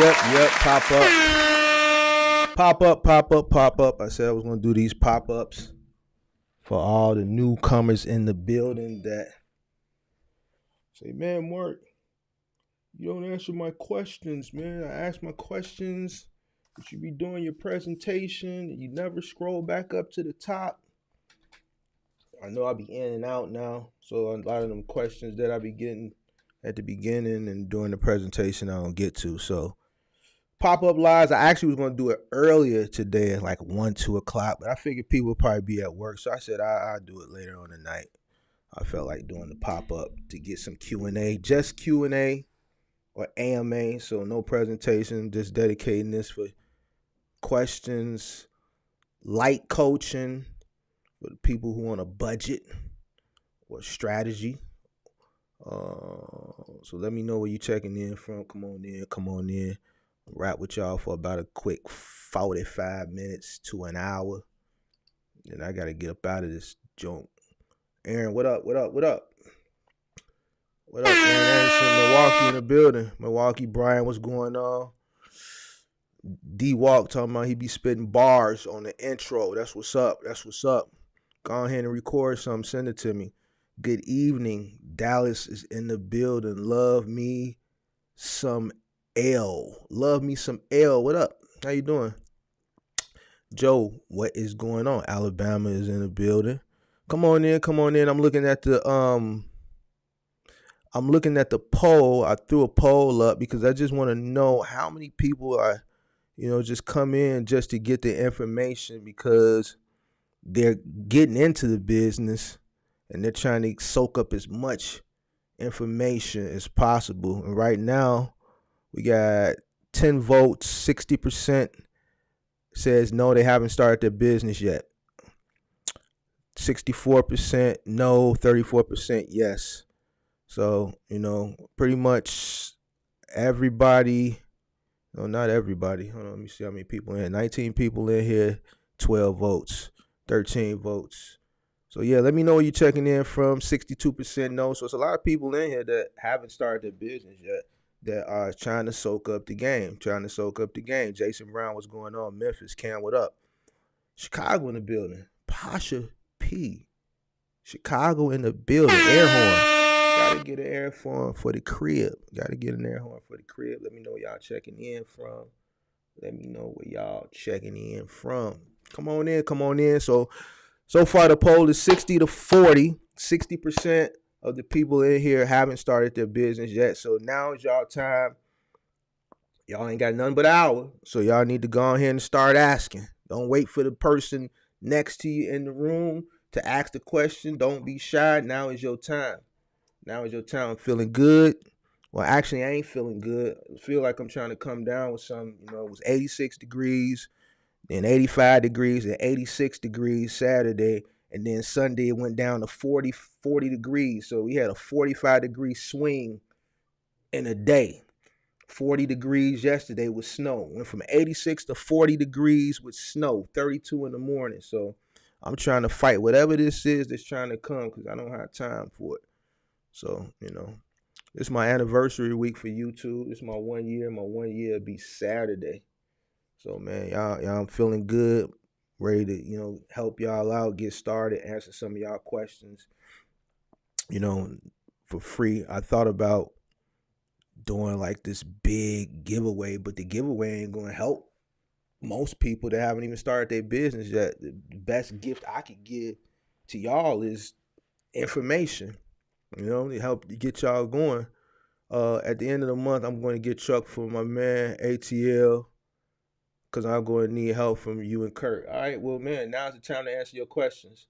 Yep. Pop up. Pop up. I said I was going to do these pop-ups for all the newcomers in the building that say, man, Mark, you don't answer my questions, man. I ask my questions, but you be doing your presentation and you never scroll back up to the top. I know I'll be in and out now, so a lot of them questions that I be getting at the beginning and during the presentation I don't get to. So pop-up lives, I actually was going to do it earlier today at like 1, 2 o'clock, but I figured people would probably be at work, so I said I'll do it later on tonight. I felt like doing the pop-up to get some Q&A, just Q&A or AMA, so no presentation, just dedicating this for questions, light coaching for the people who want a budget or strategy. So let me know where you checking in from. Come on in. Rap with y'all for about a quick 45 minutes to an hour. Then I gotta get up out of this joint. Aaron, what up? What up, Aaron Anderson, Milwaukee in the building. Milwaukee, Brian, what's going on? D-Walk talking about he be spitting bars on the intro. That's what's up. Go ahead and record something. Send it to me. Good evening. Dallas is in the building. Love me some L. What up? How you doing? Joe, what is going on? Alabama is in the building. Come on in. I'm looking at the poll. I threw a poll up because I just want to know how many people are, just come in just to get the information because they're getting into the business and they're trying to soak up as much information as possible. And right now, we got 10 votes, 60% says no, they haven't started their business yet. 64% no, 34% yes. So, pretty much everybody, no, not everybody. Hold on, let me see how many people in here. 19 people in here, 12 votes, 13 votes. So, yeah, let me know where you're checking in from. 62% no. So, it's a lot of people in here that haven't started their business yet that are trying to soak up the game. Jason Brown, what's going on? Memphis, Cam, what up? Chicago in the building. Pasha P. Chicago in the building. Air horn. Gotta get an air horn for the crib. Let me know where y'all checking in from. Come on in. So far the poll is 60-40. 60% of the people in here haven't started their business yet. So now is y'all time. Y'all ain't got nothing but an hour. So y'all need to go ahead and start asking. Don't wait for the person next to you in the room to ask the question. Don't be shy. Now is your time. I'm feeling good. Well, actually, I ain't feeling good. I feel like I'm trying to come down with some, it was 86 degrees, then 85 degrees, and 86 degrees Saturday. And then Sunday it went down to 40 degrees. So we had a 45-degree swing in a day. 40 degrees yesterday with snow. Went from 86 to 40 degrees with snow, 32 in the morning. So I'm trying to fight whatever this is that's trying to come because I don't have time for it. So, it's my anniversary week for YouTube. It's my 1 year. My 1 year will be Saturday. So, man, y'all, I'm feeling good. Ready to, help y'all out, get started, answer some of y'all questions, for free. I thought about doing like this big giveaway, but the giveaway ain't going to help most people that haven't even started their business yet. The best gift I could give to y'all is information, to help get y'all going. At the end of the month, I'm going to get Chuck for my man, ATL, because I'm going to need help from you and Kurt. All right, well, man, now's the time to answer your questions.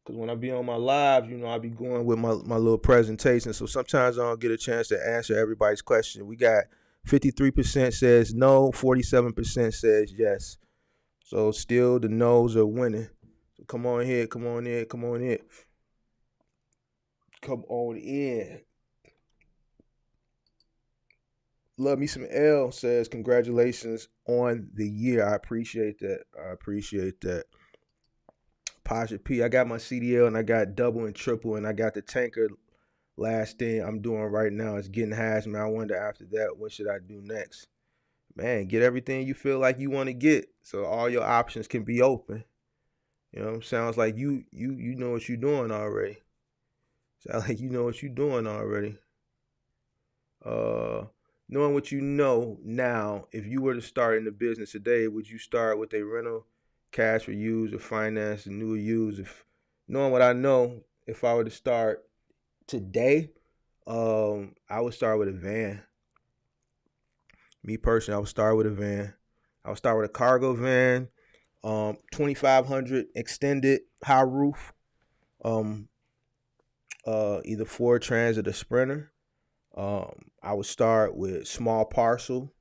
Because when I be on my live, I be going with my little presentation. So sometimes I don't get a chance to answer everybody's question. We got 53% says no, 47% says yes. So still the no's are winning. So come on in. Love me some L says congratulations on the year. I appreciate that. Pasha P, I got my CDL and I got double and triple and I got the tanker. Last thing I'm doing right now is getting hazmat. I wonder after that, what should I do next? man, get everything you feel like you want to get, so all your options can be open. You know, sounds like you know what you're doing already. Sounds like you know what you're doing already. Uh, Knowing what you know now, if you were to start in the business today, would you start with a rental, cash for use, or finance, and new or used? If knowing what I know, if I were to start today, I would start with a van. Me personally, I would start with a van. I would start with a cargo van, 2500 extended high roof, um, either Ford Transit or Sprinter. I would start with small parcel,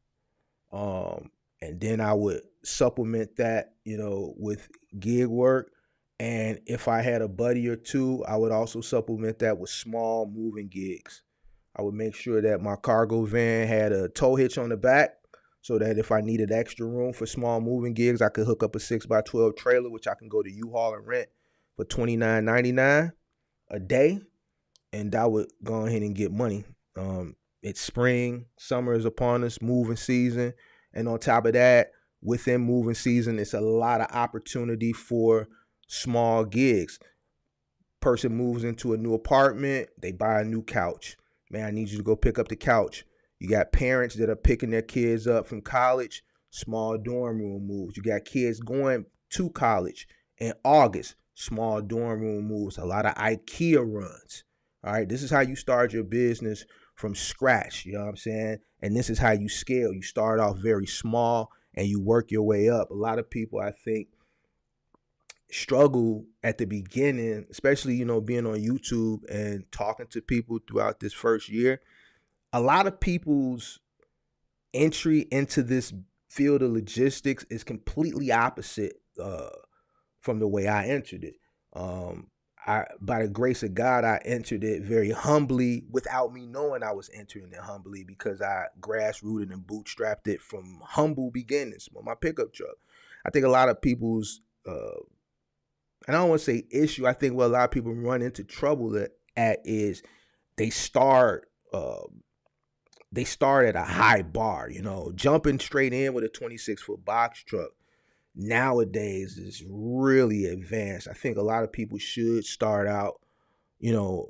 um, and then I would supplement that, with gig work. And if I had a buddy or two, I would also supplement that with small moving gigs. I would make sure that my cargo van had a tow hitch on the back so that if I needed extra room for small moving gigs, I could hook up a 6x12 trailer, which I can go to U-Haul and rent for $29.99 a day. And I would go ahead and get money. It's spring, summer is upon us, moving season. And on top of that, within moving season, it's a lot of opportunity for small gigs. Person moves into a new apartment, they buy a new couch. Man, I need you to go pick up the couch. You got parents that are picking their kids up from college, small dorm room moves. You got kids going to college in August, small dorm room moves. A lot of IKEA runs. All right, this is how you start your business from scratch. You know what I'm saying? And this is how you scale. You start off very small and you work your way up. A lot of people, I think, struggle at the beginning, especially, being on YouTube and talking to people throughout this first year. A lot of people's entry into this field of logistics is completely opposite from the way I entered it. By the grace of God, I entered it very humbly without me knowing I was entering it humbly, because I grassrooted and bootstrapped it from humble beginnings on my pickup truck. I think a lot of people's and I don't want to say issue. I think what a lot of people run into trouble at is they start at a high bar, jumping straight in with a 26-foot box truck. Nowadays is really advanced. I think a lot of people should start out, you know,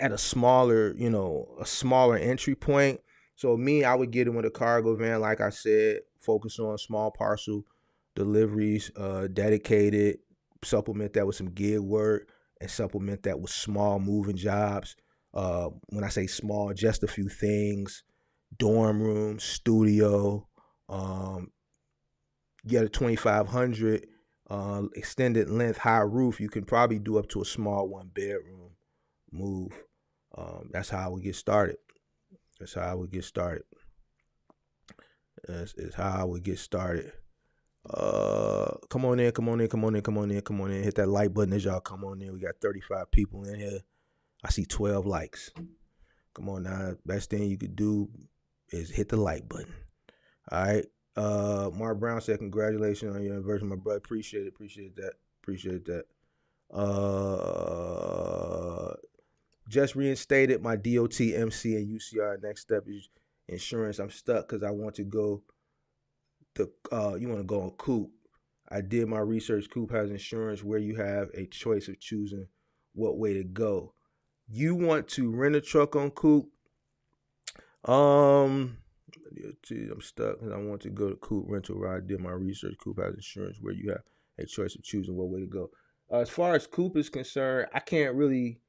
at a smaller entry point. So me, I would get in with a cargo van, like I said, focus on small parcel deliveries, dedicated, supplement that with some gig work, and supplement that with small moving jobs. When I say small, just a few things: dorm room, studio. Get a 2500 extended length high roof. You can probably do up to a small 1 bedroom move. That's how I would get started. That's how I would get started. That's how I would get started. Come on in, come on in, come on in, come on in, come on in. Hit that like button as y'all come on in. We got 35 people in here. I see 12 likes. Come on now. Best thing you could do is hit the like button. All right. Mark Brown said, congratulations on your anniversary, my brother. Appreciate that. Just reinstated my DOT, MC, and UCR. Next step is insurance. I'm stuck because I want to go you want to go on Coop. I did my research. Coop has insurance where you have a choice of choosing what way to go. You want to rent a truck on Coop? I'm stuck because I want to go to Coop rental where I did my research. Coop has insurance where you have a choice of choosing what way to go. As far as Coop is concerned, I can't really,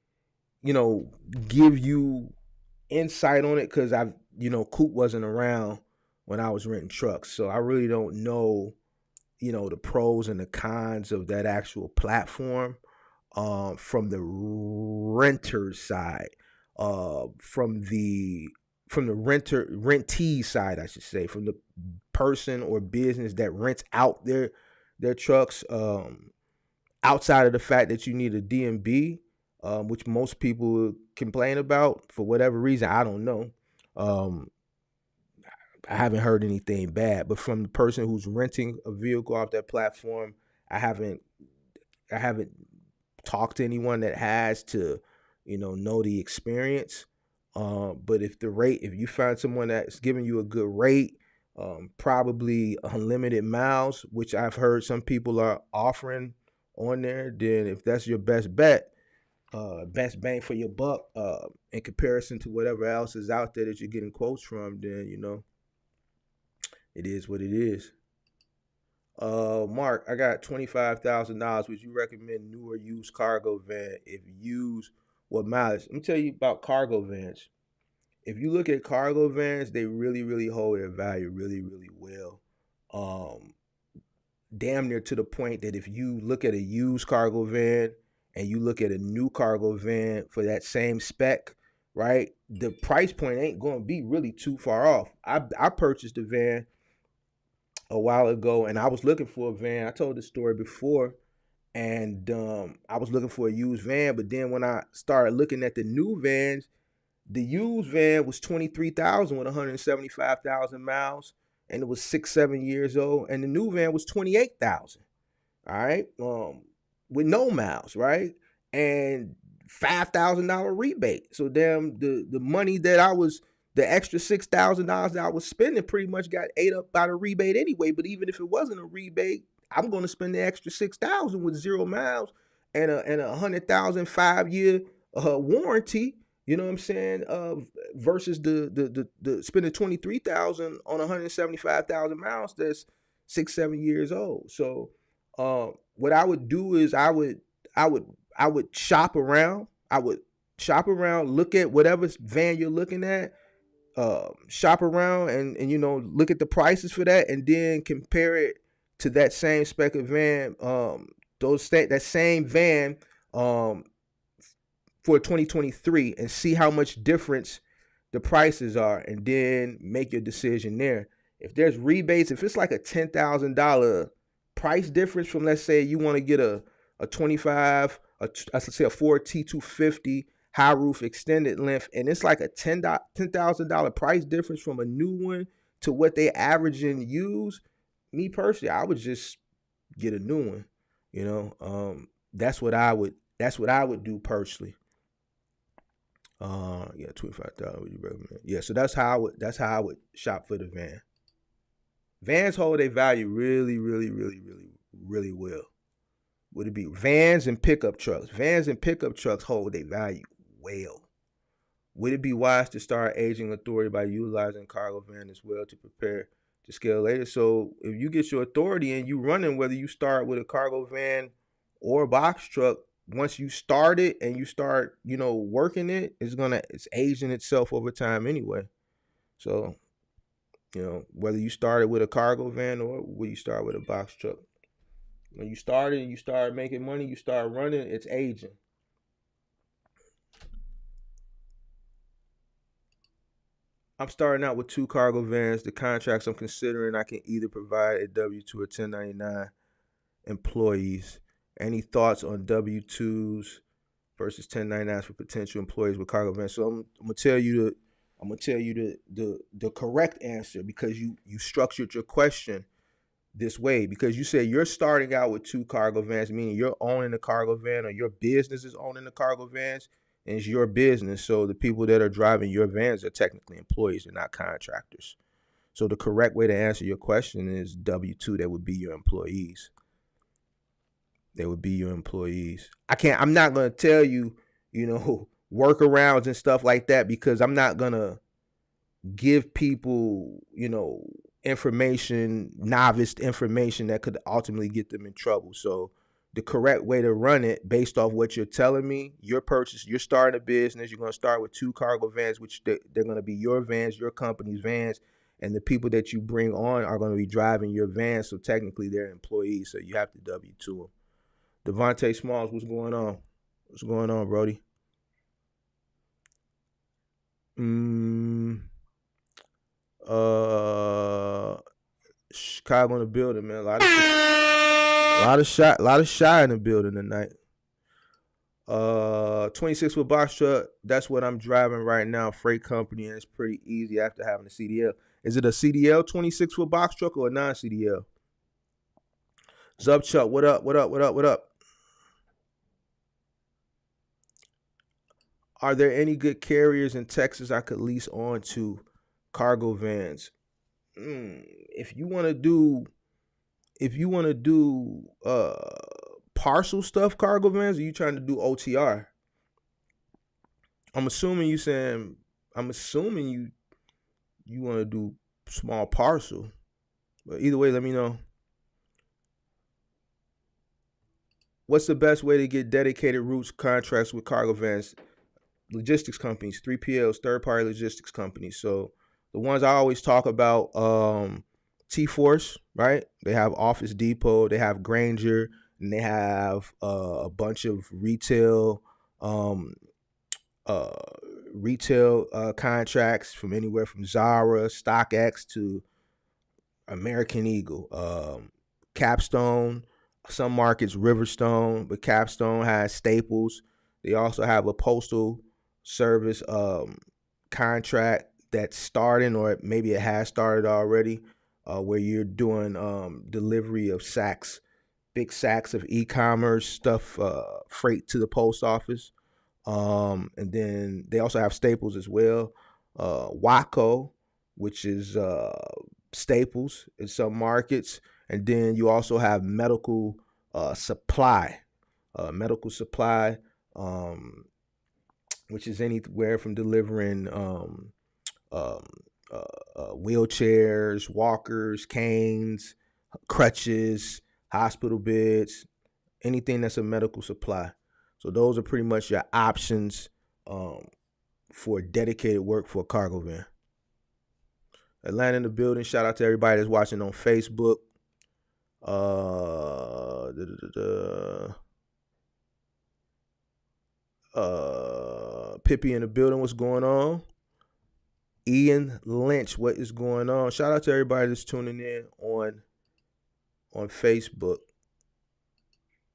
give you insight on it because Coop wasn't around when I was renting trucks. So I really don't know, the pros and the cons of that actual platform from the renter side, from the rentee side, I should say, from the person or business that rents out their trucks, outside of the fact that you need a DMB, which most people complain about for whatever reason. I don't know. I haven't heard anything bad, but from the person who's renting a vehicle off that platform, I haven't talked to anyone that has to, know the experience. But if you find someone that's giving you a good rate, probably unlimited miles, which I've heard some people are offering on there, then if that's your best bet, best bang for your buck, in comparison to whatever else is out there that you're getting quotes from, then it is what it is. Mark, I got $25,000. Would you recommend new or used cargo van? If used, what mileage? Let me tell you about cargo vans. If you look at cargo vans, they really, really hold their value really, really well. Um, Damn near to the point that if you look at a used cargo van and you look at a new cargo van for that same spec, right? The price point ain't going to be really too far off. I purchased a van a while ago, and I was looking for a van. I told this story before, and I was looking for a used van, but then when I started looking at the new vans, the used van was 23,000 with 175,000 miles, and it was 6-7 years old, and the new van was 28,000. All right, with no miles, right, and $5,000 rebate. So damn, the money that the extra $6,000 that I was spending pretty much got ate up by the rebate anyway. But even if it wasn't a rebate, I'm going to spend the extra 6,000 with 0 miles and a 100,000 5-year warranty. You know what I'm saying? Versus the spending 23,000 on 175,000 miles. That's 6-7 years old. So what I would do is I would shop around. I would shop around, look at whatever van you're looking at, shop around and look at the prices for that, and then compare it to that same spec of van, that same van for 2023, and see how much difference the prices are, and then make your decision there. If there's rebates, if it's like a $10,000 price difference from, let's say you want to get a 25, let's say a Ford T250 high roof extended length, and it's like a $10,000 price difference from a new one to what they average in used, me personally, I would just get a new one. That's what I would do personally. Yeah, 25,000. Would you recommend? Yeah, so that's how I would shop for the van. Vans hold their value really, really, really, really, really well. Would it be vans and pickup trucks? Vans and pickup trucks hold their value well. Would it be wise to start aging authority by utilizing cargo van as well to prepare to scale later? So if you get your authority and you running, whether you start with a cargo van or a box truck, once you start it and you start, working it, it's aging itself over time anyway. So, whether you started with a cargo van or whether you start with a box truck, when you started and you start making money, you start running, it's aging. I'm starting out with 2 cargo vans. The contracts I'm considering, I can either provide a W-2 or 1099 employees. Any thoughts on W-2s versus 1099s for potential employees with cargo vans? So I'm gonna tell you the correct answer, because you structured your question this way, because you said you're starting out with 2 cargo vans, meaning you're owning the cargo van, or your business is owning the cargo vans, and it's your business. So the people that are driving your vans are technically employees, they're not contractors. So the correct way to answer your question is W-2. That would be your employees. They would be your employees. I'm not going to tell you, workarounds and stuff like that, because I'm not going to give people, novice information that could ultimately get them in trouble. So the correct way to run it, based off what you're telling me, you're starting a business, you're going to start with 2 cargo vans, which they're going to be your vans, your company's vans, and the people that you bring on are going to be driving your vans. So technically they're employees. So you have to W-2 them. Devontae Smalls, what's going on? What's going on, Brody? Chicago in the building, man. A lot of shy in the building tonight. 26-foot box truck. That's what I'm driving right now. Freight company, and it's pretty easy after having a CDL. Is it a CDL 26-foot box truck or a non-CDL? Zubchuck, what up? Are there any good carriers in Texas I could lease on to cargo vans? If you want to do, parcel stuff, cargo vans, or you trying to do OTR? I'm assuming you want to do small parcel. But either way, let me know. What's the best way to get dedicated routes contracts with cargo vans? Logistics companies, 3PLs, third-party logistics companies. So the ones I always talk about, T-Force, right? They have Office Depot, they have Granger, and they have a bunch of retail uh, contracts from anywhere from Zara, StockX to American Eagle, Capstone, some markets Riverstone, but Capstone has Staples. They also have a postal service contract that's starting, or maybe it has started already, where you're doing delivery of sacks, big sacks of e-commerce stuff, freight to the post office. And then they also have Staples as well. Waco, which is Staples in some markets, and then you also have medical supply, um, which is anywhere from delivering um, wheelchairs, walkers, canes, crutches, hospital beds, anything that's a medical supply. So those are pretty much your options for dedicated work for a cargo van. Atlanta in the building. Shout out to everybody that's watching on Facebook. Pippi in the building. What's going on? Ian Lynch, what is going on? Shout out to everybody that's tuning in on Facebook.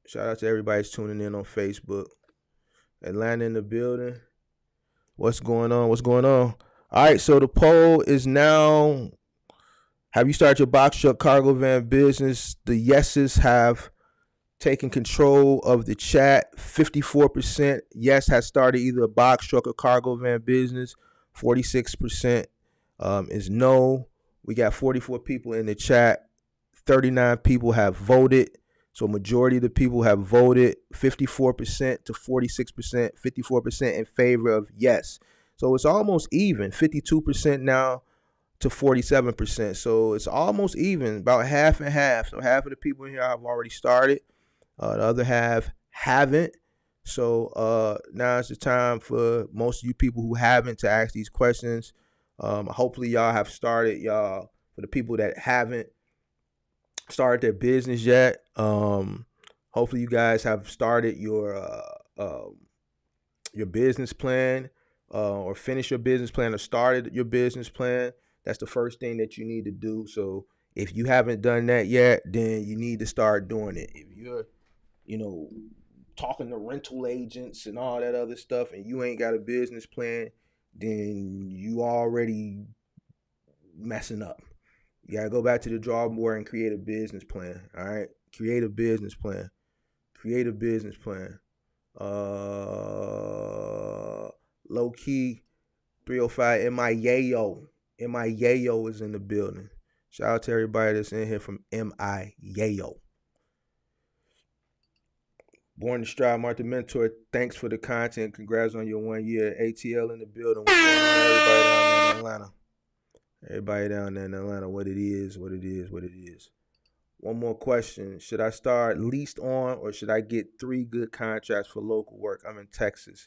Shout out to everybody that's tuning in on Facebook. Atlanta in the building. What's going on? What's going on? All right, so the poll is now: have you started your box truck cargo van business? The yeses have taken control of the chat. 54% yes has started either a box truck or cargo van business. 46% is no. We got 44 people in the chat. 39 people have voted. So majority of the people have voted. 54% to 46%, 54% in favor of yes. So it's almost even. 52% now to 47%. So it's almost even, about half and half. So half of the people in here have already started. The other half haven't. So now it's the time for most of you people who haven't to ask these questions. Hopefully y'all have started. Y'all, for the people that haven't started their business yet, hopefully you guys have started your business plan, or finished your business plan, or started your business plan. That's the first thing that you need to do. So if you haven't done that yet, then you need to start doing it. If you're, talking to rental agents and all that other stuff, and you ain't got a business plan, then you already messing up. You gotta go back to the drawing board and create a business plan. All right, create a business plan. Create a business plan. Low key 305 MI Yayo is in the building. Shout out to everybody that's in here from MI Yayo. Born to Strive, Martin Mentor, thanks for the content. Congrats on your 1 year. ATL in the building. What's going on, everybody down there in Atlanta? Everybody down there in Atlanta, what it is. One more question. Should I start leased on, or should I get 3 good contracts for local work? I'm in Texas.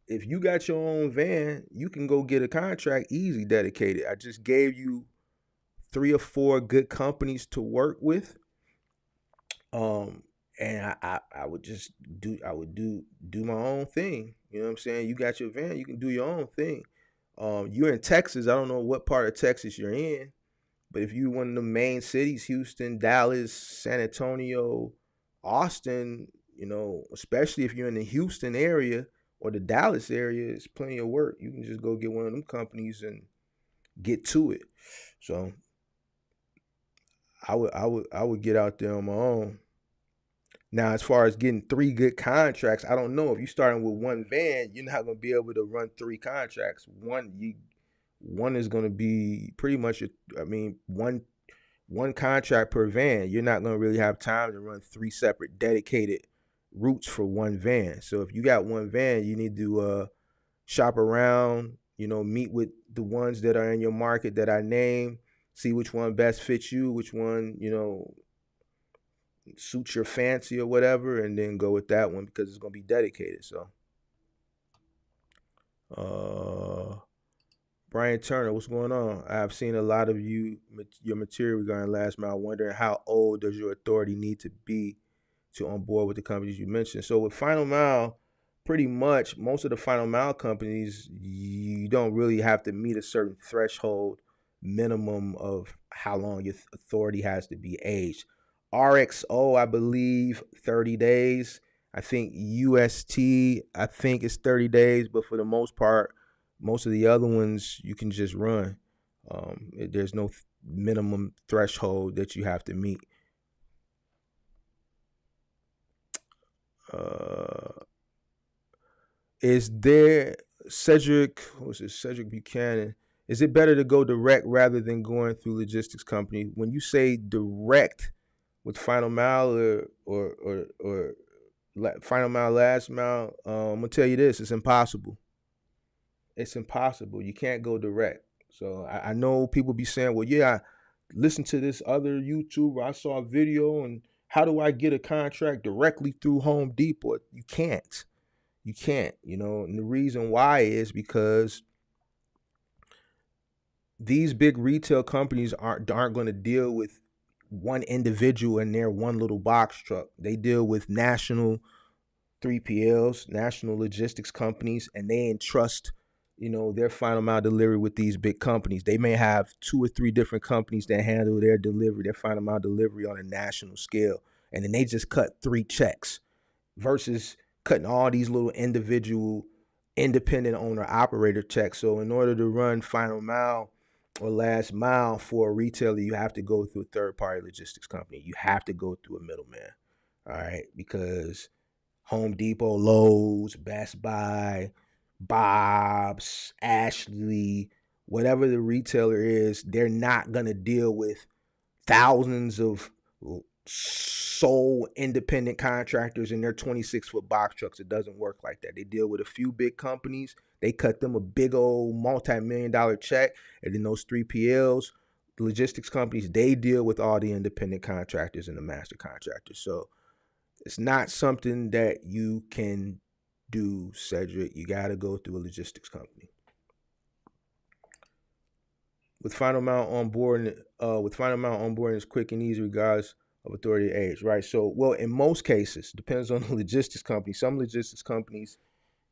If you got your own van, you can go get a contract easy dedicated. I just gave you 3 or 4 good companies to work with. And I would just do my own thing. You know what I'm saying? You got your van, you can do your own thing. You're in Texas. I don't know what part of Texas you're in, but if you're one of the main cities, Houston, Dallas, San Antonio, Austin, especially if you're in the Houston area or the Dallas area, it's plenty of work. You can just go get one of them companies and get to it. So I would get out there on my own. Now, as far as getting 3 good contracts, I don't know. If you're starting with 1 van, you're not going to be able to run 3 contracts. One is going to be pretty much, one contract per van. You're not going to really have time to run 3 separate dedicated routes for 1 van. So if you got 1 van, you need to shop around, meet with the ones that are in your market that I named, see which one best fits you, which one, suits your fancy or whatever, and then go with that one because it's going to be dedicated. So, Brian Turner, what's going on? I've seen a lot of your material regarding last mile, wondering how old does your authority need to be to on board with the companies you mentioned. So with Final Mile, pretty much most of the Final Mile companies, you don't really have to meet a certain threshold minimum of how long your authority has to be aged. RXO, I believe 30 days. I think UST, I think it's 30 days, but for the most part, most of the other ones you can just run. There's no minimum threshold that you have to meet. Is there Cedric Buchanan? Is it better to go direct rather than going through logistics company? When you say direct with Final Mile or Final Mile, Last Mile, I'm gonna tell you this: it's impossible. It's impossible. You can't go direct. So I know people be saying, "Well, yeah, I listened to this other YouTuber. I saw a video, and how do I get a contract directly through Home Depot?" You can't. You can't. And the reason why is because these big retail companies aren't going to deal with one individual in their one little box truck. They deal with national 3PLs, national logistics companies, and they entrust, their final mile delivery with these big companies. They may have 2 or 3 different companies that handle their delivery, their final mile delivery on a national scale. And then they just cut 3 checks versus cutting all these little individual independent owner operator checks. So in order to run final mile or last mile for a retailer, you have to go through a third party logistics company. You have to go through a middleman. All right. Because Home Depot, Lowe's, Best Buy, Bob's, Ashley, whatever the retailer is, they're not going to deal with thousands of sole independent contractors in their 26-foot box trucks. It doesn't work like that. They deal with a few big companies. They cut them a big old multi-million-dollar check. And then those 3PLs, logistics companies, they deal with all the independent contractors and the master contractors. So it's not something that you can do, Cedric. You got to go through a logistics company. With Final Mile onboarding is quick and easy regardless of authority age, right? So, well, in most cases, depends on the logistics company. Some logistics companies,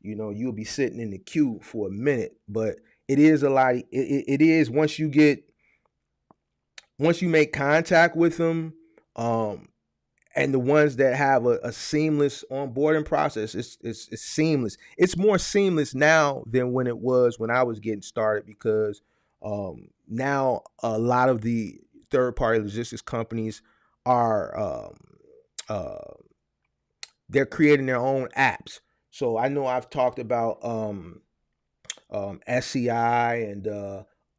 you'll be sitting in the queue for a minute, but it is a lot. It is once you make contact with them, and the ones that have a seamless onboarding process, it's seamless. It's more seamless now than when it was when I was getting started because now a lot of the third-party logistics companies are they're creating their own apps. So I know I've talked about SCI and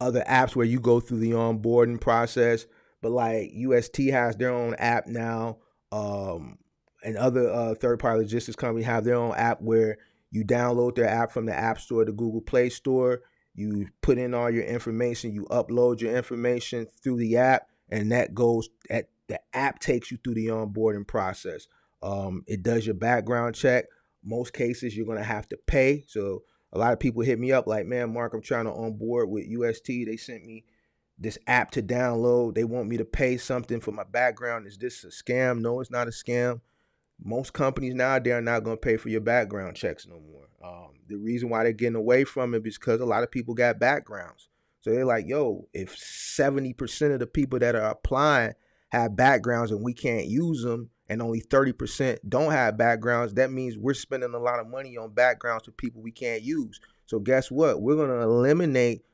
other apps where you go through the onboarding process, but like UST has their own app now, and other third-party logistics companies have their own app where you download their app from the App Store, the Google Play Store. You put in all your information, you upload your information through the app, and the app takes you through the onboarding process. It does your background check. Most cases you're going to have to pay. So a lot of people hit me up like, man, Mark, I'm trying to onboard with UST. They sent me this app to download. They want me to pay something for my background. Is this a scam? No, it's not a scam. Most companies nowadays are not going to pay for your background checks no more. The reason why they're getting away from it is because a lot of people got backgrounds. So they're like, yo, if 70% of the people that are applying have backgrounds and we can't use them, and only 30% don't have backgrounds, that means we're spending a lot of money on backgrounds for people we can't use. So guess what? We're going to eliminate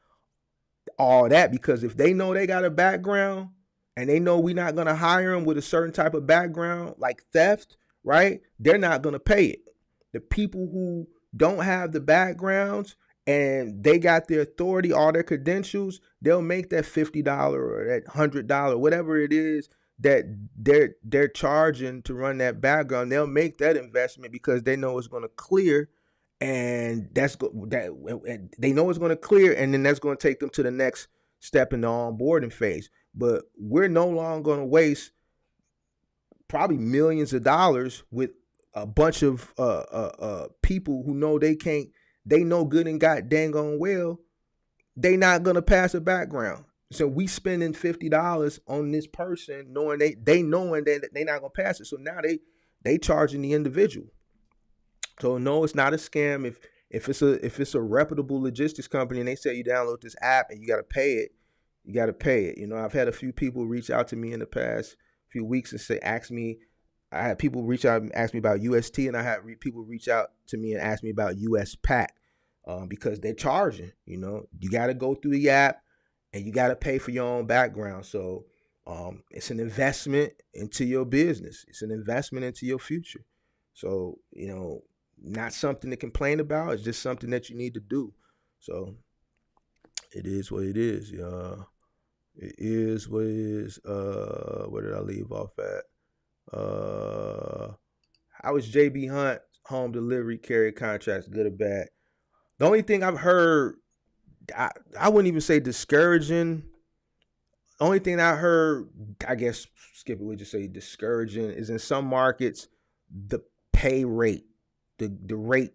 all that, because if they know they got a background and they know we're not going to hire them with a certain type of background like theft, right? They're not going to pay it. The people who don't have the backgrounds and they got their authority, all their credentials, they'll make that $50 or that $100, whatever it is that they're charging to run that background. They'll make that investment because they know it's going to clear, and they know it's going to clear, and then that's going to take them to the next step in the onboarding phase. But we're no longer going to waste probably millions of dollars with a bunch of people who know they know good and got dang on well, they not gonna pass a background. So we spending $50 on this person knowing they knowing that they not gonna pass it. So now they charging the individual. So no, it's not a scam. If it's a reputable logistics company and they say you download this app and you gotta pay it, you gotta pay it. I've had a few people reach out to me in the past few weeks and I had people reach out and ask me about UST, and I had people reach out to me and ask me about USPAC, because they're charging. You got to go through the app and you got to pay for your own background. So it's an investment into your business. It's an investment into your future. So, not something to complain about. It's just something that you need to do. So it is what it is. It is what it is. Where did I leave off at? How is JB Hunt home delivery carrier contracts, good or bad? The only thing I've heard, I wouldn't even say discouraging. The only thing I heard, I guess Skip it would just say discouraging, is in some markets the pay rate, the rate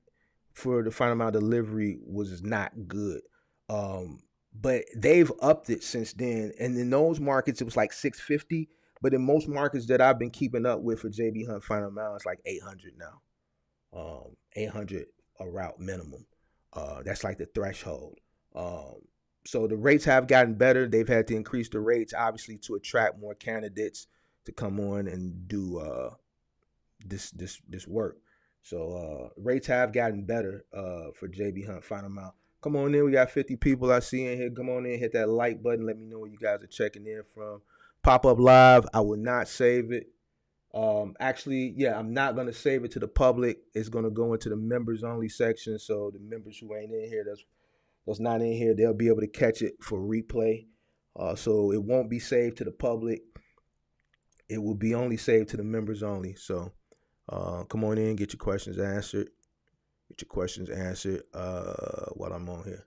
for the final mile delivery was not good. But they've upped it since then, and in those markets it was like $650. But in most markets that I've been keeping up with for JB Hunt Final Mile, it's like $800 now. $800 a route minimum. That's like the threshold. So the rates have gotten better. They've had to increase the rates, obviously, to attract more candidates to come on and do this work. So rates have gotten better for JB Hunt Final Mile. Come on in. We got 50 people I see in here. Come on in, hit that like button. Let me know where you guys are checking in from. Pop up live. I will not save it. Actually, yeah, I'm not going to save it to the public. It's going to go into the members only section. So the members who ain't in here, that's not in here, they'll be able to catch it for replay. So it won't be saved to the public. It will be only saved to the members only. So come on in, get your questions answered. While I'm on here.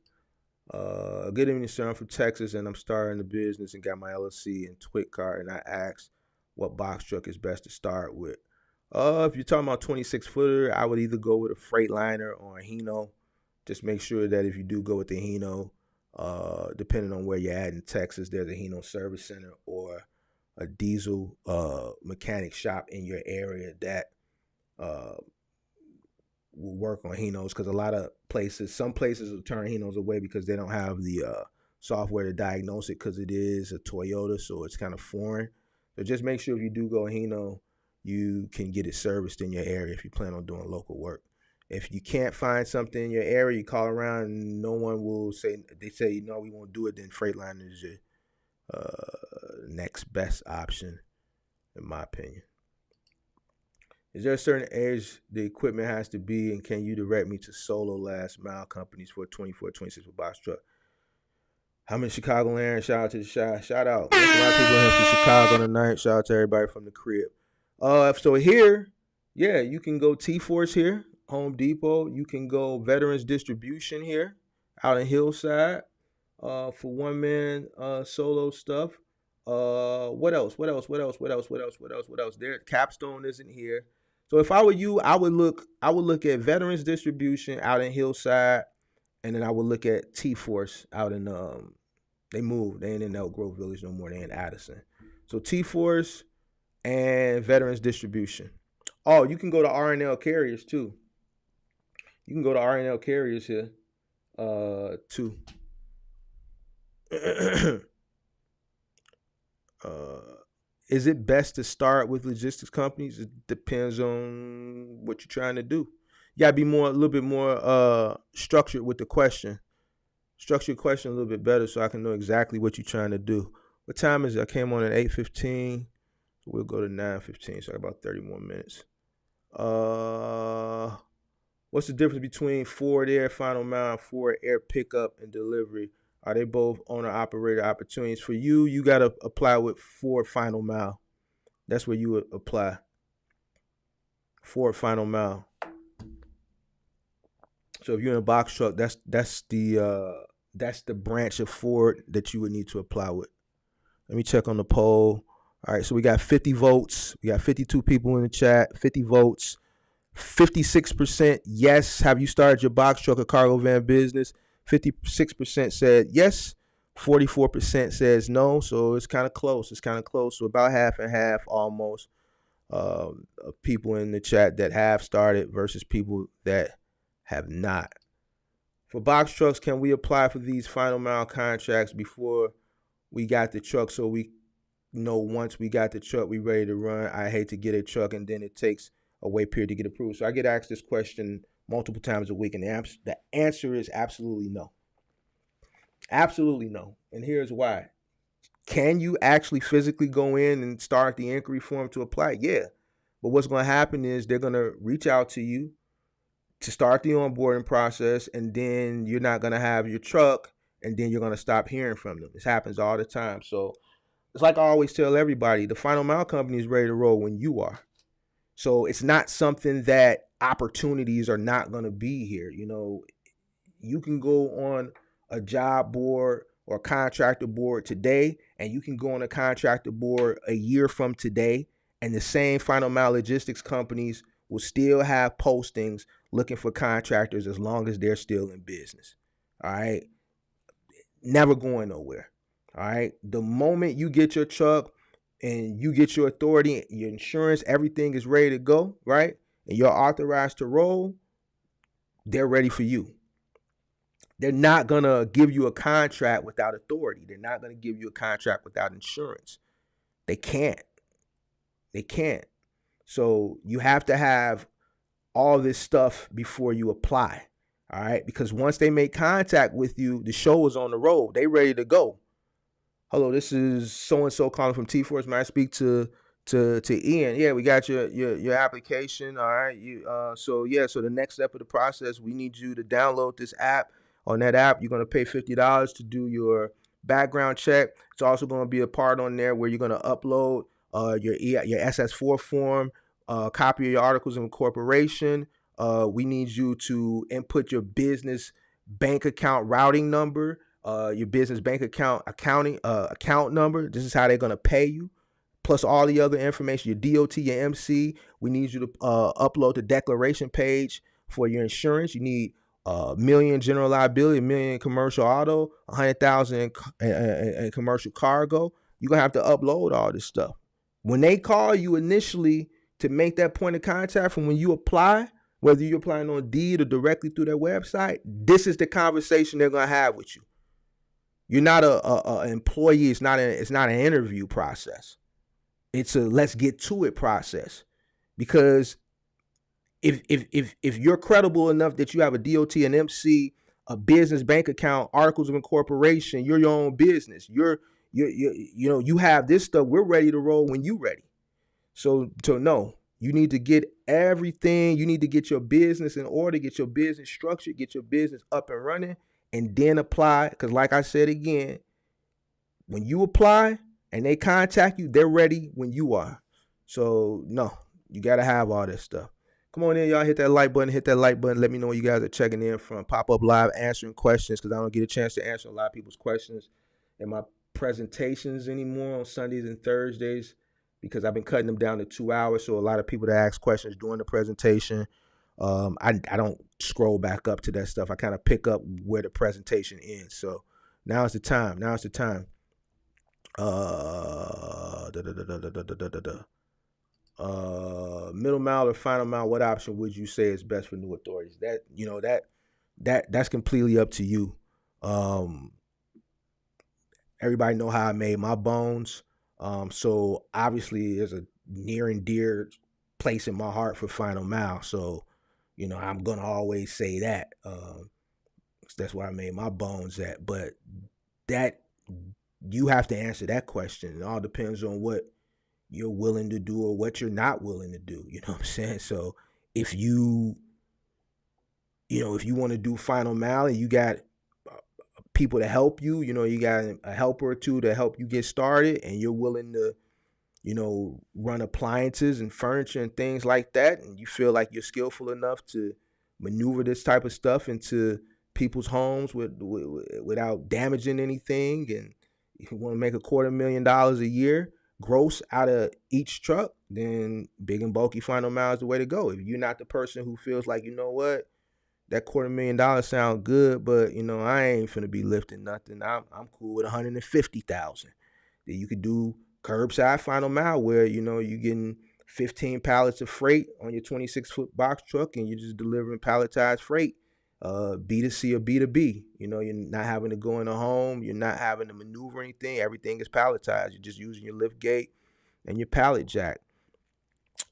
Good evening, sir. I'm from Texas, and I'm starting the business and got my LLC and Twit card, and I asked what box truck is best to start with. If you're talking about 26-footer, I would either go with a Freightliner or a Hino. Just make sure that if you do go with the Hino, depending on where you're at in Texas, there's a Hino service center or a diesel mechanic shop in your area that will work on Hinos, because a lot of some places will turn Hinos away because they don't have the software to diagnose it, because it is a Toyota, so it's kind of foreign. So just make sure if you do go Hino, you can get it serviced in your area if you plan on doing local work. If you can't find something in your area, you call around and no one will say, they say, no, we won't do it, then Freightliner is your next best option, in my opinion. Is there a certain age the equipment has to be, and can you direct me to solo last mile companies for a 24, 26 box truck? How many Chicagoland? Shout out to the shout out. There's a lot of people here from Chicago tonight. Shout out to everybody from the crib. So here, yeah, you can go T-Force here, Home Depot. You can go Veterans Distribution here, out in Hillside, for one man solo stuff. What else? There, Capstone isn't here. So if I were you, I would look at Veterans Distribution out in Hillside, and then I would look at T-Force out in they moved. They ain't in Elk Grove Village no more. They in Addison. So T-Force and Veterans Distribution. Oh, you can go to R&L Carriers too. You can go to R&L Carriers here too. Is it best to start with logistics companies? It depends on what you're trying to do. You gotta be a little bit more structured with the question. Structure your question a little bit better so I can know exactly what you're trying to do. What time is it? I came on at 8:15. We'll go to 9:15, so about 30 more minutes. What's the difference between Forward Air Final Mile and Forward Air Pickup and Delivery? Are they both owner operator opportunities? For you, you got to apply with Forward Final Mile. That's where you would apply. Forward Final Mile. So if you're in a box truck, that's the branch of Ford that you would need to apply with. Let me check on the poll. All right, so we got 50 votes. We got 52 people in the chat. 50 votes. 56% yes. Have you started your box truck or cargo van business? 56% said yes. 44% says no. So it's kind of close. So about half and half almost of people in the chat that have started versus people that have not. For box trucks, can we apply for these final mile contracts before we got the truck so we know once we got the truck, we ready to run? I hate to get a truck and then it takes a wait period to get approved. So I get asked this question multiple times a week, and the answer is absolutely no. Absolutely no. And here's why. Can you actually physically go in and start the inquiry form to apply? Yeah. But what's going to happen is they're going to reach out to you to start the onboarding process, and then you're not going to have your truck, and then you're going to stop hearing from them. This happens all the time. So it's like I always tell everybody, the final mile company is ready to roll when you are. So it's not something that opportunities are not going to be here. You know, you can go on a job board or contractor board today, and you can go on a contractor board a year from today, and the same final mile logistics companies will still have postings looking for contractors as long as they're still in business. All right. Never going nowhere. All right. The moment you get your truck and you get your authority, your insurance, everything is ready to go, right? And you're authorized to roll, they're ready for you. They're not going to give you a contract without authority. They're not going to give you a contract without insurance. They can't. So you have to have all this stuff before you apply. All right. Because once they make contact with you, the show is on the road. They ready to go. Hello, this is so-and-so calling from T-Force. May I speak to Ian? Yeah, we got your application. All right. So the next step of the process, we need you to download this app. On that app, you're going to pay $50 to do your background check. It's also going to be a part on there where you're going to upload your SS4 form, copy of your articles of incorporation. We need you to input your business bank account routing number, your business bank account account number. This is how they're going to pay you, plus all the other information, your DOT, your MC. We need you to upload the declaration page for your insurance. You need $1 million general liability, $1 million commercial auto, 100,000 in commercial cargo. You're going to have to upload all this stuff. When they call you initially to make that point of contact from when you apply, whether you're applying on Deed or directly through their website, this is the conversation they're going to have with you. You're not a employee. It's not an interview process. It's a let's get to it process. Because if you're credible enough that you have a DOT, an MC, a business bank account, articles of incorporation, you're your own business. You have this stuff. We're ready to roll when you're ready. So no, you need to get everything. You need to get your business in order, get your business structured, get your business up and running, and then apply. Because like I said again, when you apply and they contact you, they're ready when you are. So no, you got to have all this stuff. Come on in, y'all. Hit that like button. Let me know where you guys are checking in from. Pop up live answering questions, because I don't get a chance to answer a lot of people's questions in my presentations anymore on Sundays and Thursdays, because I've been cutting them down to 2 hours. So a lot of people that ask questions during the presentation, I don't scroll back up to that stuff. I kind of pick up where the presentation ends. So now's the time. Middle mile or final mile, what option would you say is best for new authorities? That's completely up to you. Everybody know how I made my bones. So obviously there's a near and dear place in my heart for final mile. So, I'm going to always say that. That's where I made my bones at. But that you have to answer that question. It all depends on what you're willing to do or what you're not willing to do. You know what I'm saying? So if you want to do final mile and you got people to help you, you got a helper or two to help you get started, and you're willing to, run appliances and furniture and things like that, and you feel like you're skillful enough to maneuver this type of stuff into people's homes without damaging anything, and you want to make $250,000 a year gross out of each truck, then big and bulky final mile is the way to go. If you're not the person who feels like, you know what, that $250,000 sound good, but I ain't finna be lifting nothing. I'm cool with 150,000. Then you could do curbside final mile where you're getting 15 pallets of freight on your 26-foot box truck, and you're just delivering palletized freight, B2C or B2B. You're not having to go in a home, you're not having to maneuver anything. Everything is palletized. You're just using your lift gate and your pallet jack.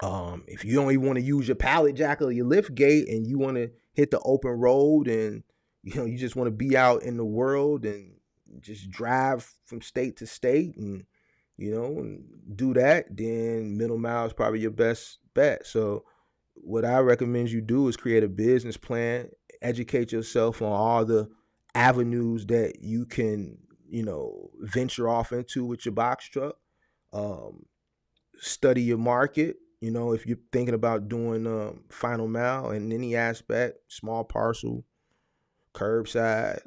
If you don't even want to use your pallet jack or your lift gate, and you want to hit the open road, and you just want to be out in the world and just drive from state to state, and and do that, then middle mile is probably your best bet. So what I recommend you do is create a business plan, educate yourself on all the avenues that you can venture off into with your box truck. Study your market. If you're thinking about doing final mile in any aspect, small parcel, curbside,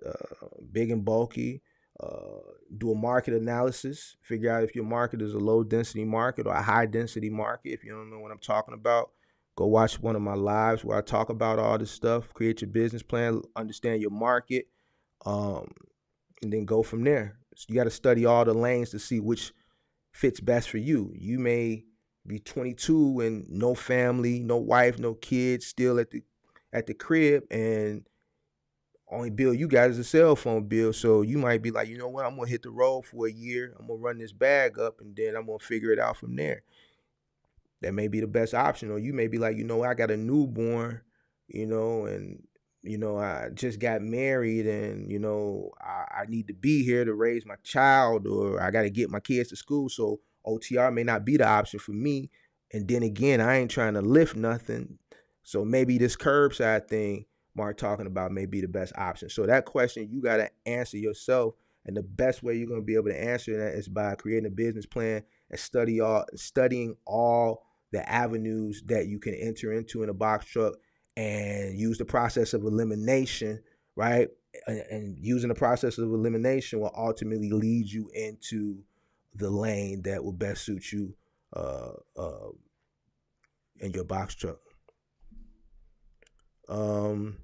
big and bulky, do a market analysis, figure out if your market is a low density market or a high density market. If you don't know what I'm talking about, go watch one of my lives where I talk about all this stuff. Create your business plan, understand your market, and then go from there. So you got to study all the lanes to see which fits best for you. You may be 22 and no family, no wife, no kids, still at the crib, and only bill you got is a cell phone bill. So you might be like, you know what, I'm gonna hit the road for a year, I'm gonna run this bag up, and then I'm gonna figure it out from there. That may be the best option. Or you may be like, I got a newborn, and I just got married, and I need to be here to raise my child, or I got to get my kids to school. So OTR may not be the option for me. And then again, I ain't trying to lift nothing. So maybe this curbside thing Mark talking about may be the best option. So that question you got to answer yourself. And the best way you're going to be able to answer that is by creating a business plan and studying all the avenues that you can enter into in a box truck, and use the process of elimination, right? And using the process of elimination will ultimately lead you into the lane that will best suit you in your box truck. Come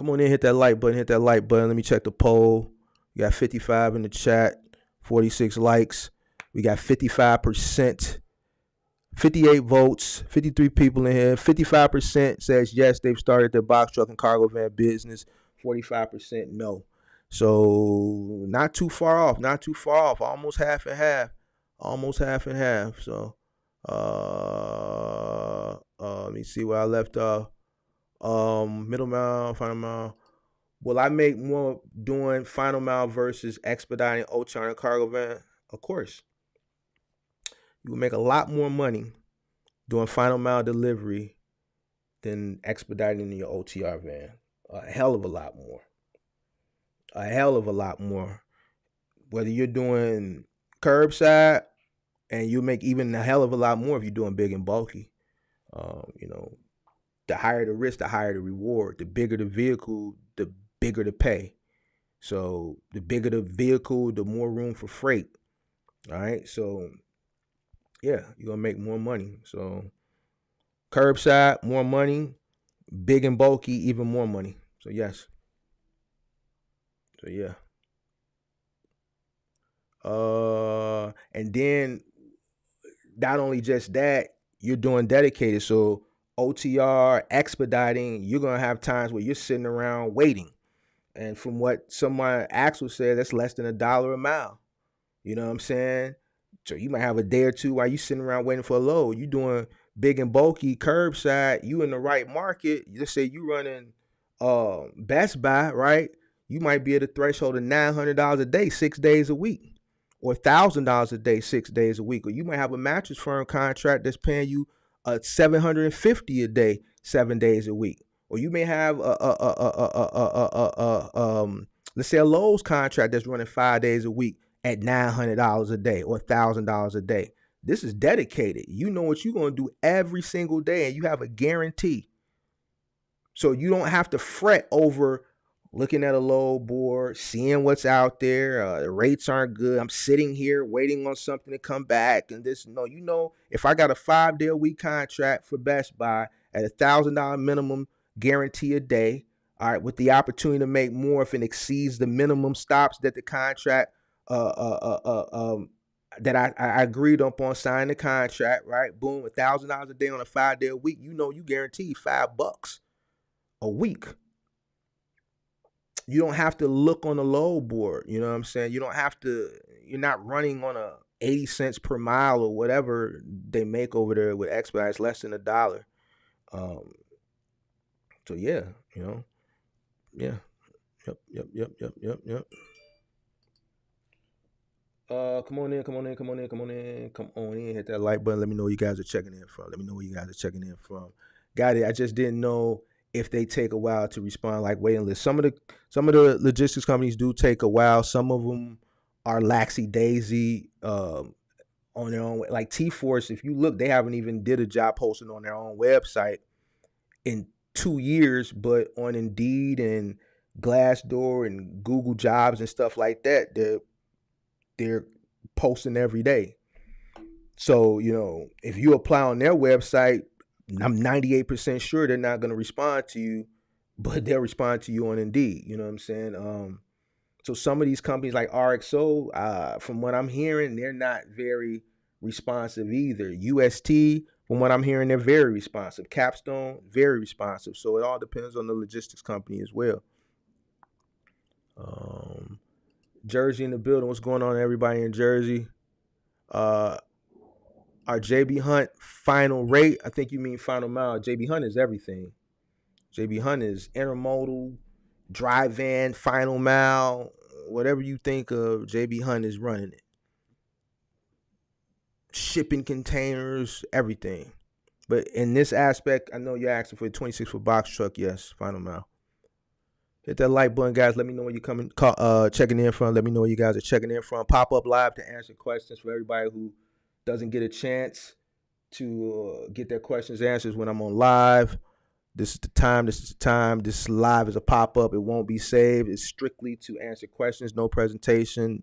on in, hit that like button. Let me check the poll. We got 55 in the chat, 46 likes. We got 55%. 58 votes, 53 people in here. 55% says yes, they've started their box truck and cargo van business. 45% no. So not too far off. Almost half and half. So let me see where I left off. Middle mile, final mile. Will I make more doing final mile versus expediting OTR and cargo van? Of course. You will make a lot more money doing final mile delivery than expediting in your OTR van. A hell of a lot more. Whether you're doing curbside, and you make even a hell of a lot more if you're doing big and bulky. The higher the risk, the higher the reward. The bigger the vehicle, the bigger the pay. So the bigger the vehicle, the more room for freight. All right. So yeah, you're going to make more money. So curbside, more money. Big and bulky, even more money. So yes. So yeah. And then not only just that, you're doing dedicated. So OTR, expediting, you're going to have times where you're sitting around waiting. And from what someone Axel said, that's less than $1 a mile. You know what I'm saying? So you might have a day or two while you sitting around waiting for a load. You doing big and bulky curbside, you in the right market. Let's say you running Best Buy, right? You might be at a threshold of $900 a day, 6 days a week. or $1,000 a day, 6 days a week. Or you might have a mattress firm contract that's paying you $750 a day, 7 days a week. Or you may have let's say a Lowe's contract that's running 5 days a week at $900 a day or $1,000 a day. This is dedicated. You know what you're going to do every single day, and you have a guarantee. So you don't have to fret over looking at a load board, seeing what's out there. The rates aren't good. I'm sitting here waiting on something to come back. And this, no, you know, if I got a 5 day a week contract for Best Buy at $1,000 minimum guarantee a day, all right, with the opportunity to make more if it exceeds the minimum stops that the contract that I agreed upon signing the contract, right? Boom, $1,000 a day on a 5 day a week. You know, you guarantee $5 a week. You don't have to look on the load board. You know what I'm saying? You don't have to, you're not running on a 80 cents per mile or whatever they make over there with Expedite. It's less than $1. So yeah, you know, yeah. Yep. Come on in. Hit that like button. Let me know where you guys are checking in from. Got it. I just didn't know if they take a while to respond, like waiting list. Some of the logistics companies do take a while. Some of them are laxy daisy on their own. Like T-Force, if you look, they haven't even did a job posting on their own website in 2 years, but on Indeed and Glassdoor and Google Jobs and stuff like that, they're posting every day. So, you know, if you apply on their website, I'm 98% sure they're not going to respond to you, but they'll respond to you on Indeed. You know what I'm saying? So some of these companies like RXO, from what I'm hearing, they're not very responsive either. UST, from what I'm hearing, they're very responsive. Capstone, very responsive. So it all depends on the logistics company as well. Jersey in the building. What's going on, everybody in Jersey? Our JB Hunt final rate, I think you mean final mile. JB Hunt is everything. JB Hunt is intermodal, dry van, final mile, whatever you think of, JB Hunt is running it. Shipping containers, everything. But in this aspect, I know you're asking for a 26-foot box truck. Yes, final mile. Hit that like button, guys. Let me know where you're checking in from. Let me know where you guys are checking in from. Pop up live to answer questions for everybody who doesn't get a chance to get their questions answered when I'm on live. This is the time. This live is a pop-up. It won't be saved. It's strictly to answer questions. No presentation.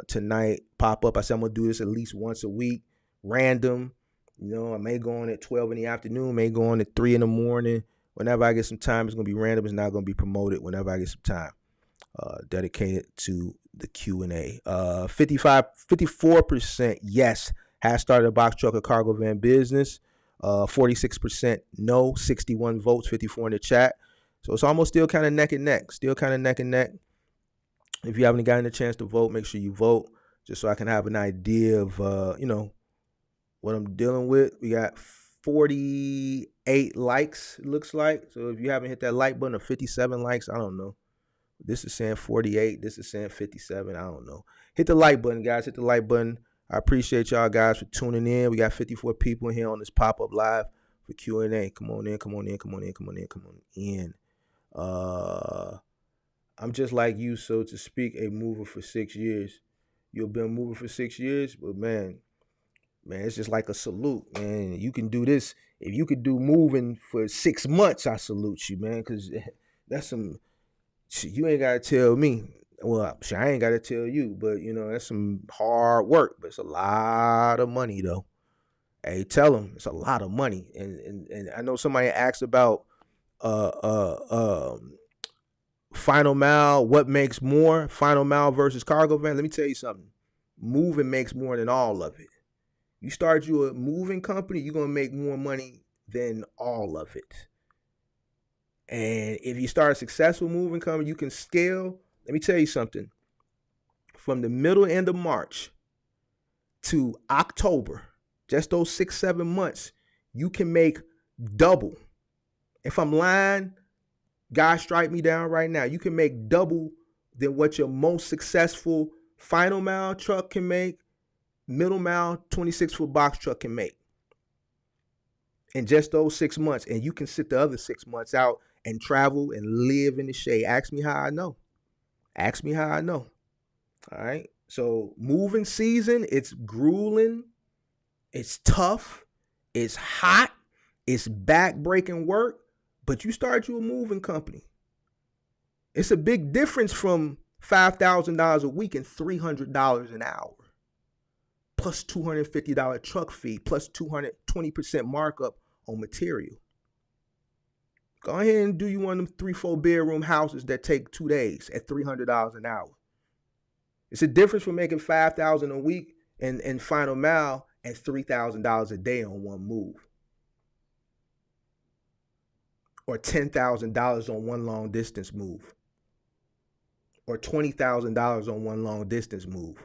Tonight, pop-up. I said I'm going to do this at least once a week. Random. You know, I may go on at 12 in the afternoon, may go on at 3 in the morning. Whenever I get some time, it's going to be random. It's not going to be promoted whenever I get some time. Dedicated to the Q&A. 54% yes, has started a box truck or cargo van business. 46% no, 61 votes, 54 in the chat. So it's almost still kind of neck and neck. If you haven't gotten a chance to vote, make sure you vote just so I can have an idea of, what I'm dealing with. We got 48 likes, it looks like. So if you haven't hit that like button, or 57 likes, I don't know. This is saying 48. This is saying 57. I don't know. Hit the like button, guys. Hit the like button. I appreciate y'all guys for tuning in. We got 54 people in here on this pop-up live for Q&A. Come on in. I'm just like you, so to speak, a mover for 6 years. You've been a mover for 6 years, but man, it's just like a salute, man. You can do this. If you could do moving for 6 months, I salute you, man, because that's some... You ain't got to tell me. Well, I ain't got to tell you, but, that's some hard work. But it's a lot of money, though. Hey, tell them it's a lot of money. And I know somebody asked about final mile, what makes more, final mile versus cargo van. Let me tell you something. Moving makes more than all of it. You start a moving company, you're going to make more money than all of it. And if you start a successful moving company, you can scale. Let me tell you something. From the middle end of March to October, just those 6-7 months, you can make double. If I'm lying, guys, strike me down right now. You can make double than what your most successful final mile truck can make, middle mile 26-foot box truck can make in just those 6 months. And you can sit the other 6 months out and travel and live in the shade. Ask me how I know. Ask me how I know. All right. So moving season, it's grueling. It's tough. It's hot. It's back-breaking work. But you start you a moving company. It's a big difference from $5,000 a week and $300 an hour. Plus $250 truck fee, plus 220% markup on material. Go ahead and do you one of them 3-4 bedroom houses that take 2 days at $300 an hour. It's a difference from making $5,000 a week and final mile at $3,000 a day on one move. Or $10,000 on one long distance move. Or $20,000 on one long distance move.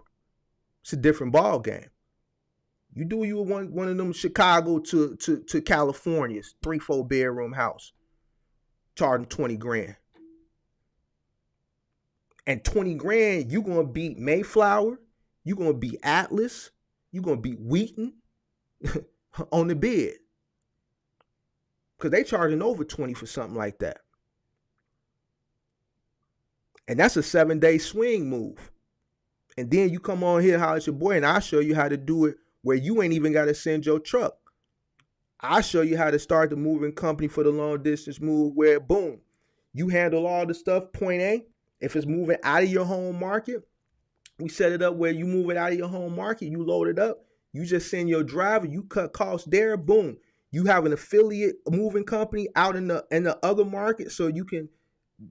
It's a different ball game. You do you one of them Chicago to California's 3-4 bedroom house, charging $20,000. And $20,000, you're gonna beat Mayflower, you're gonna beat Atlas, you're gonna beat Wheaton on the bid. Because they charging over $20 for something like that. And that's a 7-day swing move. And then you come on here, holler at your boy, and I'll show you how to do it where you ain't even got to send your truck. I'll show you how to start the moving company for the long distance move where, boom, you handle all the stuff, point A. If it's moving out of your home market, we set it up where you move it out of your home market, you load it up, you just send your driver, you cut costs there, boom. You have an affiliate moving company out in the other market so you can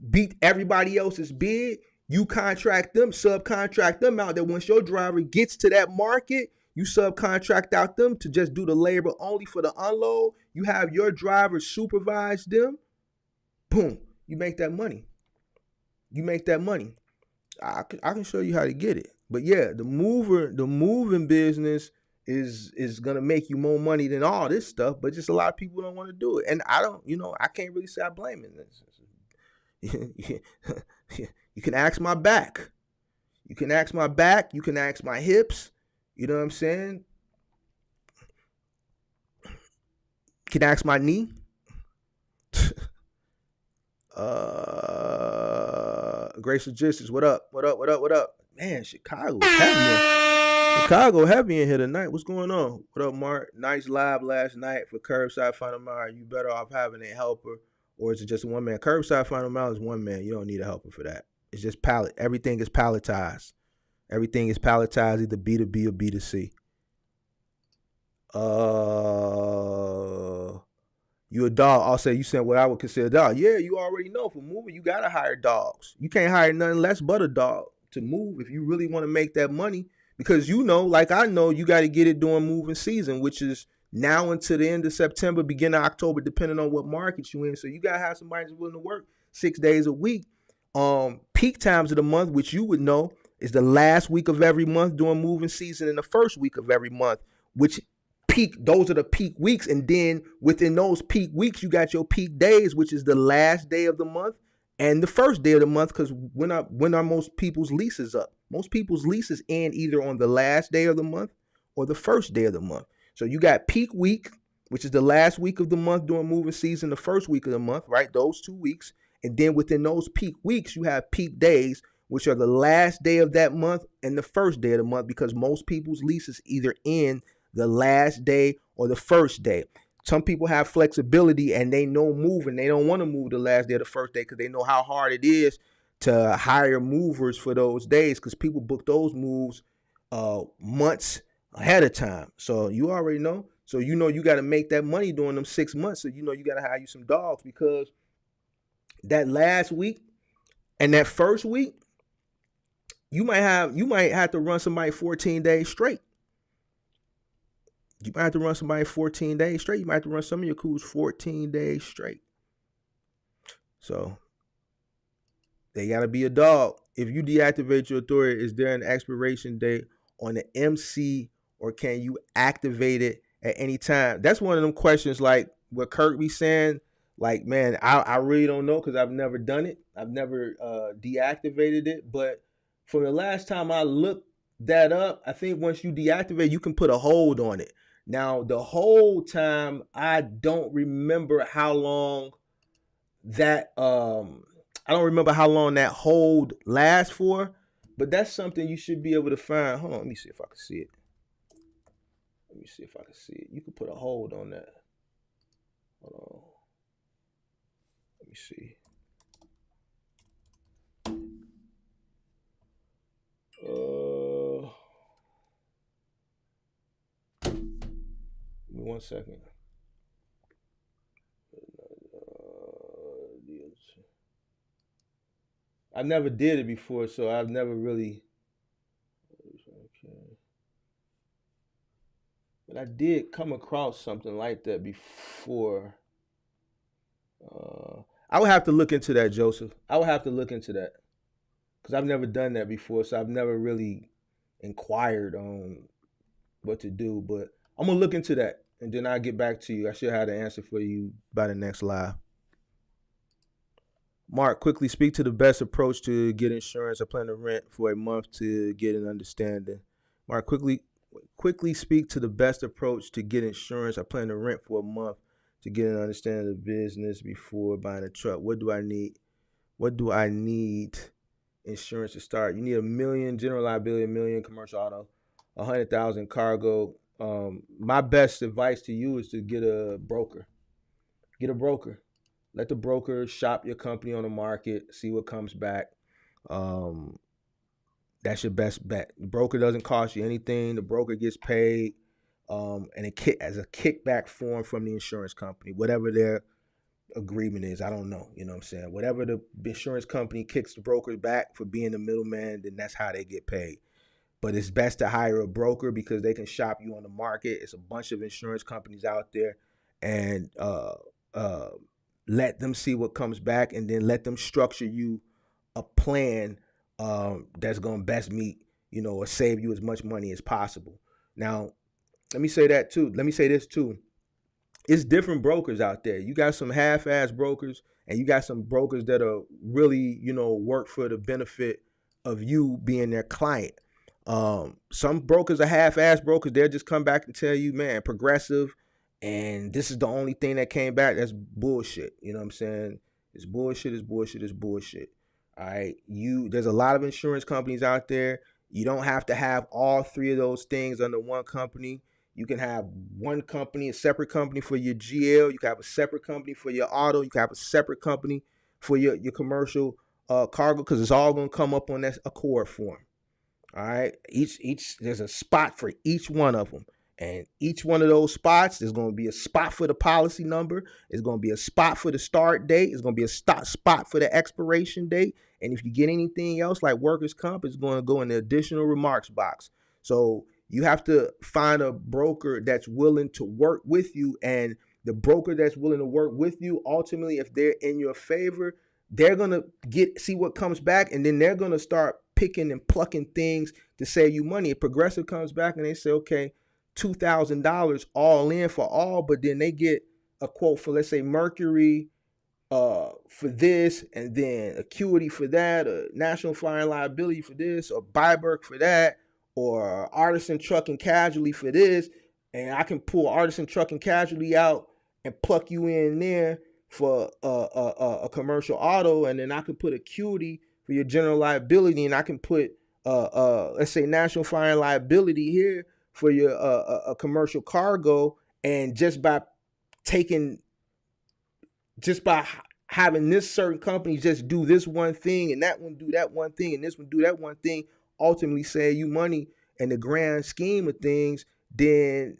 beat everybody else's bid. You contract them, subcontract them out, that once your driver gets to that market, you subcontract out them to just do the labor only for the unload. You have your driver supervise them. Boom, you make that money. You make that money. I can show you how to get it. But yeah, the moving business is gonna make you more money than all this stuff, but just a lot of people don't want to do it. And I don't, I can't really say I blame it. You can ask my back. You can ask my back. You can ask my hips. You know what I'm saying? You can ask my knee. Grace Logistics, what up? What up? What up? What up? Man, Chicago heavy in here tonight. What's going on? What up, Mark? Nice live last night for Curbside Final Mile. You better off having a helper, or is it just one man? Curbside Final Mile is one man. You don't need a helper for that. It's just pallet. Everything is palletized. Everything is palletized, either B2B or B2C. You a dog. I'll say you said what I would consider a dog. Yeah, you already know for moving, you gotta hire dogs. You can't hire nothing less but a dog to move if you really want to make that money. Because like I know, you got to get it during moving season, which is now until the end of September, beginning of October, depending on what market you in. So you gotta have somebody that's willing to work 6 days a week. Peak times of the month, which you would know, is the last week of every month during moving season and the first week of every month, which those are the peak weeks. And then within those peak weeks, you got your peak days, which is the last day of the month and the first day of the month. Because when are most people's leases up? Most people's leases end either on the last day of the month or the first day of the month. So you got peak week, which is the last week of the month during moving season, the first week of the month, right? Those 2 weeks. And then within those peak weeks, you have peak days, which are the last day of that month and the first day of the month, because most people's leases either end the last day or the first day. Some people have flexibility and they know moving. They don't want to move the last day or the first day because they know how hard it is to hire movers for those days, because people book those moves months ahead of time. So you already know. So you got to make that money during them 6 months. So you got to hire you some dogs, because that last week and that first week, you might have to run somebody 14 days straight. You might have to run somebody 14 days straight. You might have to run some of your crews 14 days straight. So they got to be a dog. If you deactivate your authority, is there an expiration date on the MC, or can you activate it at any time? That's one of them questions like what Kurt be saying. Like, man, I really don't know, because I've never done it. I've never deactivated it. But from the last time I looked that up, I think once you deactivate, you can put a hold on it. Now, the whole time, I don't remember how long that I don't remember how long that hold lasts for, but that's something you should be able to find. Hold on, let me see if I can see it. Let me see if I can see it. You can put a hold on that. Hold on. Let me see. Give me 1 second. I never did it before, so I've never really. But I did come across something like that before. I would have to look into that, Joseph. I would have to look into that because I've never done that before, so I've never really inquired on what to do. But I'm gonna look into that, and then I'll get back to you. I should have the answer for you by the next live. Mark, quickly speak to the best approach to get insurance. I plan to rent for a month to get an understanding. Mark, quickly speak to the best approach to get insurance. I plan to rent for a month to get an understanding of the business before buying a truck. What do I need? What do I need insurance to start? You need $1 million general liability, $1 million commercial auto, 100,000 cargo. My best advice to you is to get a broker. Get a broker. Let the broker shop your company on the market, see what comes back. That's your best bet. The broker doesn't cost you anything. The broker gets paid, and as a kickback form from the insurance company, whatever their agreement is. I don't know. You know what I'm saying? Whatever the insurance company kicks the brokers back for being the middleman, then that's how they get paid. But it's best to hire a broker because they can shop you on the market. It's a bunch of insurance companies out there, and let them see what comes back, and then let them structure you a plan that's going to best meet, or save you as much money as possible. Now, let me say this too. It's different brokers out there. You got some half-ass brokers, and you got some brokers that are really, work for the benefit of you being their client. Some brokers are half-ass brokers. They'll just come back and tell you, man, Progressive, and this is the only thing that came back. That's bullshit. You know what I'm saying? It's bullshit. All right. There's a lot of insurance companies out there. You don't have to have all three of those things under one company. You can have one company, a separate company for your GL. You can have a separate company for your auto. You can have a separate company for your commercial cargo, because it's all going to come up on that Accord form. All right. There's a spot for each one of them. And each one of those spots, there's going to be a spot for the policy number. It's going to be a spot for the start date. It's going to be a spot for the expiration date. And if you get anything else like workers' comp, it's going to go in the additional remarks box. So you have to find a broker that's willing to work with you. And the broker that's willing to work with you, ultimately, if they're in your favor, they're going to see what comes back. And then they're going to start picking and plucking things to save you money. If Progressive comes back and they say, okay, $2,000 all in for all, but then they get a quote for, let's say, Mercury for this, and then Acuity for that, or National Fire and Liability for this, or Byberg for that, or Artisan Truck and Casualty for this, and I can pull Artisan Truck and Casualty out and pluck you in there for a commercial auto, and then I can put Acuity for your general liability, and I can put let's say National Fire and Liability here for your a commercial cargo. And just by having this certain company just do this one thing, and that one do that one thing, and this one do that one thing, ultimately save you money in the grand scheme of things, then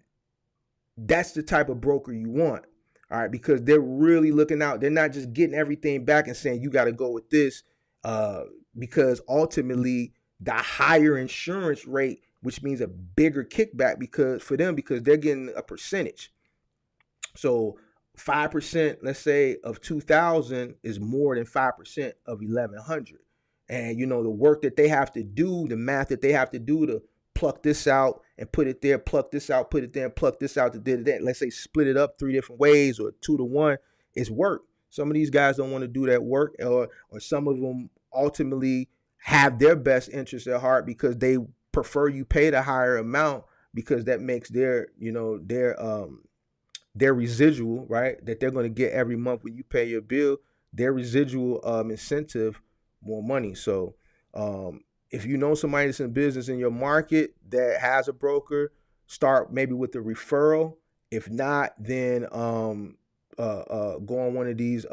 that's the type of broker you want. All right, because they're really looking out. They're not just getting everything back and saying you got to go with this, because ultimately the higher insurance rate, which means a bigger kickback because they're getting a percentage. So 5%, let's say, of 2,000 is more than 5% of 1,100. And the work that they have to do, the math that they have to do to pluck this out and put it there, pluck this out, put it there, and pluck this out, let's say split it up 3 different ways or 2 to 1, is work. Some of these guys don't want to do that work, or some of them ultimately have their best interest at heart, because they prefer you pay the higher amount, because that makes their, their residual, right, that they're going to get every month when you pay your bill, their residual incentive, more money. So if you know somebody that's in business in your market that has a broker, start maybe with a referral. If not, then go on one of these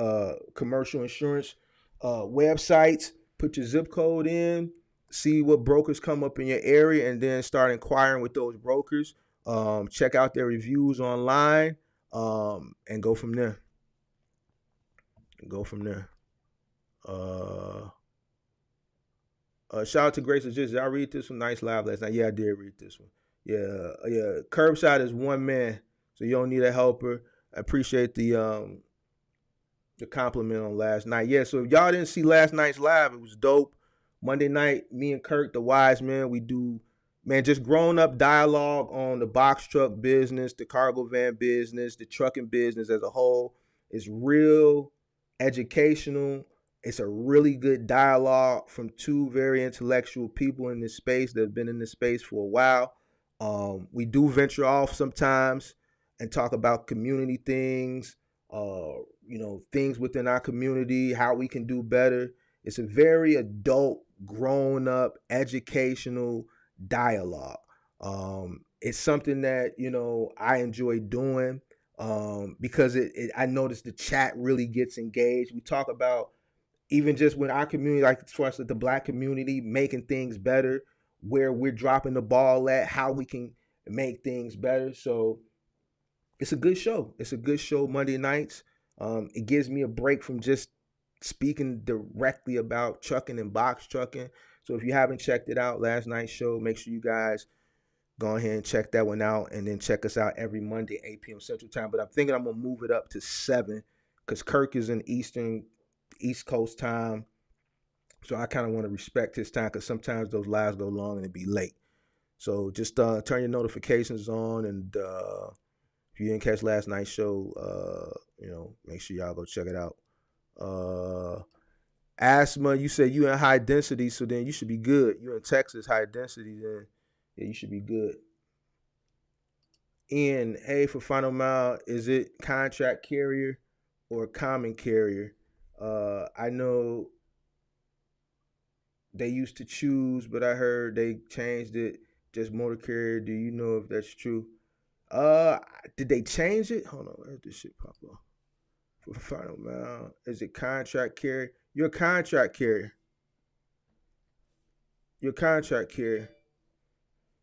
commercial insurance websites, put your zip code in, see what brokers come up in your area, and then start inquiring with those brokers. Check out their reviews online, and go from there. Go from there. Shout out to Grace Legit. Did I read this one? Nice live last night. Yeah, I did read this one. Yeah. Curbside is one man, so you don't need a helper. I appreciate the compliment on last night. Yeah, so if y'all didn't see last night's live, it was dope. Monday night, me and Kirk, the wise man, we do, man, just grown up dialogue on the box truck business, the cargo van business, the trucking business as a whole. It's real educational. It's a really good dialogue from two very intellectual people in this space that have been in this space for a while. We do venture off sometimes and talk about community things, things within our community, how we can do better. It's a very adult, grown up, educational dialogue. It's something that, I enjoy doing, because I notice the chat really gets engaged. We talk about, even just with our community, like as far as the Black community, making things better, where we're dropping the ball at, how we can make things better. So it's a good show. It's a good show Monday nights. It gives me a break from just speaking directly about trucking and box trucking. So if you haven't checked it out, last night's show, make sure you guys go ahead and check that one out, and then check us out every Monday, 8 p.m. Central Time. But I'm thinking I'm going to move it up to 7, because Kirk is in East Coast time. So I kind of want to respect his time, because sometimes those lives go long and it be late. So just turn your notifications on, and if you didn't catch last night's show, make sure y'all go check it out. Asthma, you said you in high density, so then you should be good. You in Texas, high density, then yeah, you should be good. Ian, hey, for final mile, is it contract carrier or common carrier? I know they used to choose, but I heard they changed it, just motor carrier. Do you know if that's true? Did they change it? Hold on, where did this shit pop up? For final mile, is it contract carrier? You're a contract carrier. You're a contract carrier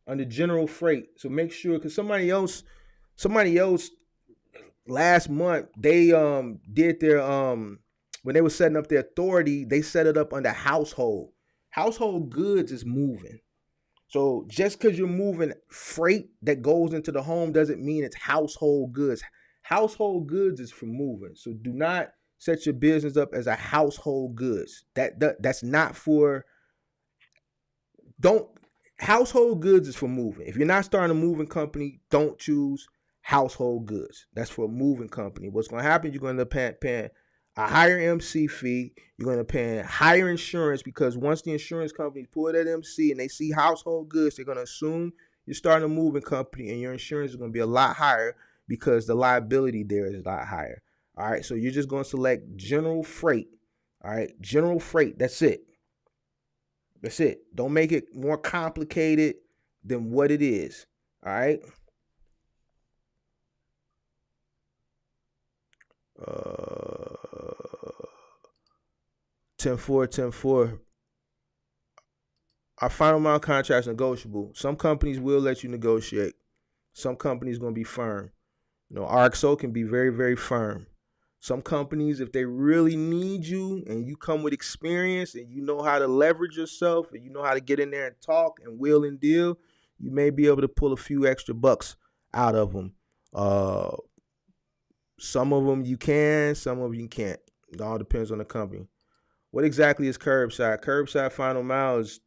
under general freight. So make sure, because somebody else last month, they did their when they were setting up their authority, they set it up under household. Household goods is moving. So just because you're moving freight that goes into the home doesn't mean it's household goods. Household goods is for moving. So do not set your business up as a household goods. That's not for, don't, household goods is for moving. If you're not starting a moving company, don't choose household goods. That's for a moving company. What's going to happen, you're going to paying a higher MC fee. You're going to pay higher insurance, because once the insurance companies pull that MC and they see household goods, they're going to assume you're starting a moving company, and your insurance is going to be a lot higher, because the liability there is a lot higher. All right, so you're just going to select general freight. All right, general freight. That's it. That's it. Don't make it more complicated than what it is. All right. 10-4. Our final mile contract is negotiable. Some companies will let you negotiate. Some companies going to be firm. RXO can be very, very firm. Some companies, if they really need you and you come with experience and you know how to leverage yourself and you know how to get in there and talk and wheel and deal, you may be able to pull a few extra bucks out of them. Some of them you can, some of them you can't. It all depends on the company. What exactly is curbside? Curbside final mile is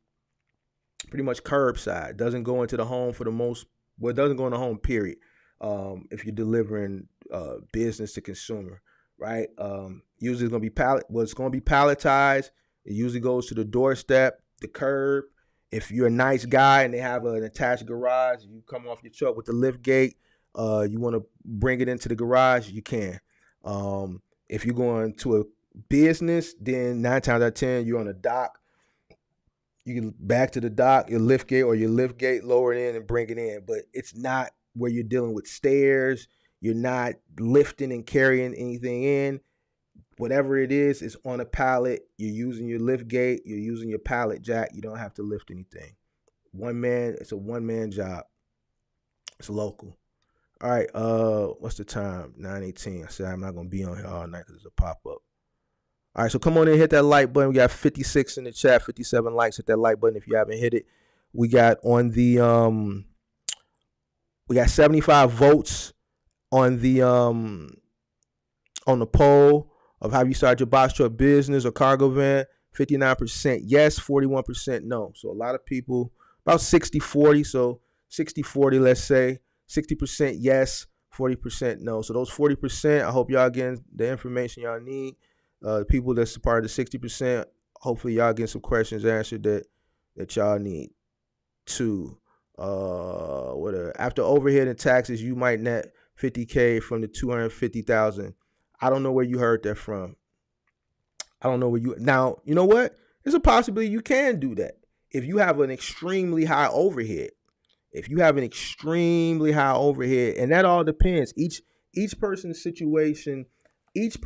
pretty much curbside. It doesn't go into the home for the most, well, it doesn't go in the home, period. If you're delivering business to consumer, right? Usually it's going to be it's going to be palletized. It usually goes to the doorstep. the curb. If you're a nice guy and they have an attached garage, you come off your truck with the lift gate. You want to bring it into the garage, you can. If you're going to a business, then 9 times out of 10, you're on a dock. You can back to the dock, your lift gate, or your lift gate, lower it in and bring it in. But it's not where you're dealing with stairs. You're not lifting and carrying anything in. Whatever it is, it's on a pallet. You're using your lift gate. You're using your pallet jack. You don't have to lift anything. One man, it's a one-man job. It's local. All right, what's the time? 9:18. I said I'm not gonna be on here all night because it's a pop-up. All right, so come on in, hit that like button. We got 56 in the chat, 57 likes. Hit that like button if you haven't hit it. We got on the we got 75 votes on the poll of how you start your box truck business or cargo van. 59% yes, 41% no. So a lot of people, about 60-40. So 60-40, let's say. 60% yes, 40% no. So those 40%, I hope y'all getting the information y'all need. People that's a part of the 60%, hopefully y'all get some questions answered that y'all need too. After overhead and taxes, you might net $50K from the $250,000. I don't know where you heard that from. I don't know where now, you know what? There's a possibility you can do that if you have an extremely high overhead. If you have an extremely high overhead, and that all depends. Each person's situation is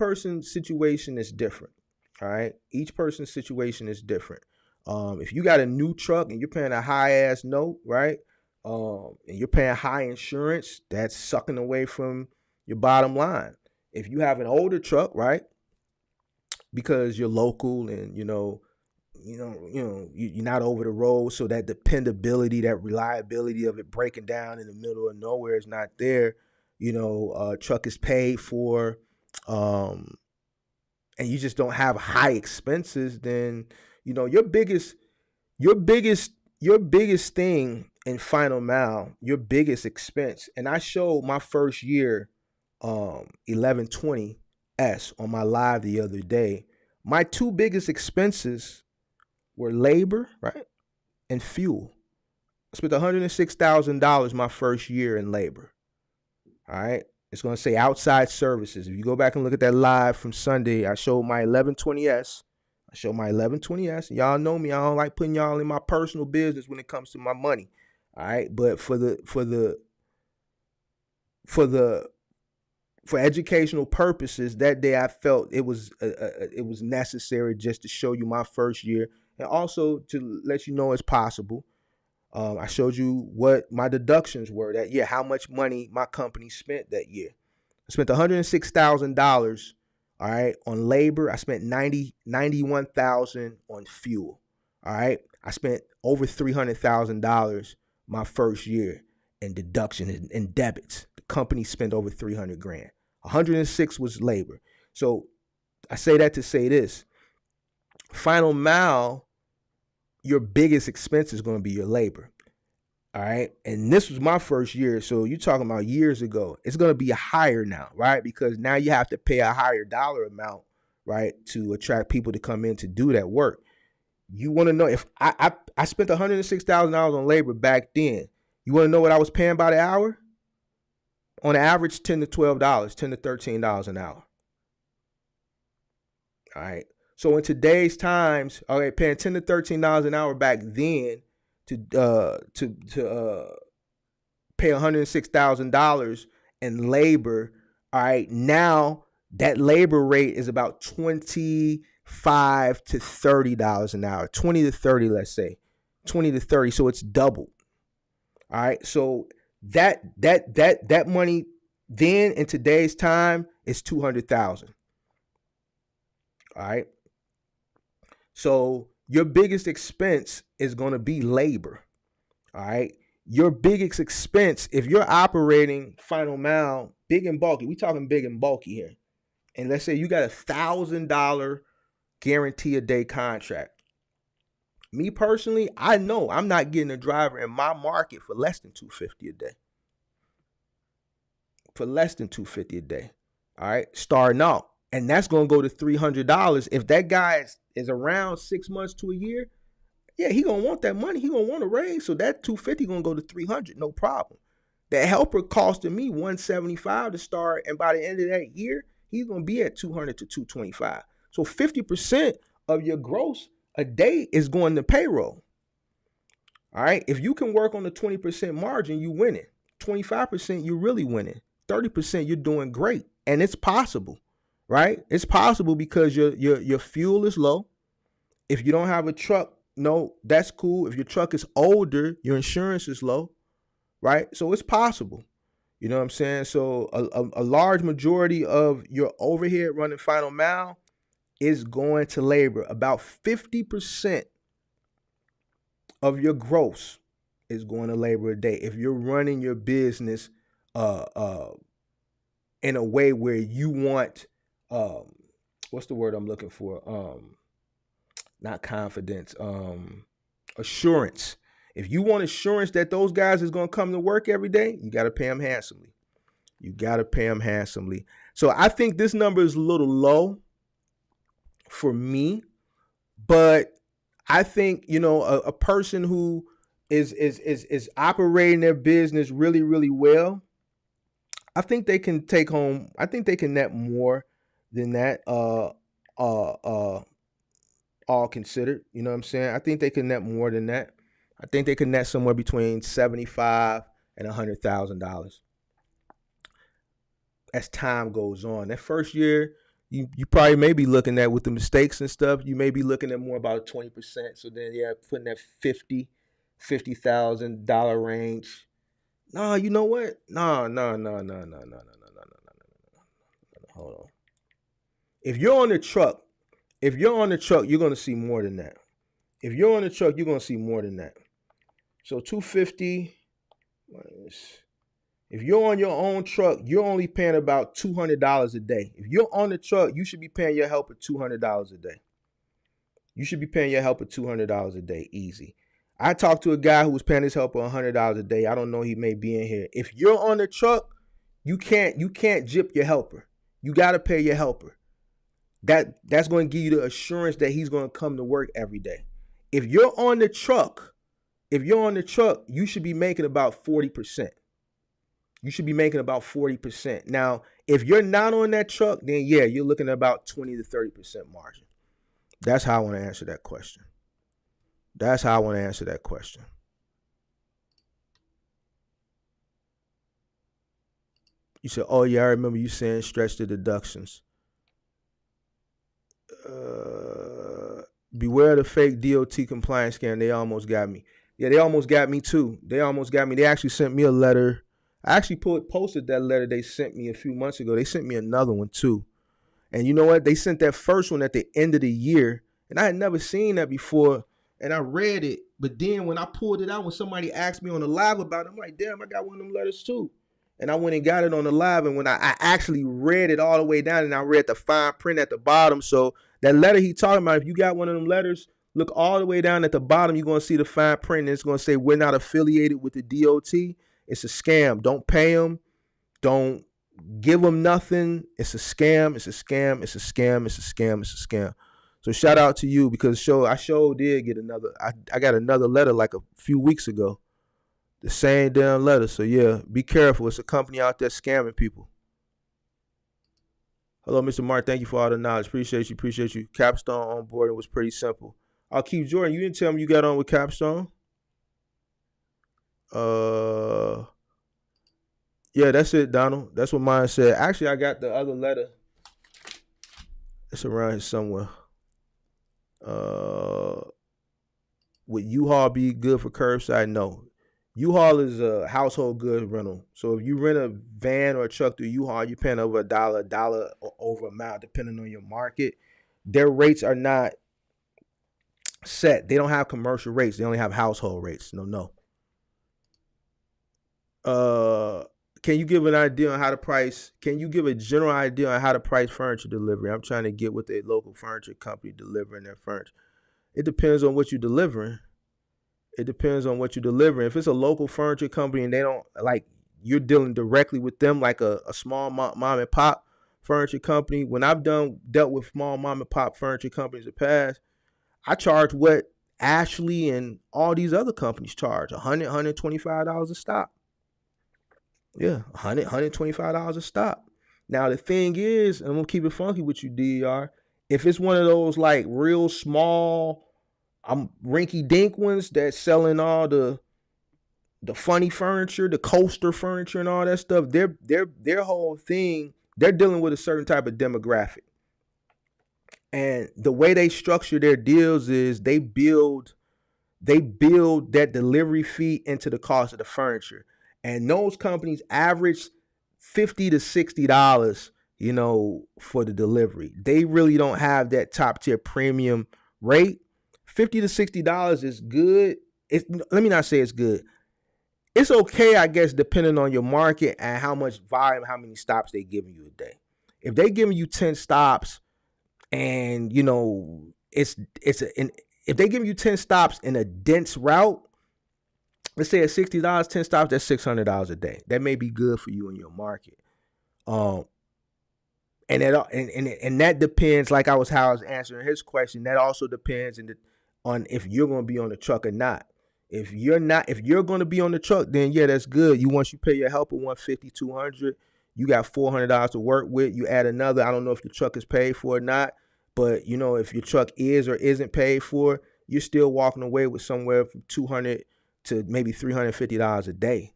different. All right. Each person's situation is different. If you got a new truck and you're paying a high ass note, right? And you're paying high insurance, that's sucking away from your bottom line. If you have an older truck, right? Because you're local and you're not over the road, so that dependability, that reliability of it breaking down in the middle of nowhere is not there. Truck is paid for, and you just don't have high expenses. Then your biggest thing in final mile, your biggest expense. And I showed my first year 1120S on my live the other day. My two biggest expenses were labor, right, and fuel. I spent $106,000 my first year in labor. All right. It's going to say outside services. If you go back and look at that live from Sunday, I showed my 1120S. Y'all know me. I don't like putting y'all in my personal business when it comes to my money. All right. But for educational purposes, that day I felt it was necessary just to show you my first year, and also to let you know it's possible. I showed you what my deductions were that year, how much money my company spent that year. I spent $106,000, all right, on labor. I spent $91,000 on fuel. All right. I spent over $300,000 my first year in deduction and debits. The company spent over $300,000. 106 was labor. So I say that to say this: final mile, your biggest expense is going to be your labor. All right. And this was my first year. So you're talking about years ago. It's going to be higher now, right? Because now you have to pay a higher dollar amount, right, to attract people to come in to do that work. You want to know if I spent $106,000 on labor back then. You want to know what I was paying by the hour? On average, $10 to $12, $10 to $13 an hour. All right. So in today's times, all right, paying $10 to $13 an hour back then to pay $106,000 in labor. All right. Now that labor rate is about $25 to $30 an hour, 20 to 30, let's say 20 to 30. So it's doubled. All right. So that money then in today's time is $200,000. All right. So your biggest expense is going to be labor. All right. Your biggest expense, if you're operating final mile, big and bulky, we talking big and bulky here. And let's say you got $1,000 guarantee a day contract. Me personally, I know I'm not getting a driver in my market for less than $250 a day. For less than $250 a day. All right. Starting out. And that's going to go to $300 if that guy is around 6 months to a year. Yeah, he gonna want that money. He gonna want a raise. So that 250 gonna go to 300, no problem. That helper costing me 175 to start, and by the end of that year, he's gonna be at 200 to 225. So 50% of your gross a day is going to payroll. All right. If you can work on the 20% margin, you winning. 25%, you're really winning. 30%, you're doing great. And it's possible, right? It's possible because your fuel is low. If you don't have a truck, no, that's cool. If your truck is older, your insurance is low, right? So it's possible. You know what I'm saying? So a large majority of your overhead running final mile is going to labor. About 50% of your gross is going to labor a day. If you're running your business in a way where you want what's the word I'm looking for? Not confidence, assurance. If you want assurance that those guys is going to come to work every day, you got to pay them handsomely. You got to pay them handsomely. So I think this number is a little low for me, but I think, you know, a person who is operating their business really, really well, I think they can take home, I think they can net more than that, all considered. You know what I'm saying? I think they can net more than that. I think they can net somewhere between $75,000 and $100,000 as time goes on. That first year, you probably may be looking at, with the mistakes and stuff, you may be looking at more about 20%. So then, yeah, putting that $50,000 range. No, you know what? No. Hold on. If you're on the truck, you're gonna see more than that. If you're on the truck, you're gonna see more than that. So 250 minus. If you're on your own truck, you're only paying about $200 a day. If you're on the truck, you should be paying your helper $200 a day. You should be paying your helper $200 a day, easy. I talked to a guy who was paying his helper $100 a day. I don't know, he may be in here. If you're on the truck, you can't gyp your helper. You got to pay your helper. That's going to give you the assurance that he's going to come to work every day. If you're on the truck, you should be making about 40%. You should be making about 40%. Now, if you're not on that truck, then yeah, you're looking at about 20 to 30% margin. That's how I want to answer that question. You said, oh yeah, I remember you saying stretch the deductions. Beware the fake DOT compliance scam. They almost got me. Yeah, they almost got me too. They actually sent me a letter. I actually posted that letter they sent me a few months ago. They sent me another one too. And you know what? They sent that first one at the end of the year. And I had never seen that before. And I read it. But then when I pulled it out, when somebody asked me on the live about it, I'm like, damn, I got one of them letters too. And I went and got it on the live. And when I actually read it all the way down, and I read the fine print at the bottom. So that letter he talking about, if you got one of them letters, look all the way down at the bottom. You're going to see the fine print. And it's going to say, we're not affiliated with the DOT. It's a scam. Don't pay them. Don't give them nothing. It's a scam. So shout out to you, because I did get another. I got another letter like a few weeks ago. The same damn letter. So yeah, be careful. It's a company out there scamming people. Hello, Mr. Mark. Thank you for all the knowledge. Appreciate you. Capstone onboarding was pretty simple. I'll keep Jordan. You didn't tell me you got on with Capstone. Yeah, that's it, Donald. That's what mine said. Actually, I got the other letter. It's around here somewhere. Would U-Haul be good for curbside? No. U-Haul is a household goods rental. So if you rent a van or a truck through U-Haul, you're paying over $1 or over a mile, depending on your market. Their rates are not set. They don't have commercial rates. They only have household rates. No. Can you give an idea on how to price? Can you give a general idea on how to price furniture delivery? I'm trying to get with a local furniture company delivering their furniture. It depends on what you're delivering. If it's a local furniture company and they don't, like, you're dealing directly with them, like a small mom and pop furniture company. When I've dealt with small mom and pop furniture companies in the past, I charge what Ashley and all these other companies charge $100, $125 a stop. Yeah, $100, $125 a stop. Now the thing is, and I'm gonna keep it funky with you, DER. If it's one of those like real small, rinky dink ones that's selling all the funny furniture, the coaster furniture, and all that stuff, their whole thing, they're dealing with a certain type of demographic. And the way they structure their deals is they build that delivery fee into the cost of the furniture. And those companies average $50 to $60, for the delivery. They really don't have that top tier premium rate. $50 to $60 is good. Let me not say it's good. It's okay, I guess, depending on your market and how much volume, how many stops they giving you a day. If they giving you 10 stops and, if they give you 10 stops in a dense route, let's say at $60, 10 stops, that's $600 a day. That may be good for you in your market. And that depends, like how I was answering his question, that also depends on if you're going to be on the truck or not. If you're going to be on the truck, then yeah, that's good. Once you pay your helper $150, $200, you got $400 to work with. You add another, I don't know if your truck is paid for or not, but if your truck is or isn't paid for, you're still walking away with somewhere from $200 to maybe $350 a day.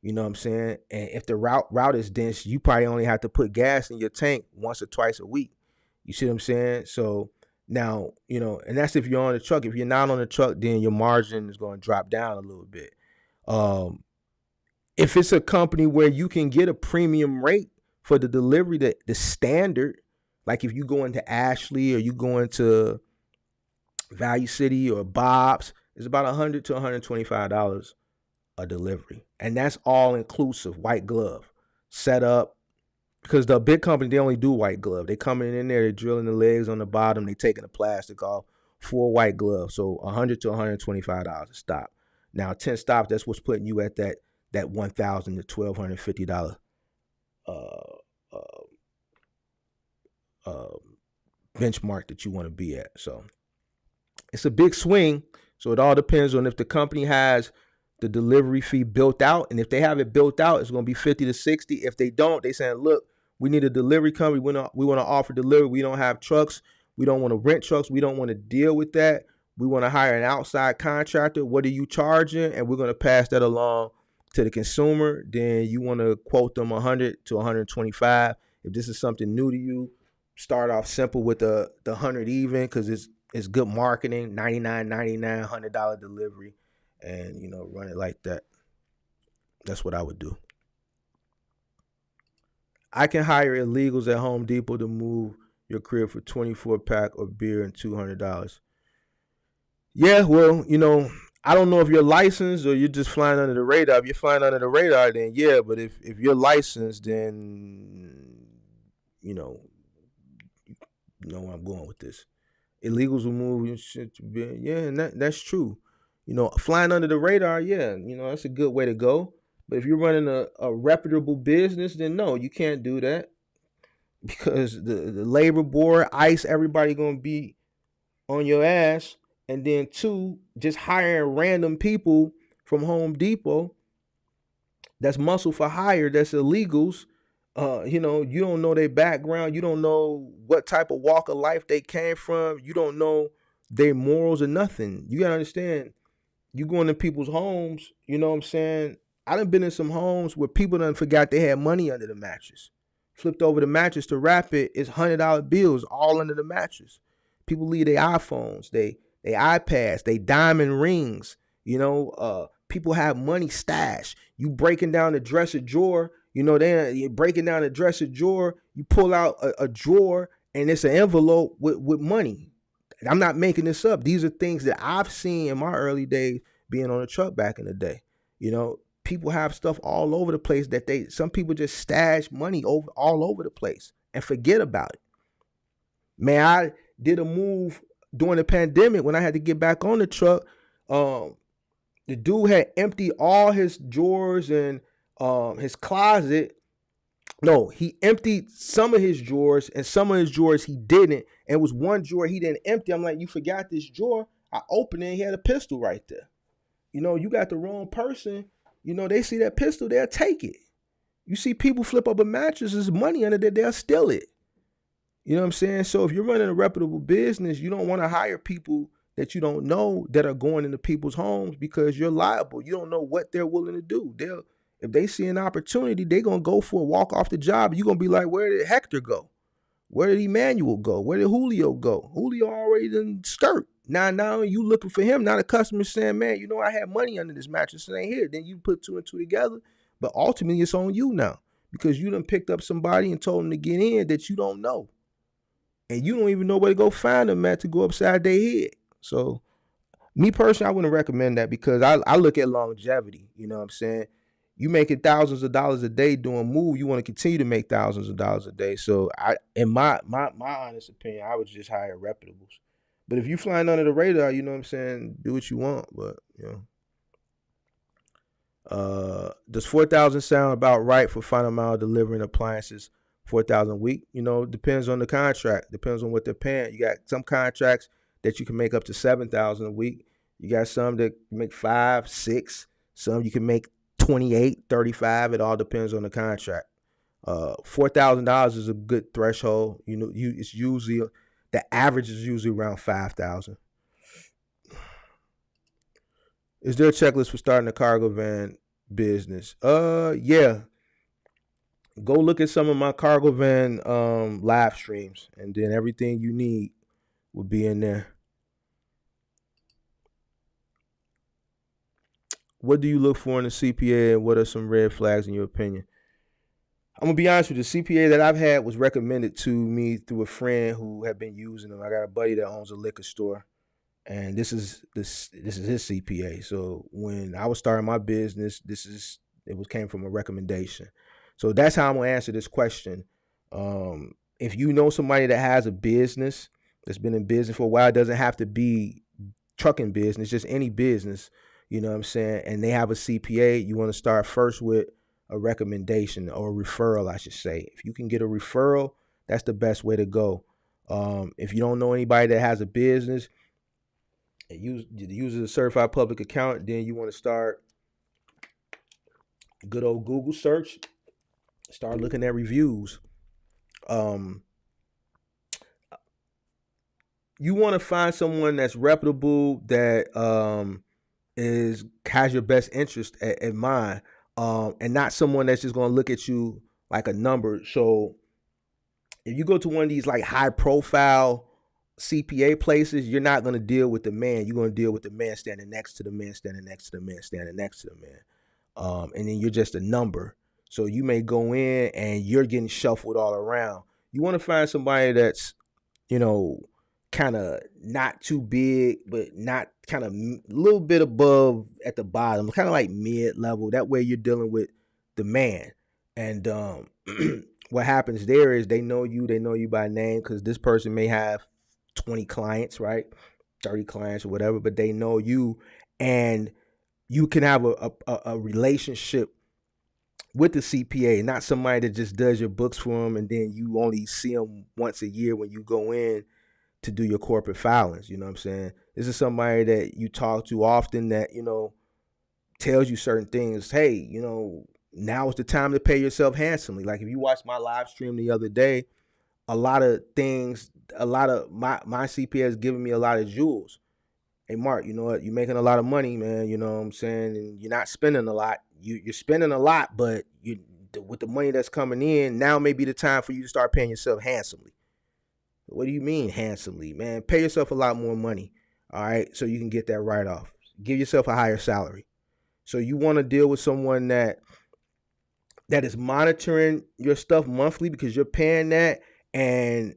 You know what I'm saying? And if the route is dense, you probably only have to put gas in your tank once or twice a week. You see what I'm saying? So now, and that's if you're on the truck. If you're not on the truck, then your margin is going to drop down a little bit. If it's a company where you can get a premium rate for the delivery, the standard, like if you go into Ashley or you go into Value City or Bob's, it's about $100 to $125 a delivery. And that's all inclusive, white glove, set up. Because the big company, they only do white glove. They coming in there, they're drilling the legs on the bottom, they taking the plastic off, full white glove. So $100 to $125 a stop. Now 10 stops, that's what's putting you at that $1,000 to $1,250 benchmark that you want to be at. So it's a big swing. So it all depends on if the company has the delivery fee built out. And if they have it built out, it's going to be 50 to 60. If they don't, they saying, look, we need a delivery company. We want to offer delivery. We don't have trucks. We don't want to rent trucks. We don't want to deal with that. We want to hire an outside contractor. What are you charging? And we're going to pass that along to the consumer. Then you want to quote them 100 to 125. If this is something new to you, start off simple with the 100 even, because it's good marketing. $99.99, $100 delivery. And, run it like that. That's what I would do. I can hire illegals at Home Depot to move your crib for 24-pack of beer and $200. Yeah, well, I don't know if you're licensed or you're just flying under the radar. If you're flying under the radar, then yeah. But if you're licensed, then, you know where I'm going with this. Illegals will move your shit to beer. Yeah, and that's true. Flying under the radar, yeah, that's a good way to go. But if you're running a reputable business, then no, you can't do that, because the labor board, ICE, everybody going to be on your ass. And then two, just hiring random people from Home Depot that's muscle for hire, that's illegals. You don't know their background. You don't know what type of walk of life they came from. You don't know their morals or nothing. You got to understand, you go into people's homes, you know what I'm saying? I done been in some homes where people done forgot they had money under the mattress. Flipped over the mattress to wrap it. It's $100 bills all under the mattress. People leave their iPhones, they iPads, they diamond rings. People have money stashed. You breaking down the dresser drawer, you're breaking down the dresser drawer, you pull out a drawer and it's an envelope with money. I'm not making this up. These are things that I've seen in my early days being on a truck back in the day. People have stuff all over the place that some people just stash money all over the place and forget about it. Man, I did a move during the pandemic when I had to get back on the truck. The dude had emptied all his drawers and his closet. No, he emptied some of his drawers, and some of his drawers he didn't. And it was one drawer he didn't empty. I'm like, you forgot this drawer? I opened it and he had a pistol right there. You got the wrong person. They see that pistol, they'll take it. You see people flip up a mattress, there's money under there, they'll steal it. You know what I'm saying? So if you're running a reputable business, you don't want to hire people that you don't know that are going into people's homes because you're liable. You don't know what they're willing to do. If they see an opportunity, they're going to go for a walk off the job. You're going to be like, where did Hector go? Where did Emmanuel go? Where did Julio go? Julio already done skirt. Now you looking for him. Now the customer's saying, man, I had money under this mattress. It ain't here. Then you put two and two together. But ultimately, it's on you now because you done picked up somebody and told them to get in that you don't know. And you don't even know where to go find them at to go upside their head. So me personally, I wouldn't recommend that because I look at longevity. You know what I'm saying? You making thousands of dollars a day doing move, you want to continue to make thousands of dollars a day. So in my honest opinion, I would just hire reputables. But if you flying under the radar, you know what I'm saying, do what you want. But does 4,000 sound about right for final mile delivering appliances? 4,000 a week, depends on the contract, depends on what they're paying. You got some contracts that you can make up to 7,000 a week. You got some that make 5, 6, some you can make 28, 35. It all depends on the contract. $4,000 is a good threshold. It's usually the average is usually around 5,000. Is there a checklist for starting a cargo van business? Yeah. Go look at some of my cargo van live streams, and then everything you need will be in there. What do you look for in a CPA, and what are some red flags in your opinion? I'm going to be honest with you. The CPA that I've had was recommended to me through a friend who had been using them. I got a buddy that owns a liquor store, and this is his CPA. So when I was starting my business, came from a recommendation. So that's how I'm going to answer this question. If you know somebody that has a business that's been in business for a while, it doesn't have to be trucking business, just any business, you know what I'm saying, and they have a CPA, you want to start first with a recommendation or a referral, I should say. If you can get a referral, that's the best way to go. If you don't know anybody that has a business, uses a certified public accountant, then you want to start good old Google search. Start looking at reviews. You want to find someone that's reputable, that has your best interest in mind, and not someone that's just going to look at you like a number. So if you go to one of these like high profile CPA places, you're not going to deal with the man. You're going to deal with the man standing next to the man, standing next to the man, standing next to the man. And then you're just a number. So you may go in and you're getting shuffled all around. You want to find somebody that's, kind of not too big, but not kind of a little bit above at the bottom, kind of like mid-level. That way you're dealing with the man. And what happens there is they know you by name, because this person may have 20 clients, right? 30 clients or whatever, but they know you, and you can have a relationship with the CPA, not somebody that just does your books for them and then you only see them once a year when you go in to do your corporate filings. You know what I'm saying? This is somebody that you talk to often that, tells you certain things. Hey, now is the time to pay yourself handsomely. Like if you watched my live stream the other day, a lot of my CPA has given me a lot of jewels. Hey, Mark, you know what? You're making a lot of money, man. You know what I'm saying? And you're not spending a lot. You're spending a lot, but with the money that's coming in, now may be the time for you to start paying yourself handsomely. What do you mean handsomely, man? Pay yourself a lot more money, all right, so you can get that write-off. Give yourself a higher salary. So you want to deal with someone that is monitoring your stuff monthly, because you're paying that, and,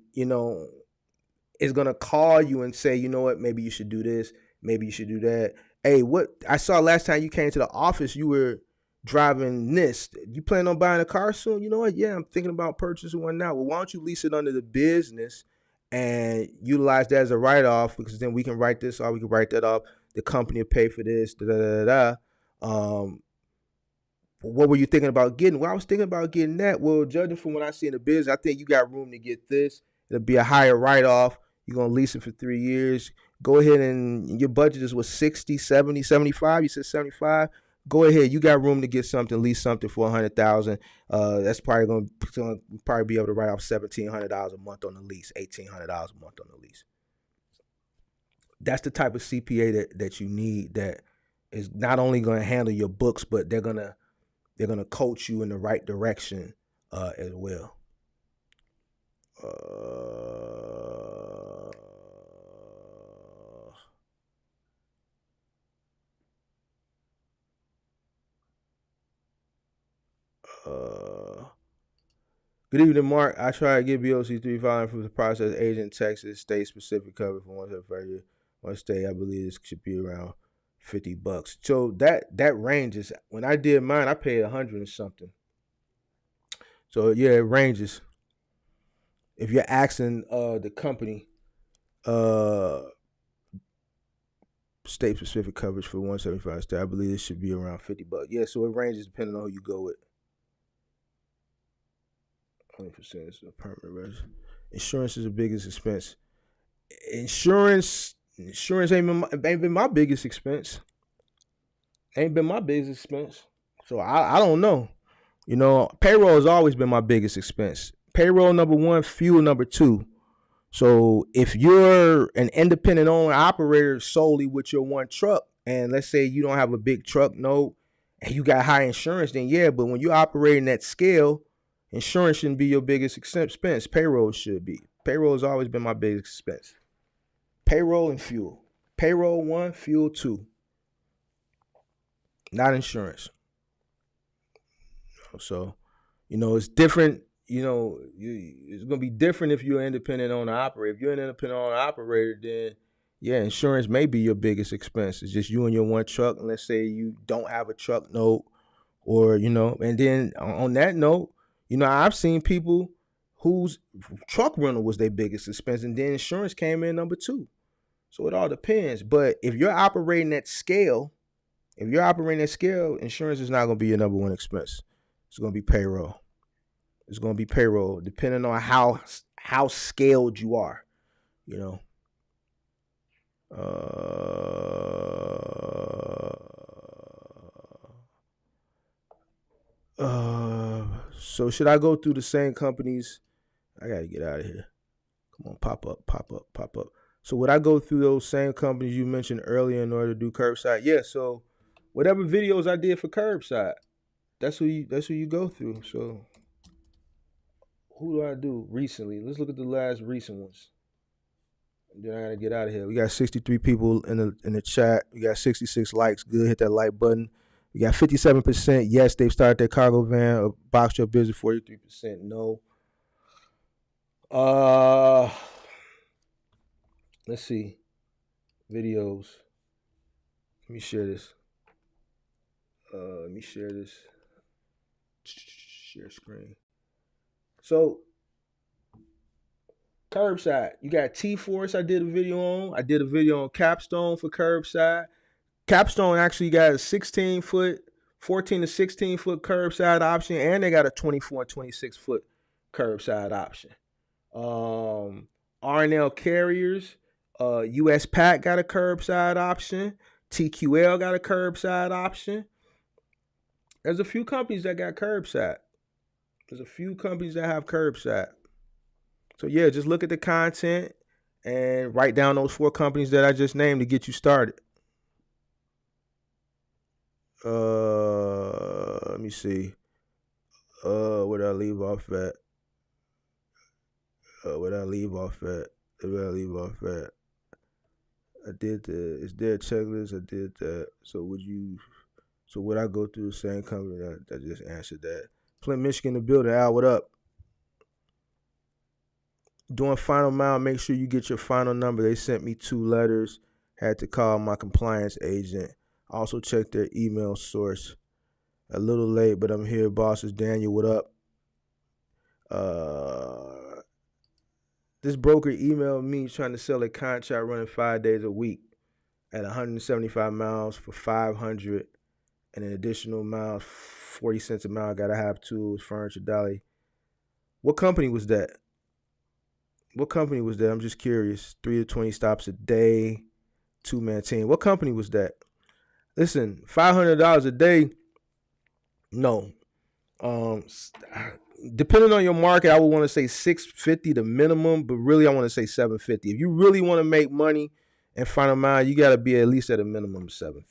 is going to call you and say, you know what, maybe you should do this, maybe you should do that. Hey, what I saw last time you came to the office, you were driving this. You plan on buying a car soon? You know what? Yeah, I'm thinking about purchasing one now. Well, why don't you lease it under the business and utilize that as a write-off, because then we can write this off, we can write that off. The company will pay for this, What were you thinking about getting? Well, I was thinking about getting that. Well, judging from what I see in the business, I think you got room to get this. It'll be a higher write-off. You're going to lease it for 3 years. Go ahead, and your budget is what, 60, 70, 75. You said 75. Go ahead. You got room to get something, lease something for 100,000. That's probably going to probably be able to write off $1,700 a month on the lease, $1,800 a month on the lease. That's the type of CPA that you need, that is not only going to handle your books, but they're gonna coach you in the right direction as well. Good evening, Mark. I try to get BOC 3 from the process agent Texas, state specific coverage for one state. I believe this should be around $50. So that ranges. When I did mine, I paid 100 and something. So yeah, it ranges. If you're asking the company, state specific coverage for 175 state, I believe this should be around $50. Yeah, so it ranges depending on who you go with. 20% is a permanent resident. Insurance is the biggest expense. Insurance ain't been my biggest expense. Ain't been my biggest expense. So I don't know. You know, payroll has always been my biggest expense. Payroll number one, fuel number two. So if you're an independent owner operator solely with your one truck, and let's say you don't have a big truck note and you got high insurance, then yeah, but when you're operating at scale, insurance shouldn't be your biggest expense. Payroll should be. Payroll has always been my biggest expense. Payroll and fuel. Payroll one, fuel two. Not insurance. So, you know, it's different. You know, it's going to be different if you're an independent owner operator. If you're an independent owner operator, then yeah, insurance may be your biggest expense. It's just you and your one truck. And let's say you don't have a truck note, or, you know, and then on that note, you know, I've seen people whose truck rental was their biggest expense, and then insurance came in number two. So it all depends. But if you're operating at scale, insurance is not going to be your number one expense. It's going to be payroll. It's going to be payroll, depending on how scaled you are, you know. So should I go through the same companies? I got to get out of here. Come on, pop up. So would I go through those same companies you mentioned earlier in order to do Curbside? Yeah, so whatever videos I did for Curbside, that's who you go through. So who do I do recently? Let's look at the last recent ones. Then I gotta get out of here. We got 63 people in the chat. We got 66 likes. Good, hit that like button. We got 57%. Yes, they've started their cargo van or box truck business. 43% no. Let's see. Videos. Let me share this. Share screen. So, Curbside. You got T-Force I did a video on. I did a video on Capstone for Curbside. Capstone actually got a 16-foot, 14 to 16-foot curbside option, and they got a 24 and 26-foot curbside option. R&L Carriers, US Pack got a curbside option. TQL got a curbside option. There's a few companies that got curbside. There's a few companies that have curbside. So yeah, just look at the content and write down those 4 companies that I just named to get you started. Let me see. Where did I leave off at? I did is there a checklist? I did that. So would I go through the same company that just answered that? Flint, Michigan, the building. Al, what up? Doing final mile, make sure you get your final number. They sent me 2 letters. Had to call my compliance agent. Also check their email source. A little late, but I'm here. Bosses, Daniel, what up? This broker emailed me trying to sell a contract running 5 days a week at 175 miles for 500 and an additional miles, 40 cents a mile. Gotta have tools, furniture, dolly. What company was that? I'm just curious. 3 to 20 stops a day. 2-man team. What company was that? Listen, $500 a day. No. Depending on your market, I would want to say $650 the minimum, but really I want to say $750. If you really want to make money and find a mile, you got to be at least at a minimum of $750.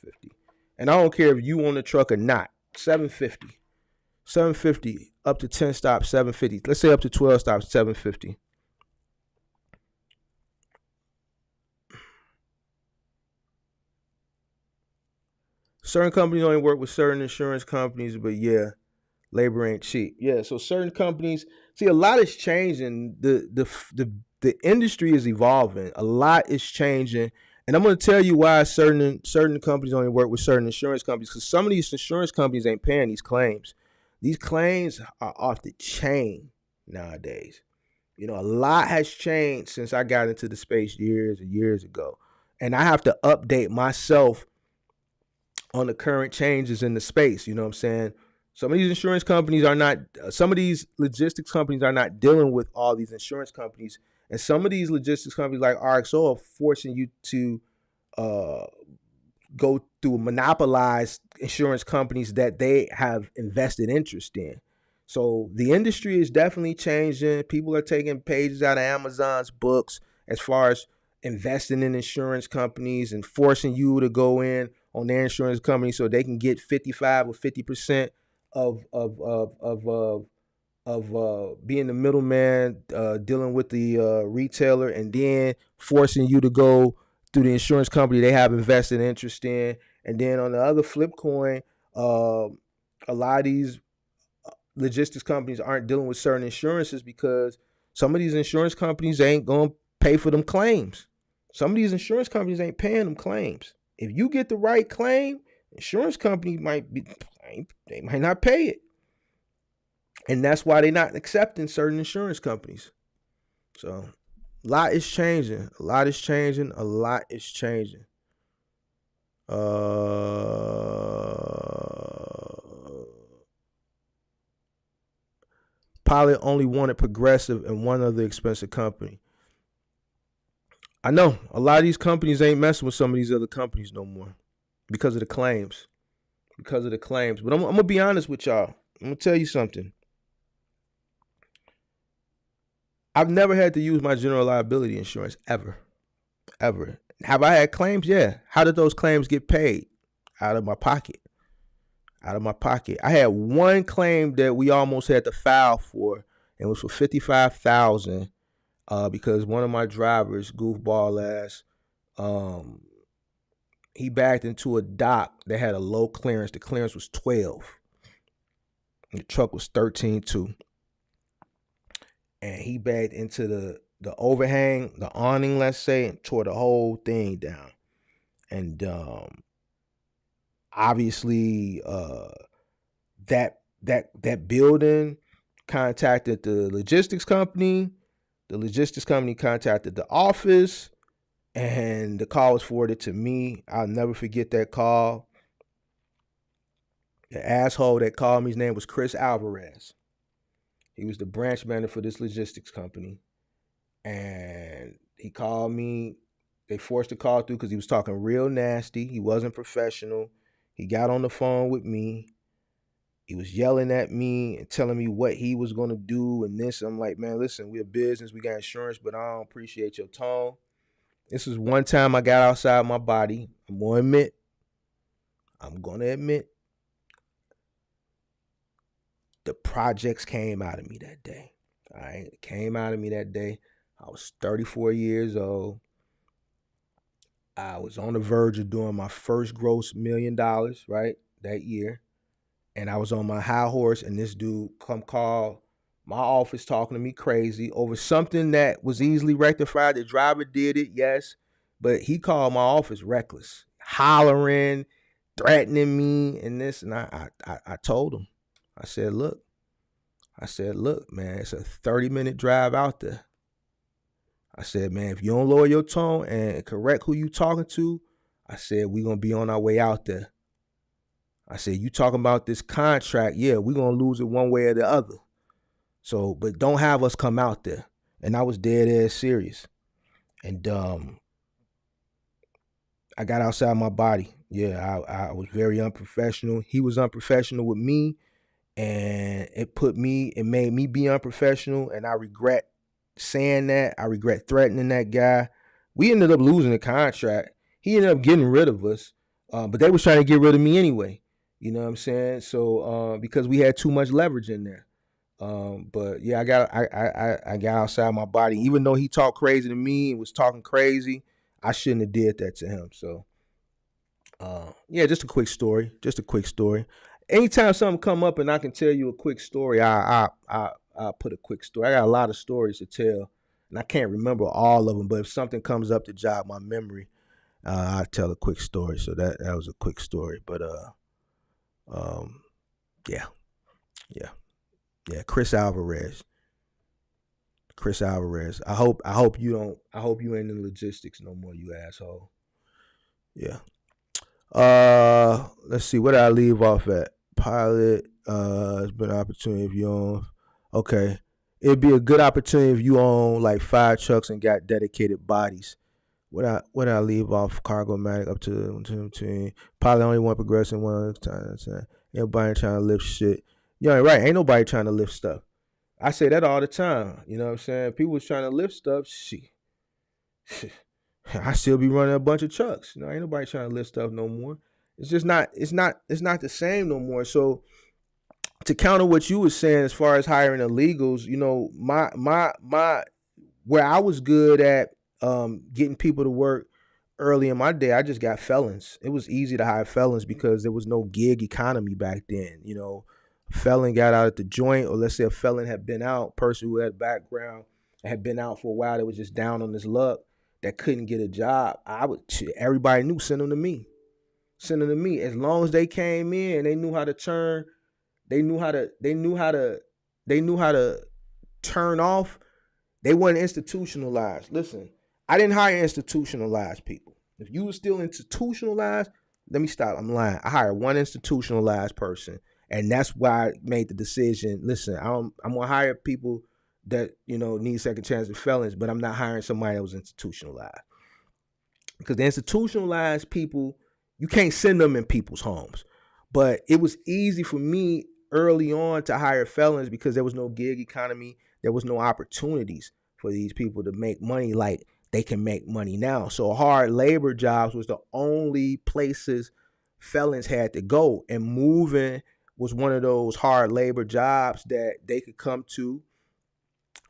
And I don't care if you own the truck or not. $750. $750 up to 10 stops, $750. Let's say up to 12 stops, $750. Certain companies only work with certain insurance companies, but yeah, labor ain't cheap. Yeah, so certain companies, see, a lot is changing. The industry is evolving. A lot is changing, and I'm going to tell you why certain companies only work with certain insurance companies, because some of these insurance companies ain't paying these claims. These claims are off the chain nowadays. You know, a lot has changed since I got into the space years and years ago, and I have to update myself on the current changes in the space. You know what I'm saying? Some of these insurance companies are not, some of these logistics companies are not dealing with all these insurance companies. And some of these logistics companies like RXO are forcing you to go through monopolized insurance companies that they have invested interest in. So the industry is definitely changing. People are taking pages out of Amazon's books as far as investing in insurance companies and forcing you to go in on their insurance company so they can get 55 or 50% of being the middleman, dealing with the retailer, and then forcing you to go through the insurance company they have invested interest in. And then on the other flip coin, a lot of these logistics companies aren't dealing with certain insurances because some of these insurance companies ain't going to pay for them claims. Some of these insurance companies ain't paying them claims. If you get the right claim, insurance company they might not pay it. And that's why they're not accepting certain insurance companies. So a lot is changing. A lot is changing. A lot is changing. Pilot only wanted Progressive and one other expensive company. I know a lot of these companies ain't messing with some of these other companies no more because of the claims. Because of the claims. But I'm going to be honest with y'all. I'm going to tell you something. I've never had to use my general liability insurance ever. Ever. Have I had claims? Yeah. How did those claims get paid? Out of my pocket. Out of my pocket. I had one claim that we almost had to file for. It was for $55,000 because one of my drivers, goofball ass, he backed into a dock that had a low clearance. The clearance was 12. The truck was 13.2. And he backed into the overhang, the awning, let's say, and tore the whole thing down. And obviously, that building contacted the logistics company. The logistics company contacted the office, and the call was forwarded to me. I'll never forget that call. The asshole that called me, his name was Chris Alvarez. He was the branch manager for this logistics company. And he called me. They forced the call through because he was talking real nasty. He wasn't professional. He got on the phone with me. He was yelling at me and telling me what he was going to do and this. I'm like, man, listen, we're a business. We got insurance, but I don't appreciate your tone. This was one time I got outside my body. I'm going to admit, the projects came out of me that day. All right. It came out of me that day. I was 34 years old. I was on the verge of doing my first gross $1 million, right, that year. And I was on my high horse, and this dude come call my office talking to me crazy over something that was easily rectified. The driver did it, yes, but he called my office reckless, hollering, threatening me, and this. And I told him, I said, look, man, it's a 30-minute drive out there. I said, man, if you don't lower your tone and correct who you talking to, I said, we're going to be on our way out there. I said, you talking about this contract, yeah, we're going to lose it one way or the other. So, but don't have us come out there. And I was dead ass serious. And I got outside my body. Yeah, I was very unprofessional. He was unprofessional with me, and it made me be unprofessional, and I regret saying that. I regret threatening that guy. We ended up losing the contract. He ended up getting rid of us, but they was trying to get rid of me anyway. You know what I'm saying? So because we had too much leverage in there. But yeah, I got outside my body. Even though he talked crazy to me and was talking crazy, I shouldn't have did that to him. So yeah, just a quick story. Just a quick story. Anytime something come up and I can tell you a quick story, I put a quick story. I got a lot of stories to tell, and I can't remember all of them. But if something comes up to jog my memory, I tell a quick story. So that was a quick story. But um, yeah, yeah, yeah. Chris Alvarez. Chris Alvarez. I hope you don't. I hope you ain't in logistics no more, you asshole. Yeah. Let's see. Where did I leave off at? Pilot. It's been an opportunity if you own. Okay. It'd be a good opportunity if you own like 5 trucks and got dedicated bodies. What I leave off? Cargo matic up to pilot only one progressing one time. Nobody trying to lift shit. You ain't right. Ain't nobody trying to lift stuff. I say that all the time. You know what I'm saying? People was trying to lift stuff. Shit. I still be running a bunch of trucks. You know, ain't nobody trying to lift stuff no more. It's just not. It's not the same no more. So to counter what you was saying as far as hiring illegals, you know, my where I was good at getting people to work early in my day, I just got felons. It was easy to hire felons because there was no gig economy back then. You know, a felon got out at the joint, or let's say a felon had been out, person who had background had been out for a while, that was just down on his luck, that couldn't get a job. Everybody knew, send them to me. Send them to me. As long as they came in and they knew how to turn, they knew how to turn off. They weren't institutionalized. Listen, I didn't hire institutionalized people. If you were still institutionalized, let me stop. I'm lying. I hired one institutionalized person, and that's why I made the decision. Listen, I'm gonna hire people that need second chance of felons, but I'm not hiring somebody that was institutionalized, because the institutionalized people, you can't send them in people's homes. But it was easy for me early on to hire felons because there was no gig economy. There was no opportunities for these people to make money like they can make money now. So hard labor jobs was the only places felons had to go. And moving was one of those hard labor jobs that they could come to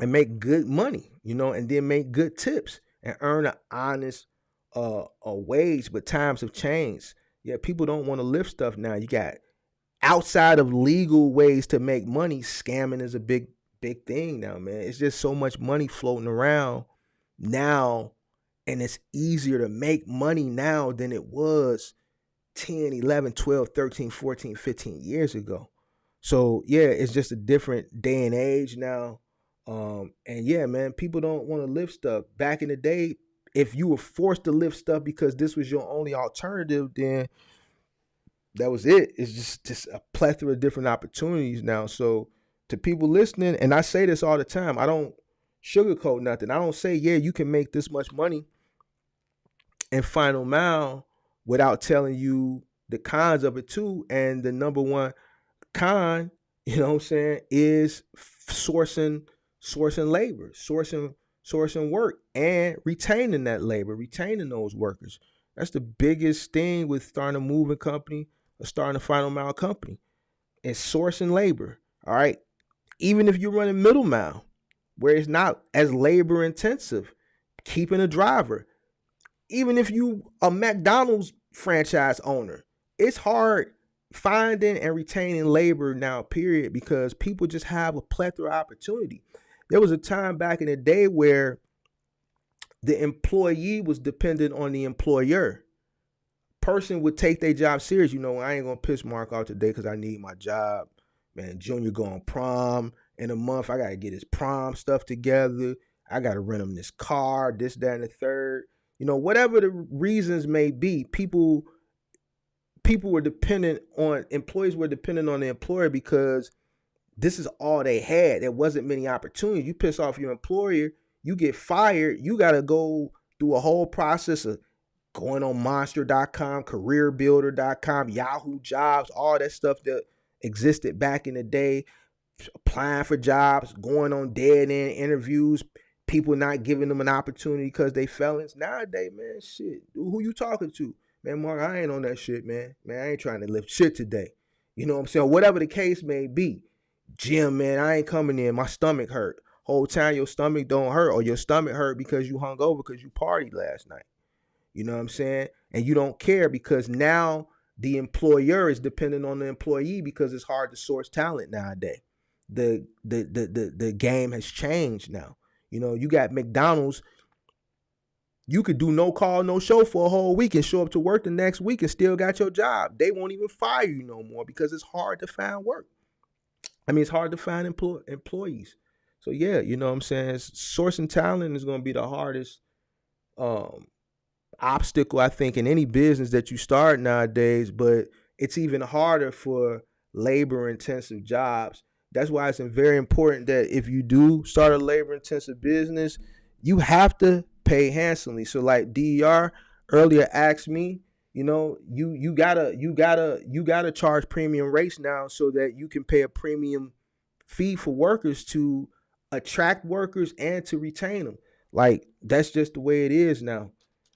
and make good money, and then make good tips and earn an honest a wage. But times have changed. Yeah, people don't want to lift stuff now. You got, outside of legal ways to make money, scamming is a big thing now, man. It's just so much money floating around now, and it's easier to make money now than it was 10, 11, 12, 13, 14, 15 years ago. So yeah, it's just a different day and age now. And yeah, man, people don't want to lift stuff. Back in the day, if you were forced to lift stuff because this was your only alternative, then that was it. It's just a plethora of different opportunities now. So to people listening, and I say this all the time, I don't sugarcoat nothing. I don't say, yeah, you can make this much money in final mile without telling you the cons of it too. And the number one con, is sourcing labor, sourcing work, and retaining that labor, retaining those workers. That's the biggest thing with starting a moving company or starting a final mile company. It's sourcing labor. All right. Even if you're running middle mile, where it's not as labor intensive, keeping a driver. Even if you a McDonald's franchise owner, it's hard finding and retaining labor now, period, because people just have a plethora of opportunity. There was a time back in the day where the employee was dependent on the employer. Person would take their job serious. I ain't gonna piss Mark off today because I need my job. Man, Junior going prom in a month. I gotta get his prom stuff together. I gotta rent him this car, this, that, and the third. Whatever the reasons may be, people were dependent on, employees were dependent on the employer because this is all they had. There wasn't many opportunities. You piss off your employer, you get fired, you gotta go through a whole process of going on monster.com, careerbuilder.com, Yahoo Jobs, all that stuff that existed back in the day, applying for jobs, going on dead end interviews, people not giving them an opportunity because they felons. Nowadays, man, shit, who you talking to? Man, Mark, I ain't on that shit, man. Man, I ain't trying to lift shit today. You know what I'm saying? Whatever the case may be. Jim, man, I ain't coming in. My stomach hurt. Whole time your stomach don't hurt, or your stomach hurt because you hung over because you partied last night. You know what I'm saying? And you don't care because now the employer is dependent on the employee because it's hard to source talent nowadays. The game has changed now. You know, you got McDonald's. You could do no call, no show for a whole week and show up to work the next week and still got your job. They won't even fire you no more because it's hard to find work. I mean, it's hard to find employees. So yeah, you know what I'm saying? Sourcing talent is going to be the hardest um, obstacle, I think, in any business that you start nowadays, but it's even harder for labor intensive jobs. That's why it's very important that if you do start a labor intensive business, you have to pay handsomely. So like DER earlier asked me, you know, you gotta charge premium rates now so that you can pay a premium fee for workers to attract workers and to retain them. Like that's just the way it is now.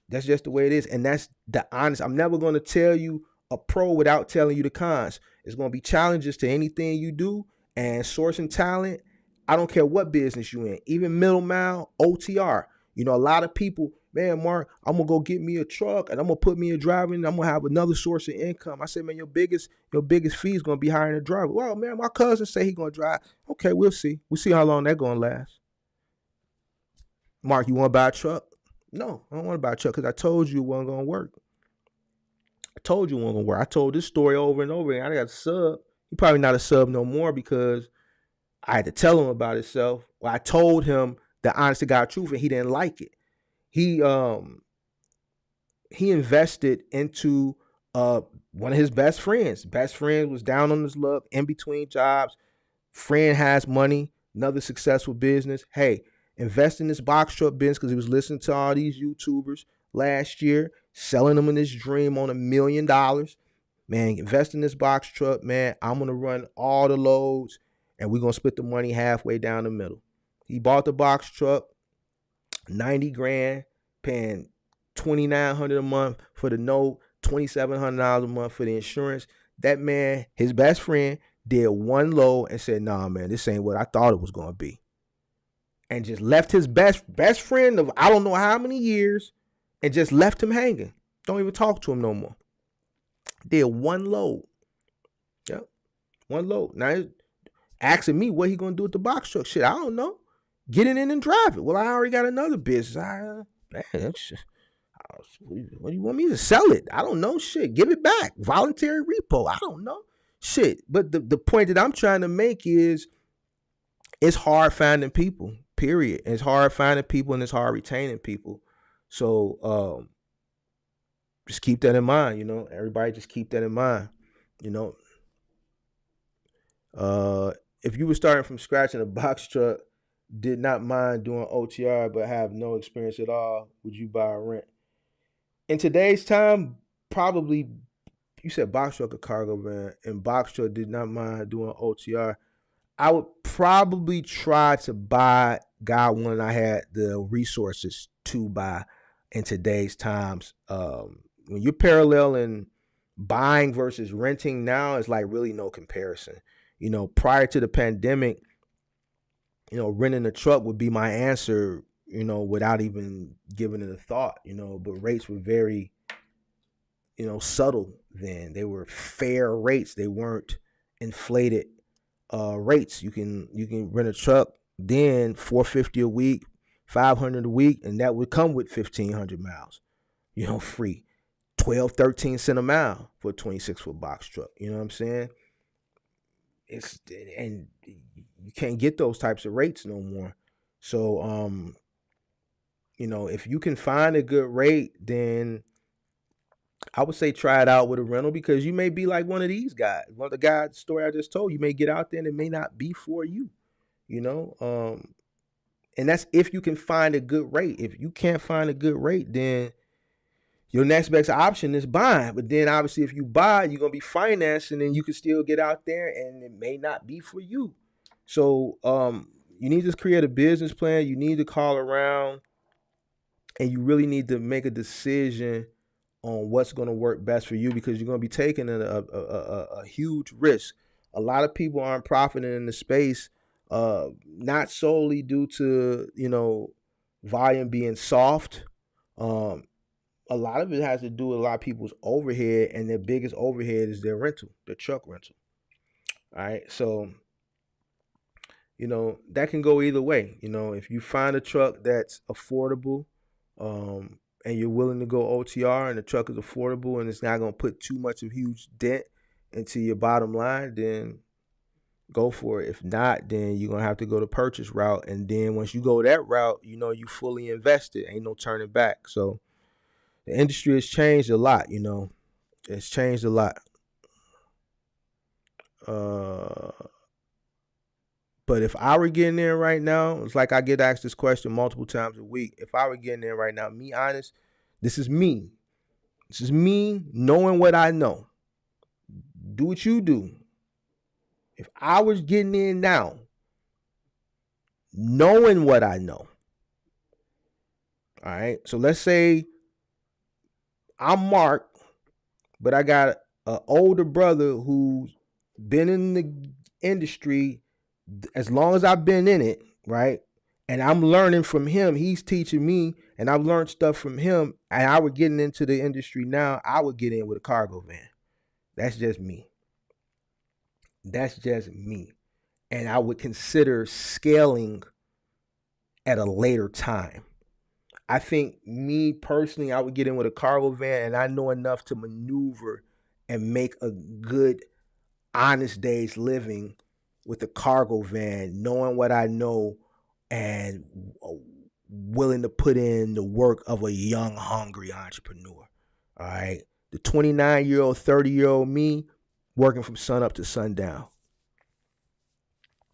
That's just the way it is. And that's the honest. I'm never going to tell you a pro without telling you the cons. It's going to be challenges to anything you do, and sourcing talent. I don't care what business you in, even middle mile, OTR. You know, a lot of people, man, Mark, I'm going to go get me a truck and I'm going to put me a driver and I'm going to have another source of income. I said, man, your biggest fee is going to be hiring a driver. Well, man, my cousin say he going to drive. Okay, we'll see. We'll see how long that going to last. Mark, you want to buy a truck? No, I don't want to buy a truck because I told you it wasn't going to work. I told you it wasn't going to work. I told this story over and over again. I got a sub. He probably not a sub no more because I had to tell him about himself. Well, I told him the honest to God truth and he didn't like it. He invested into one of his best friends. Best friend was down on his luck, in between jobs. Friend has money, another successful business. Hey, invest in this box truck business because he was listening to all these YouTubers last year, selling them in this dream on $1 million. Man, invest in this box truck, man. I'm going to run all the loads and we're going to split the money halfway down the middle. He bought the box truck, 90 grand, paying $2,900 a month for the note, $2,700 a month for the insurance. That man, his best friend, did one load and said, nah, man, this ain't what I thought it was going to be. And just left his best friend of I don't know how many years and just left him hanging. Don't even talk to him no more. Did one load. Yep. One load. Now he's asking me what he going to do with the box truck. Shit, I don't know. Get it in and drive it. Well, I already got another business. What do you want me to sell it? I don't know. Shit, give it back. Voluntary repo. I don't know. Shit. But the point that I'm trying to make is it's hard finding people, period. It's hard finding people and it's hard retaining people. So just keep that in mind, you know. Everybody just keep that in mind. You know. If you were starting from scratch in a box truck, did not mind doing OTR but have no experience at all, would you buy or rent? In today's time, probably you said box truck or cargo van, and box truck did not mind doing OTR. I would probably try to buy God when I had the resources to buy in today's times. When you're paralleling buying versus renting now, it's like really no comparison. You know, prior to the pandemic, you know, renting a truck would be my answer, you know, without even giving it a thought, you know, but rates were very, you know, subtle then. They were fair rates. They weren't inflated rates. You can rent a truck then $450 a week, $500 a week, and that would come with 1,500 miles, you know, free. 12, 13 cents a mile for a 26-foot box truck. You know what I'm saying? And you can't get those types of rates no more. So, you know, if you can find a good rate, then I would say try it out with a rental because you may be like one of these guys. One of the guys' story I just told you may get out there and it may not be for you, you know? And that's if you can find a good rate. If you can't find a good rate, then Your next best option is buying. But then obviously if you buy, you're gonna be financing and you can still get out there and it may not be for you. So you need to create a business plan. You need to call around and you really need to make a decision on what's going to work best for you, because you're going to be taking a huge risk. A lot of people aren't profiting in the space, not solely due to, volume being soft. A lot of it has to do with a lot of people's overhead, and their biggest overhead is their rental, their truck rental. All right. So, that can go either way. If you find a truck that's affordable, and you're willing to go OTR and the truck is affordable and it's not going to put too much of a huge dent into your bottom line, then go for it. If not, then you're going to have to go the purchase route. And then once you go that route, you fully invested. Ain't no turning back. So the industry has changed a lot, It's changed a lot. But if I were getting in right now, it's like I get asked this question multiple times a week. If I were getting in right now, me honest, this is me. This is me knowing what I know. Do what you do. If I was getting in now, knowing what I know, all right? So let's say I'm Mark, but I got an older brother who's been in the industry as long as I've been in it, right? And I'm learning from him. He's teaching me, and I've learned stuff from him. And I would get into the industry now, I would get in with a cargo van. That's just me. That's just me. And I would consider scaling at a later time. I think me personally, I would get in with a cargo van, and I know enough to maneuver and make a good, honest day's living with a cargo van, knowing what I know and willing to put in the work of a young, hungry entrepreneur. All right. The 29-year-old, 30-year-old me working from sun up to sundown.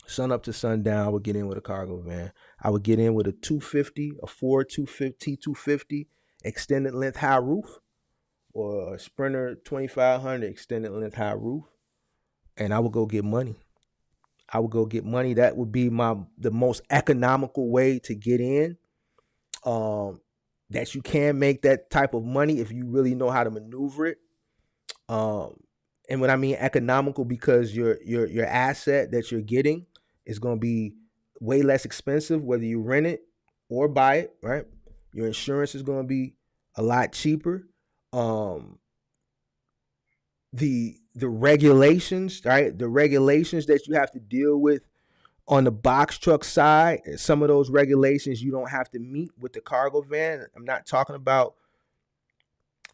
Sun up to sundown, I would get in with a cargo van. I would get in with a 250, a Ford 250, T250, extended length high roof, or a Sprinter 2500 extended length high roof, and I would go get money. That would be the most economical way to get in. That you can make that type of money if you really know how to maneuver it. And when I mean economical, because your asset that you're getting is going to be way less expensive whether you rent it or buy it, right? Your insurance is going to be a lot cheaper. The regulations, right? The regulations that you have to deal with on the box truck side, some of those regulations you don't have to meet with the cargo van. I'm not talking about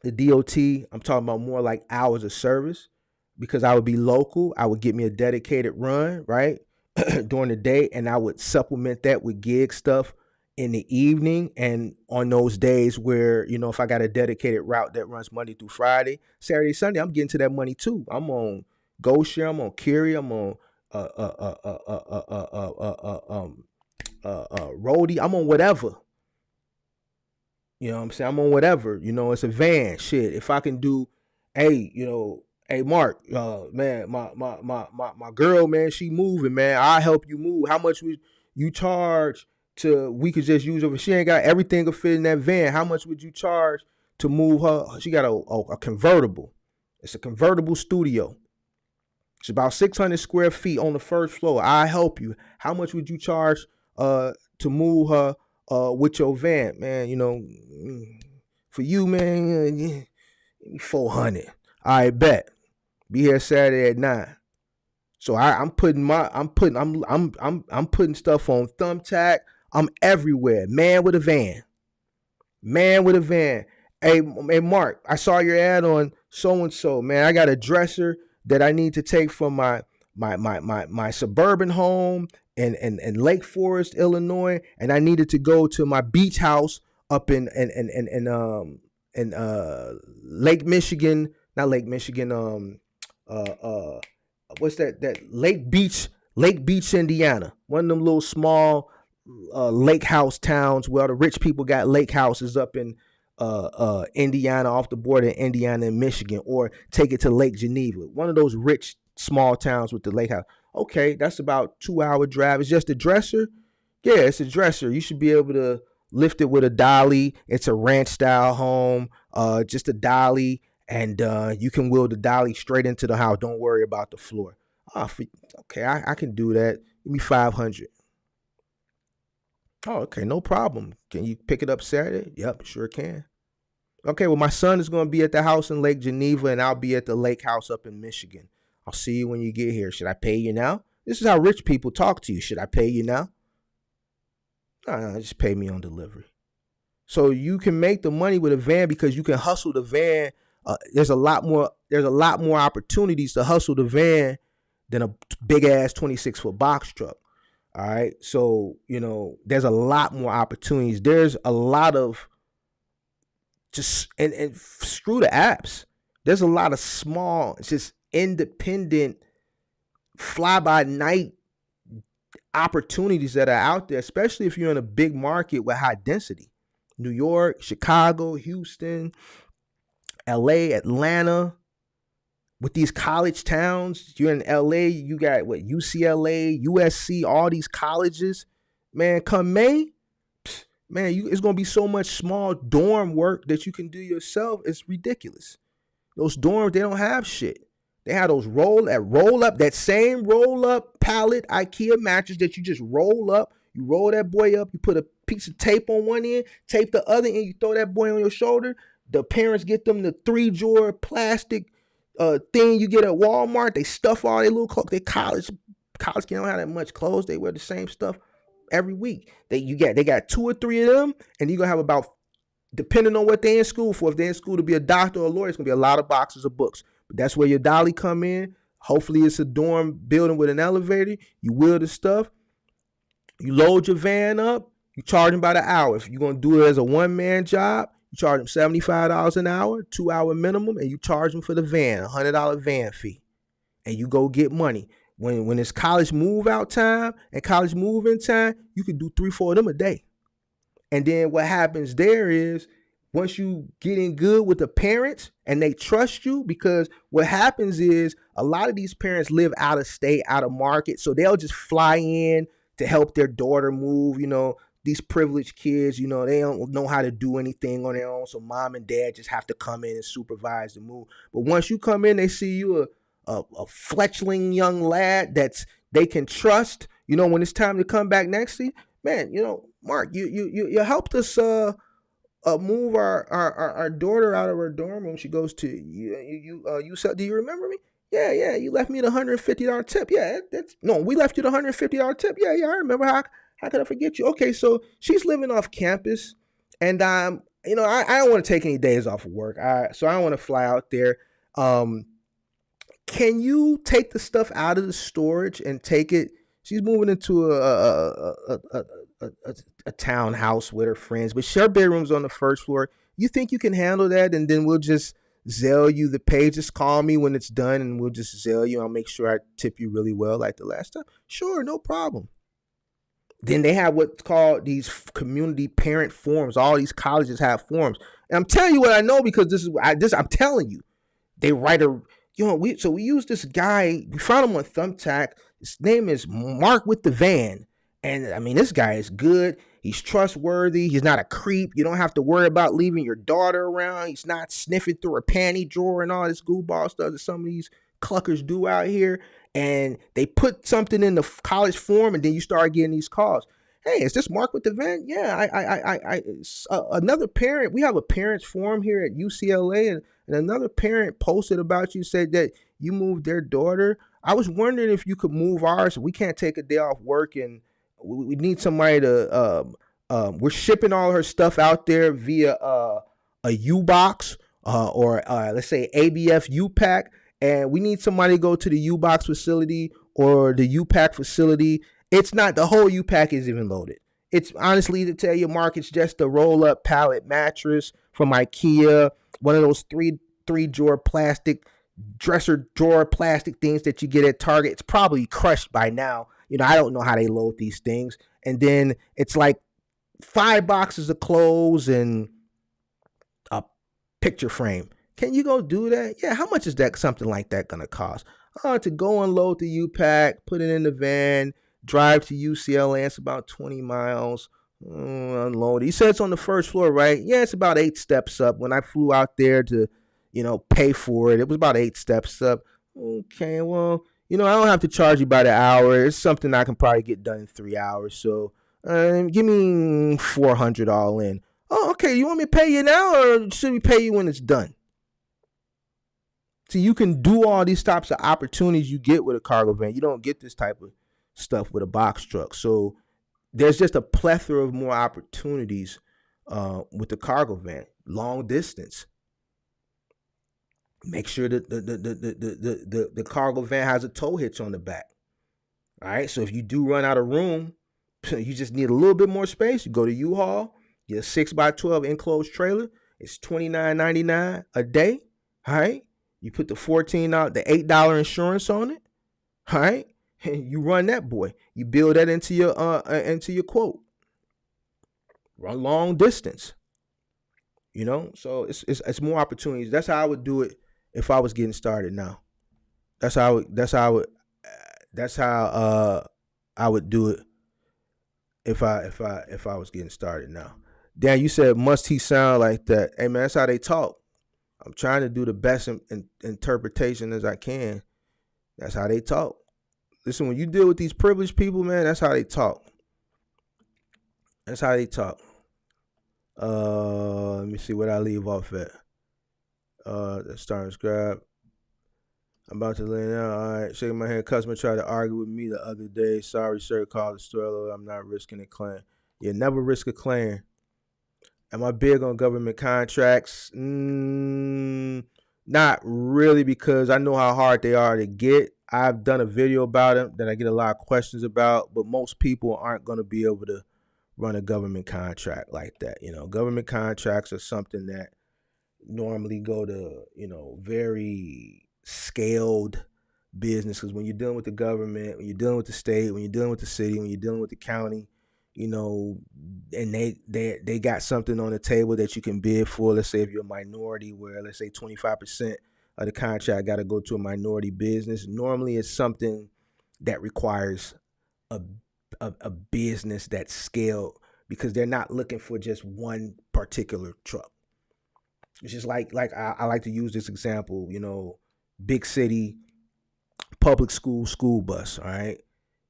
the DOT. I'm talking about more like hours of service, because I would be local. I would get me a dedicated run, right, during the day, and I would supplement that with gig stuff in the evening. And on those days where, if I got a dedicated route that runs Monday through Friday, Saturday, Sunday, I'm getting to that money too. I'm on GoShare, I'm on Curie, I'm on roadie, I'm on whatever. You know what I'm saying? I'm on whatever. It's a van. Shit. If I can do, hey, hey Mark, man, my girl, man, she moving, man. I'll help you move. How much would you charge we could just use her? She ain't got everything to fit in that van. How much would you charge to move her? She got a convertible. It's a convertible studio. It's about 600 square feet on the first floor. I help you. How much would you charge to move her with your van, man? For you, man, 400. I bet. Be here Saturday at 9. So I'm putting stuff on Thumbtack. I'm everywhere. Man with a van. Hey, Mark, I saw your ad on so and so, man. I got a dresser that I need to take from my suburban home in Lake Forest, Illinois, and I needed to go to my beach house up in Lake Michigan, not Lake Michigan, what's that Lake Beach, Indiana. One of them little small lake house towns where the rich people got lake houses up in Indiana, off the border of Indiana and Michigan, or take it to Lake Geneva, one of those rich small towns with the lake house. Okay, that's about 2 hour drive. It's just a dresser. Yeah, it's a dresser. You should be able to lift it with a dolly. It's a ranch style home, just a dolly, and you can wheel the dolly straight into the house. Don't worry about the floor. Okay, I can do that. Give me 500. Oh, okay, no problem. Can you pick it up Saturday? Yep, sure can. Okay, well, my son is going to be at the house in Lake Geneva, and I'll be at the lake house up in Michigan. I'll see you when you get here. Should I pay you now? This is how rich people talk to you. Should I pay you now? No, just pay me on delivery. So you can make the money with a van because you can hustle the van. There's a lot more opportunities to hustle the van than a big ass 26-foot box truck. All right. So, there's a lot more opportunities. There's a lot of and screw the apps. There's a lot of small, just independent, fly by night opportunities that are out there, especially if you're in a big market with high density. New York, Chicago, Houston, LA, Atlanta. With these college towns, you're in LA, you got UCLA, USC, all these colleges. Man, come May, man, it's going to be so much small dorm work that you can do yourself. It's ridiculous. Those dorms, they don't have shit. They have those that same roll up pallet IKEA mattress that you just roll up. You roll that boy up, you put a piece of tape on one end, tape the other end, you throw that boy on your shoulder. The parents get them the 3-drawer plastic thing you get at Walmart. They stuff all their little clothes. They college kids don't have that much clothes. They wear the same stuff every week. They got 2 or 3 of them, and you're gonna have about, depending on what they're in school for. If they're in school to be a doctor or a lawyer, it's gonna be a lot of boxes of books. But that's where your dolly come in. Hopefully it's a dorm building with an elevator. You wheel the stuff. You load your van up. You charge them by the hour. If you're gonna do it as a one-man job, you charge them $75 an hour, 2 hour minimum, and you charge them for the van, $100 van fee. And you go get money. When it's college move out time and college move in time, you can do 3-4 of them a day. And then what happens there is, once you get in good with the parents and they trust you, because what happens is a lot of these parents live out of state, out of market. So they'll just fly in to help their daughter move. These privileged kids, they don't know how to do anything on their own. So mom and dad just have to come in and supervise the move. But once you come in, they see you a fledgling young lad that's they can trust. When it's time to come back next to you, man, Mark, you helped us move our daughter out of her dorm room. She goes to you said, do you remember me? Yeah, you left me the $150 tip. Yeah, we left you the $150 tip. Yeah, I remember. How could I forget you? Okay, so she's living off campus, and I don't want to take any days off of work. So I don't want to fly out there. Can you take the stuff out of the storage and take it? She's moving into a townhouse with her friends, but her bedroom's on the first floor. You think you can handle that? And then we'll just Zelle you the pay. Just call me when it's done, and we'll just Zelle you. I'll make sure I tip you really well like the last time. Sure, no problem. Then they have what's called these community parent forums. All these colleges have forums. And I'm telling you what I know, because I'm telling you. They write we use this guy. We found him on Thumbtack. His name is Mark with the Van. And I mean, this guy is good. He's trustworthy. He's not a creep. You don't have to worry about leaving your daughter around. He's not sniffing through a panty drawer and all this goofball stuff that some of these cluckers do out here. And they put something in the college form, and then you start getting these calls. Hey, is this Mark with the Van? Yeah, another parent. We have a parents forum here at UCLA, and another parent posted about you, said that you moved their daughter. I was wondering if you could move ours. We can't take a day off work, and we need somebody to. We're shipping all her stuff out there via a U-Box or let's say ABF U-Pack. And we need somebody to go to the U-Box facility or the U-Pack facility. It's not, the whole U-Pack isn't even loaded. It's honestly, to tell you, Mark, it's just a roll-up pallet mattress from IKEA, one of those three-drawer plastic, dresser drawer plastic things that you get at Target. It's probably crushed by now. I don't know how they load these things. And then it's like 5 boxes of clothes and picture frame. Can you go do that? Yeah, how much is that something like that gonna cost? To go unload the U-Pack, put it in the van, drive to UCLA, it's about 20 miles. Unload. He said it's on the first floor, right? Yeah, it's about 8 steps up. When I flew out there to, pay for it, it was about 8 steps up. Okay, well, I don't have to charge you by the hour. It's something I can probably get done in 3 hours. So give me 400 all in. Oh, okay. You want me to pay you now, or should we pay you when it's done? So you can do all these types of opportunities you get with a cargo van. You don't get this type of stuff with a box truck. So there's just a plethora of more opportunities with the cargo van. Long distance. Make sure that the cargo van has a tow hitch on the back. All right. So if you do run out of room, you just need a little bit more space. You go to U-Haul, get a 6x12 enclosed trailer. It's $29.99 a day. All right. You put the $8 insurance on it. All right. And you run that boy. You build that into your quote. Run long distance. So it's more opportunities. That's how I would do it if I was getting started now. That's how I would do it if I was getting started now. Dan, you said must he sound like that? Hey man, that's how they talk. I'm trying to do the best interpretation as I can. That's how they talk. Listen, when you deal with these privileged people, man, that's how they talk. That's how they talk. Let me see what I leave off at. Starting scrap. I'm about to lay down. All right. Shaking my head. Customer tried to argue with me the other day. Sorry, sir. Call the store. I'm not risking a claim. You never risk a claim. Am I big on government contracts? Not really, because I know how hard they are to get. I've done a video about them that I get a lot of questions about, but most people aren't going to be able to run a government contract like that. Government contracts are something that normally go to, very scaled business. Because when you're dealing with the government, when you're dealing with the state, when you're dealing with the city, when you're dealing with the county, and they got something on the table that you can bid for. Let's say if you're a minority, where let's say 25% of the contract got to go to a minority business. Normally it's something that requires a business that's scaled, because they're not looking for just one particular truck. It's just like I like to use this example, big city, public school bus, all right?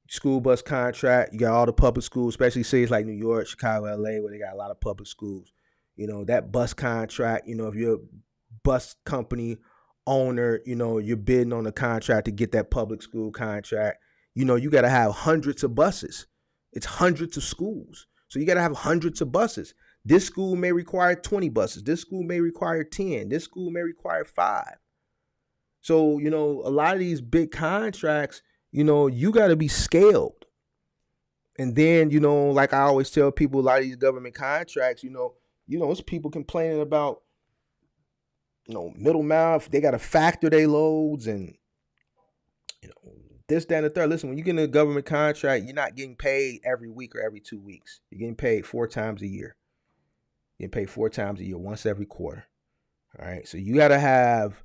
School bus contract, you got all the public schools, especially cities like New York, Chicago, LA, where they got a lot of public schools. That bus contract, if you're a bus company owner, you're bidding on the contract to get that public school contract. You got to have hundreds of buses. It's hundreds of schools. So you got to have hundreds of buses. This school may require 20 buses. This school may require 10. This school may require 5. So, a lot of these big contracts, you got to be scaled. And then, like I always tell people, a lot of these government contracts, it's people complaining about, middle mouth. They got to factor their loads and, this, that, and the third. Listen, when you get in a government contract, you're not getting paid every week or every 2 weeks. You're getting paid 4 times a year. You're getting paid 4 times a year, once every quarter. All right. So you got to have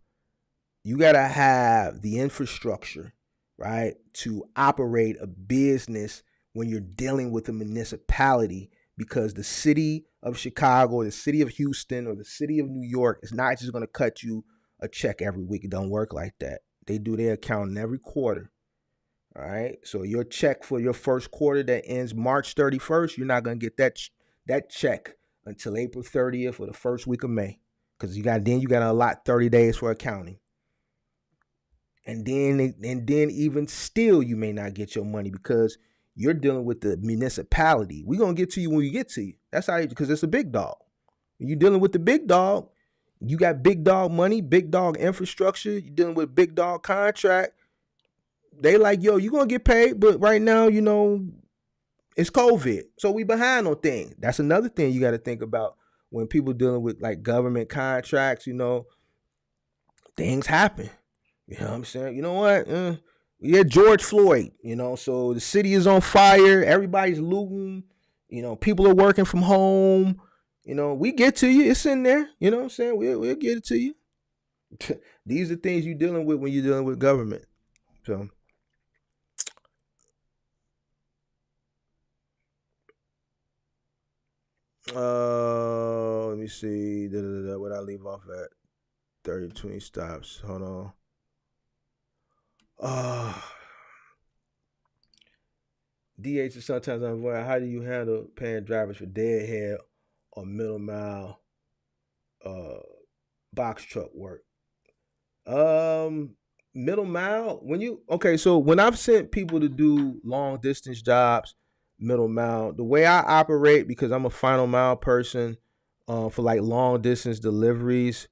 the infrastructure, right, to operate a business when you're dealing with a municipality, because the city of Chicago or the city of Houston or the city of New York is not just going to cut you a check every week. It don't work like that. They do their accounting every quarter. All right. So your check for your first quarter that ends March 31st, you're not going to get that check until April 30th or the first week of May, because you got to allot 30 days for accounting. And then even still, you may not get your money because you're dealing with the municipality. We're going to get to you when we get to you. That's how, because it's a big dog. When you're dealing with the big dog, you got big dog money, big dog infrastructure. You're dealing with big dog contract. They like, yo, you're going to get paid. But right now, it's COVID. So we behind on things. That's another thing you got to think about when people dealing with like government contracts, things happen. You know what I'm saying? You know what? Yeah, George Floyd, so the city is on fire. Everybody's looting. People are working from home. We get to you. It's in there. You know what I'm saying? We'll get it to you. These are things you're dealing with when you're dealing with government. So, let me see. What I leave off at 30, 20 stops. Hold on. DH is sometimes unavoidable. How do you handle paying drivers for deadhead or middle mile box truck work? Middle mile, so when I've sent people to do long distance jobs, middle mile, the way I operate, because I'm a final mile person, for like long distance deliveries,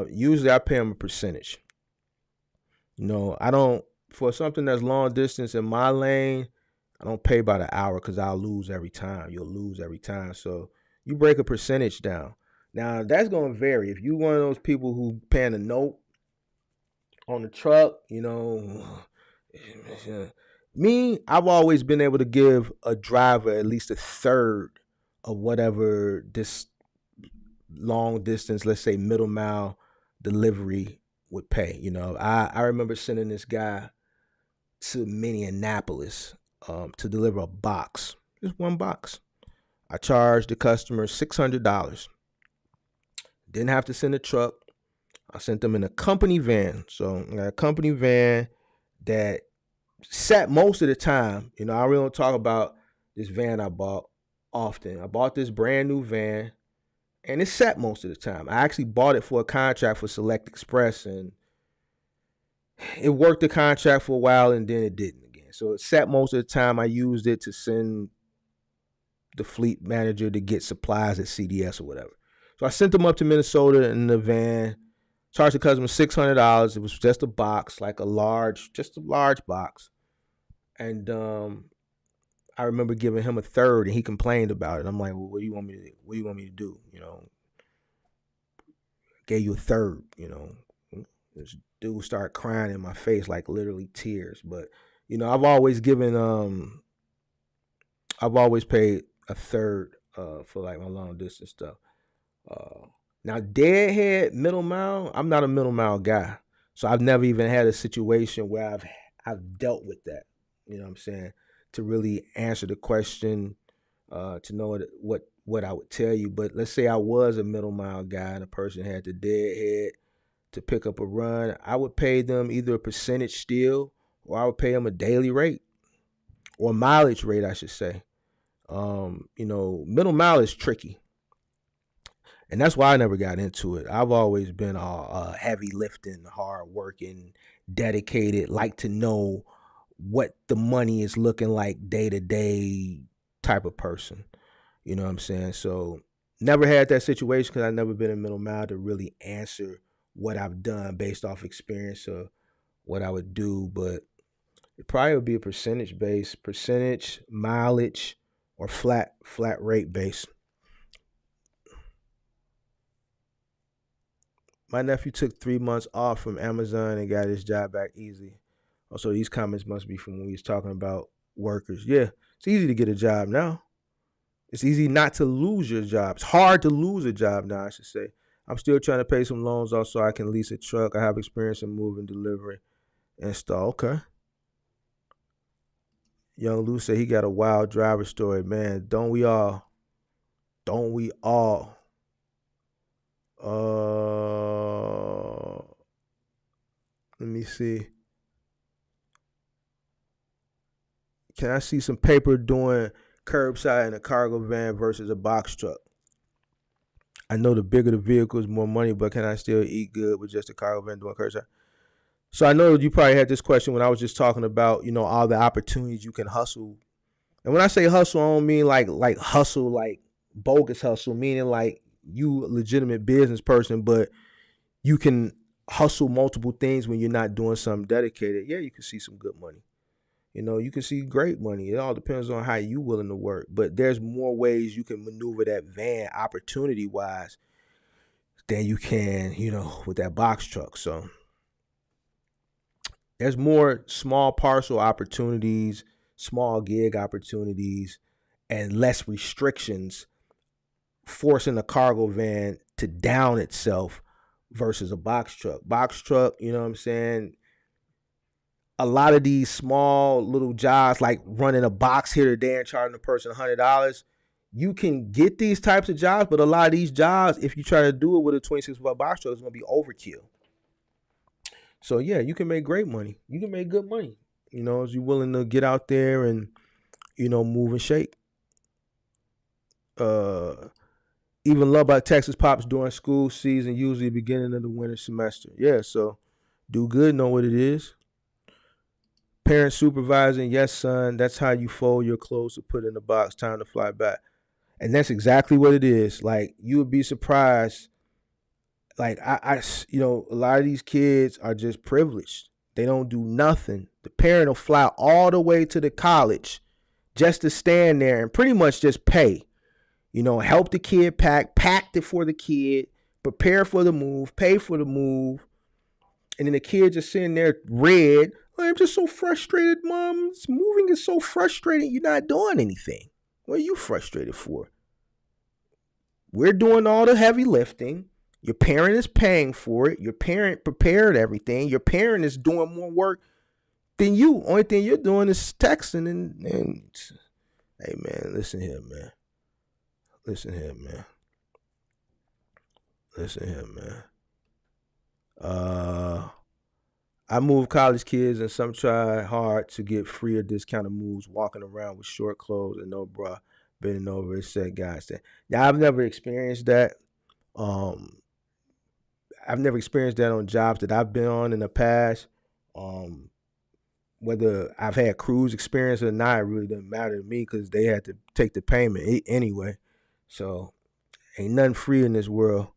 usually I pay them a percentage. I don't, for something that's long distance in my lane, I don't pay by the hour because I'll lose every time. You'll lose every time. So you break a percentage down. Now that's gonna vary. If you one of those people who paying a note on the truck, me, I've always been able to give a driver at least a third of whatever this long distance, let's say middle mile delivery would pay. I remember sending this guy to Minneapolis to deliver a box, just one box. I charged the customer $600. Didn't have to send a truck. I sent them in a company van. So I got a company van that sat most of the time. I really don't talk about this van I bought often. I bought this brand new van and it sat most of the time. I actually bought it for a contract for Select Express, and it worked the contract for a while and then it didn't again. So it sat most of the time. I used it to send the fleet manager to get supplies at CDS or whatever. So I sent them up to Minnesota in the van, charged the customer $600. It was just a box, like a large box. And I remember giving him a third, and he complained about it. I'm like, well, what do you want me to do? Gave you a third. This dude started crying in my face, like literally tears. But I've always paid a third for like my long distance stuff. Now deadhead middle mile, I'm not a middle mile guy, so I've never even had a situation where I've dealt with that. You know what I'm saying? To really answer the question, to know what I would tell you. But let's say I was a middle mile guy and a person had the deadhead to pick up a run, I would pay them either a percentage still, or I would pay them a daily rate or mileage rate, I should say. Middle mile is tricky, and that's why I never got into it. I've always been a heavy lifting, hard working, dedicated, like to know what the money is looking like day to day type of person. You know what I'm saying? So never had that situation because I've never been in middle mile to really answer what I've done based off experience or what I would do. But it probably would be a percentage, mileage, or flat rate base. My nephew took 3 months off from Amazon and got his job back easy. Also, these comments must be from when we was talking about workers. Yeah, it's easy to get a job now. It's easy not to lose your job. It's hard to lose a job now, I should say. I'm still trying to pay some loans off so I can lease a truck. I have experience in moving, delivery, install. Okay. Young Lou said he got a wild driver story. Man, don't we all? Don't we all? Let me see. Can I see some paper doing curbside in a cargo van versus a box truck? I know the bigger the vehicle is more money, but can I still eat good with just a cargo van doing curbside? So I know you probably had this question when I was just talking about, all the opportunities you can hustle. And when I say hustle, I don't mean like hustle, like bogus hustle, meaning like you a legitimate business person, but you can hustle multiple things when you're not doing something dedicated. Yeah, you can see some good money. You can see great money. It all depends on how you willing to work. But there's more ways you can maneuver that van opportunity wise than you can, with that box truck. So there's more small parcel opportunities, small gig opportunities, and less restrictions forcing a cargo van to down itself versus a box truck. Box truck, you know what I'm saying? A lot of these small little jobs, like running a box here or there and charging a person $100, you can get these types of jobs, but a lot of these jobs, if you try to do it with a 26-foot box truck, it's going to be overkill. So yeah, you can make great money. You can make good money, you know, if you're willing to get out there and, you know, move and shake. Even Lubbock, Texas pops during school season, usually beginning of the winter semester. Yeah, so do good, know what it is. Parent supervising, yes, son, that's how you fold your clothes to put in the box, time to fly back. And that's exactly what it is. Like, you would be surprised. Like, you know, a lot of these kids are just privileged. They don't do nothing. The parent will fly all the way to the college just to stand there and pretty much just pay. You know, help the kid packed it for the kid, prepare for the move, pay for the move. And then the kid just sitting there red. I'm just so frustrated, Mom. This moving is so frustrating. You're not doing anything. What are you frustrated for? We're doing all the heavy lifting. Your parent is paying for it. Your parent prepared everything. Your parent is doing more work than you. Only thing you're doing is texting and hey, man, listen here, man. Listen here, man. Listen here, man. I move college kids and some try hard to get free or discounted moves walking around with short clothes and no bra, bending over and said guys that. Now I've never experienced that. I've never experienced that on jobs that I've been on in the past. Whether I've had cruise experience or not, it really doesn't matter to me because they had to take the payment anyway. So ain't nothing free in this world,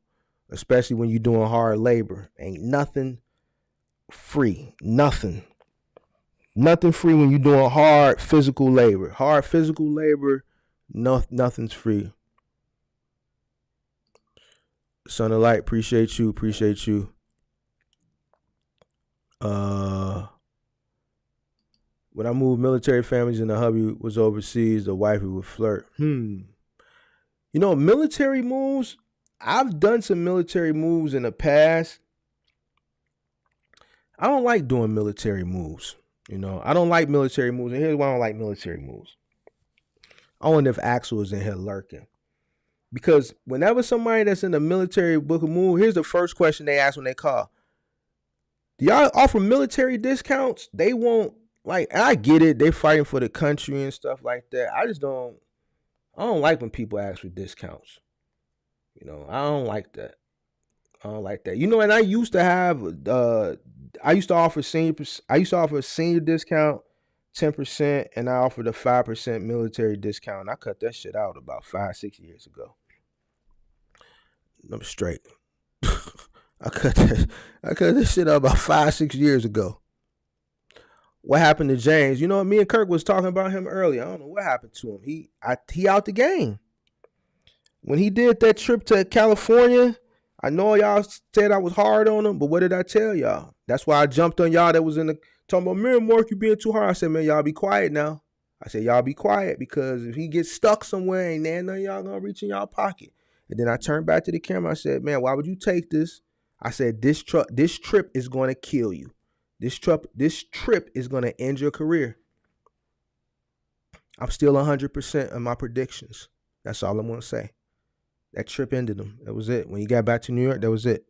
especially when you're doing hard labor. Ain't nothing free. Nothing free when you're doing hard physical labor. Hard physical labor, nothing's free. Son of Light, appreciate you. When I moved military families and the hubby was overseas, the wifey would flirt. You know, military moves, I've done some military moves in the past. I don't like doing military moves. You know, I don't like military moves. And here's why I don't like military moves. I wonder if Axel is in here lurking. Because whenever somebody that's in the military book a move, here's the first question they ask when they call. Do y'all offer military discounts? They won't, like, and I get it. They're fighting for the country and stuff like that. I don't like when people ask for discounts. You know, I don't like that. You know, and I used to have, I used to offer a senior discount, 10%, and I offered a 5% military discount. I cut that shit out about 5-6 years ago. I'm straight. I cut this shit out about 5-6 years ago. What happened to James? You know, me and Kirk was talking about him earlier. I don't know what happened to him. He out the game. When he did that trip to California, I know y'all said I was hard on him, but what did I tell y'all? That's why I jumped on y'all that was in the talking about, man, Mark, you being too hard. I said, man, y'all be quiet now. I said, y'all be quiet because if he gets stuck somewhere, ain't none of y'all gonna reach in y'all pocket. And then I turned back to the camera. I said, man, why would you take this? I said, this trip is going to kill you. This trip is going to end your career. I'm still 100% on my predictions. That's all I'm going to say. That trip ended him. That was it. When he got back to New York, that was it.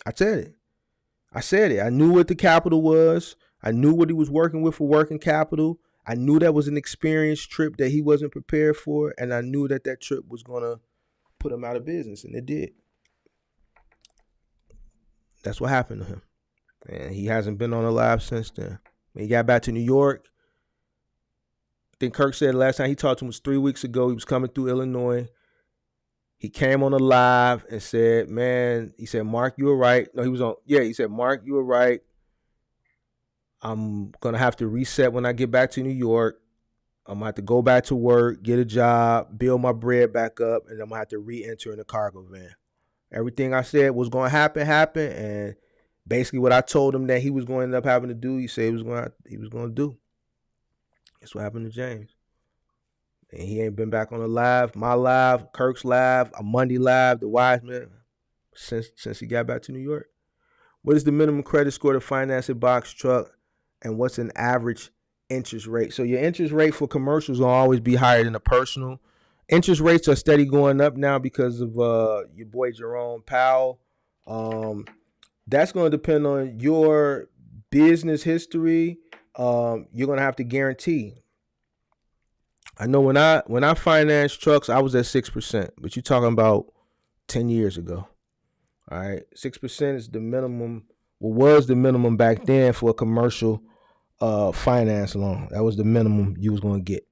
I said it. I knew what the capital was. I knew what he was working with for working capital. I knew that was an experienced trip that he wasn't prepared for. And I knew that trip was going to put him out of business. And it did. That's what happened to him. And he hasn't been on a live since then. When he got back to New York, I think Kirk said last time he talked to him was 3 weeks ago. He was coming through Illinois. He came on a live and said, man, he said, Mark, you were right. No, he was on. Yeah, he said, Mark, you were right. I'm going to have to reset when I get back to New York. I'm going to have to go back to work, get a job, build my bread back up, and I'm going to have to re-enter in the cargo van. Everything I said was going to happen. And basically what I told him that he was going to end up having to do, he said he was going to do. That's what happened to James. And he ain't been back on the live, my live, Kirk's live, a Monday live, the Wiseman, since he got back to New York. What is the minimum credit score to finance a box truck? And what's an average interest rate? So your interest rate for commercials will always be higher than a personal. Interest rates are steady going up now because of your boy Jerome Powell. That's going to depend on your business history. You're going to have to guarantee. I know when I financed trucks, I was at 6%, but you're talking about 10 years ago. All right, 6% is the minimum. What was the minimum back then for a commercial finance loan? That was the minimum you was going to get.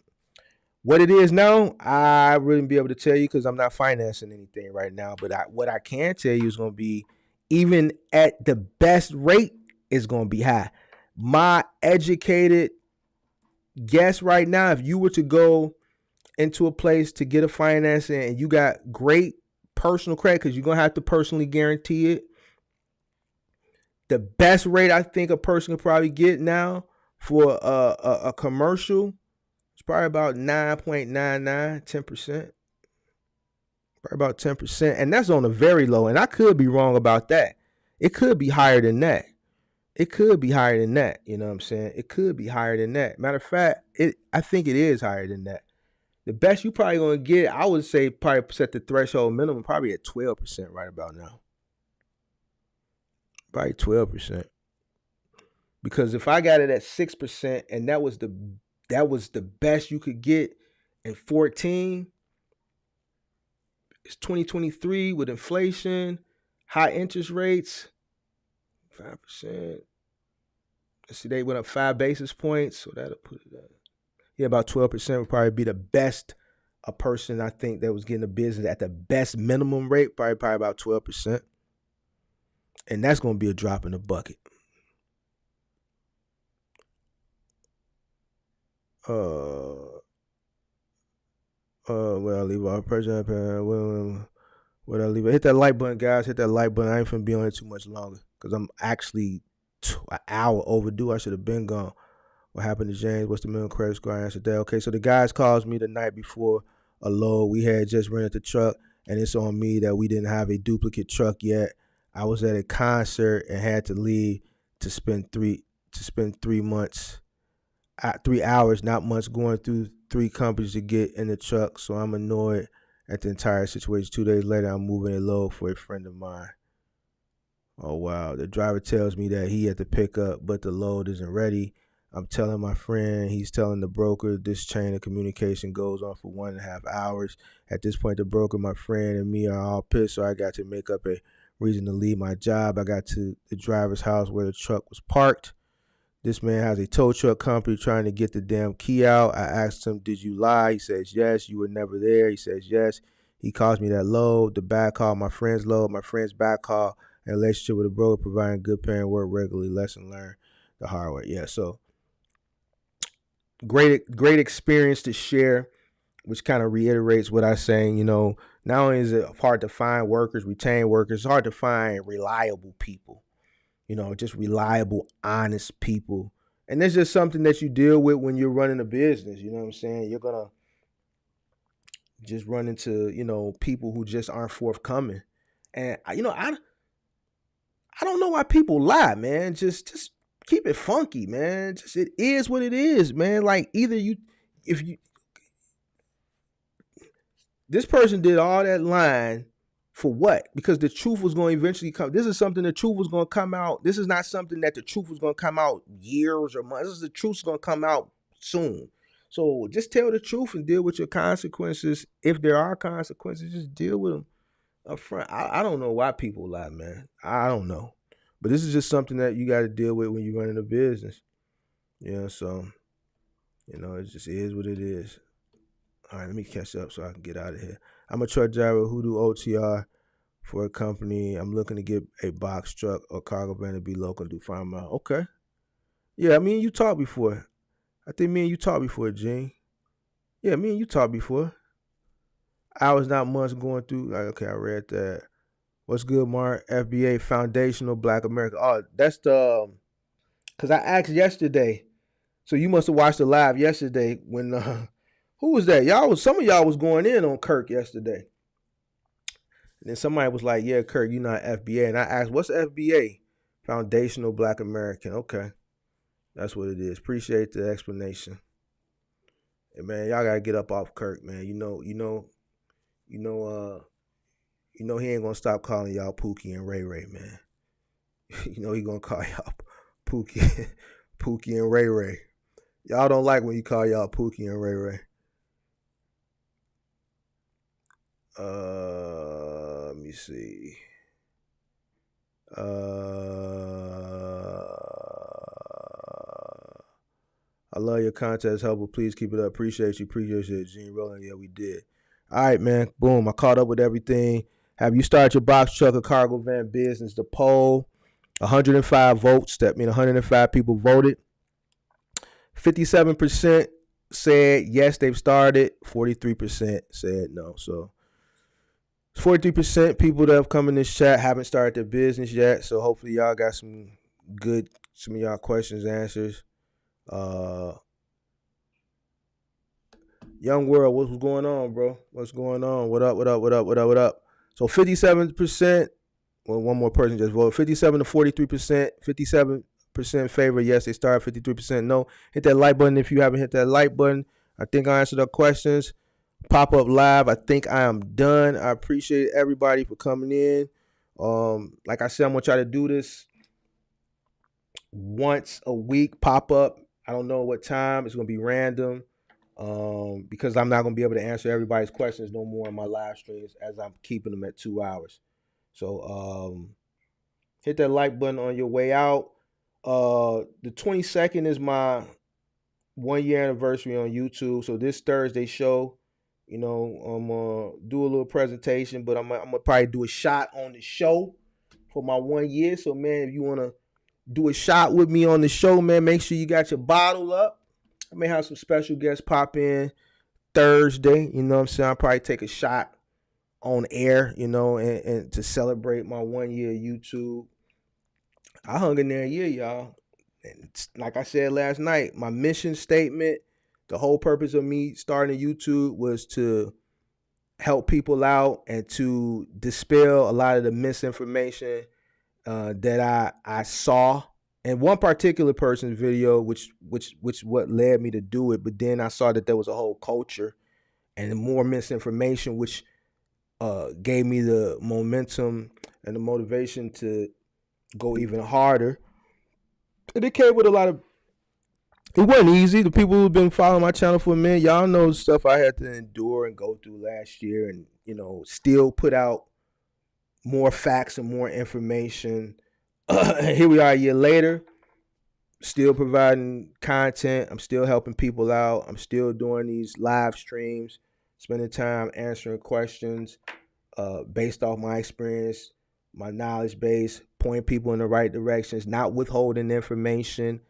What it is now, I wouldn't be able to tell you because I'm not financing anything right now. But what I can tell you is going to be, even at the best rate, is going to be high. My educated guess right now, if you were to go into a place to get a financing and you got great personal credit, because you're going to have to personally guarantee it, the best rate I think a person can probably get now for a commercial, it's probably about 9.99, 10%. Probably about 10%. And that's on a very low. And I could be wrong about that. It could be higher than that. It could be higher than that. You know what I'm saying? It could be higher than that. Matter of fact, I think it is higher than that. The best you probably going to get, I would say probably set the threshold minimum probably at 12% right about now. Probably 12%. Because if I got it at 6% and that was the best you could get in 14, it's 2023 with inflation, high interest rates, 5%. Let's see, they went up 5 basis points, so that'll put it at, yeah, about 12% would probably be the best a person I think that was getting a business at the best minimum rate, probably about 12%. And that's going to be a drop in the bucket. Well, I leave our person. What I leave? Hit that like button, guys. Hit that like button. I ain't finna be on it too much longer because I'm actually an hour overdue. I should have been gone. What happened to James? What's the minimum credit score? I answered that. Okay, so the guys calls me the night before a load. We had just rented the truck, and it's on me that we didn't have a duplicate truck yet. I was at a concert and had to leave to spend 3 months. 3 hours, not months, going through 3 companies to get in the truck. So I'm annoyed at the entire situation. 2 days later, I'm moving a load for a friend of mine. Oh, wow. The driver tells me that he had to pick up, but the load isn't ready. I'm telling my friend, he's telling the broker. This chain of communication goes on for 1.5 hours. At this point, the broker, my friend, and me are all pissed, so I got to make up a reason to leave my job. I got to the driver's house where the truck was parked. This man has a tow truck company trying to get the damn key out. I asked him, did you lie? He says, yes. You were never there. He says, yes. He calls me that load, the back call, my friend's load, my friend's back call, and relationship with a broker, providing good paying work regularly, lesson learned the hard way. Yeah, so great experience to share, which kind of reiterates what I was saying. You know, not only is it hard to find workers, retain workers, it's hard to find reliable people. You know, just reliable, honest people. And that's just something that you deal with when you're running a business. You know what I'm saying? You're going to just run into, you know, people who just aren't forthcoming. And, you know, I don't know why people lie, man. Just keep it funky, man. Just, it is what it is, man. Like, this person did all that lying for what? Because the truth was going to eventually come. This is something the truth was going to come out. This is not something that the truth was going to come out years or months. This is the truth's going to come out soon. So just tell the truth and deal with your consequences. If there are consequences, just deal with them up front. I don't know why people lie, man. I don't know. But this is just something that you got to deal with when you're running a business. Yeah, so, you know, it just is what it is. All right, let me catch up so I can get out of here. I'm a truck driver who do OTR for a company. I'm looking to get a box truck or cargo van to be local and do 5 miles. Okay. Yeah, me and you talked before. I think me and you talked before, Gene. Yeah, me and you talked before. Hours, not months going through. Okay, I read that. What's good, Mark? FBA, Foundational Black America. Oh, that's the, because I asked yesterday. So you must have watched the live yesterday when Who was that? Some of y'all was going in on Kirk yesterday. And then somebody was like, yeah, Kirk, you're not FBA. And I asked, what's FBA? Foundational Black American. Okay. That's what it is. Appreciate the explanation. Hey, man, y'all gotta get up off Kirk, man. You know, he ain't gonna stop calling y'all Pookie and Ray Ray, man. You know he gonna call y'all Pookie and Ray Ray. Y'all don't like when you call y'all Pookie and Ray Ray. Let me see. I love your contest help, but please keep it up. Appreciate you, Gene Rolling. Yeah, we did. All right, man. Boom. I caught up with everything. Have you started your box truck or cargo van business? The poll, 105 votes. That means 105 people voted. 57% said yes, they've started. 43% said no. So 43% people that have come in this chat haven't started their business yet. So hopefully y'all got some of y'all questions, answers. Young World, what's going on, bro? What's going on? What up? So 57%, well, one more person just voted. 57 to 43%, 57% favor, yes, they start. 53% no. Hit that like button if you haven't hit that like button. I think I answered our questions. Pop up live. I think I am done. I appreciate everybody for coming in. Like I said, I'm gonna try to do this once a week. Pop up. I don't know what time. It's gonna be random. Because I'm not gonna be able to answer everybody's questions no more in my live streams, as I'm keeping them at 2 hours. So hit that like button on your way out. The 22nd is my 1 year anniversary on YouTube. So this Thursday show, I'm gonna do a little presentation, but I'm gonna probably do a shot on the show for my 1 year. So man, if you wanna do a shot with me on the show, man, make sure you got your bottle up. I may have some special guests pop in Thursday. You know what I'm saying? I'll probably take a shot on air, and to celebrate my 1 year YouTube. I hung in there a year, y'all. And like I said last night, my mission statement, the whole purpose of me starting YouTube was to help people out and to dispel a lot of the misinformation that I saw in one particular person's video, which what led me to do it. But then I saw that there was a whole culture and more misinformation, which gave me the momentum and the motivation to go even harder. And it came with a lot of, it wasn't easy. The people who've been following my channel for a minute, y'all know the stuff I had to endure and go through last year, and still put out more facts and more information. Here we are a year later, still providing content. I'm still helping people out. I'm still doing these live streams, spending time answering questions based off my experience, my knowledge base, pointing people in the right directions, not withholding information.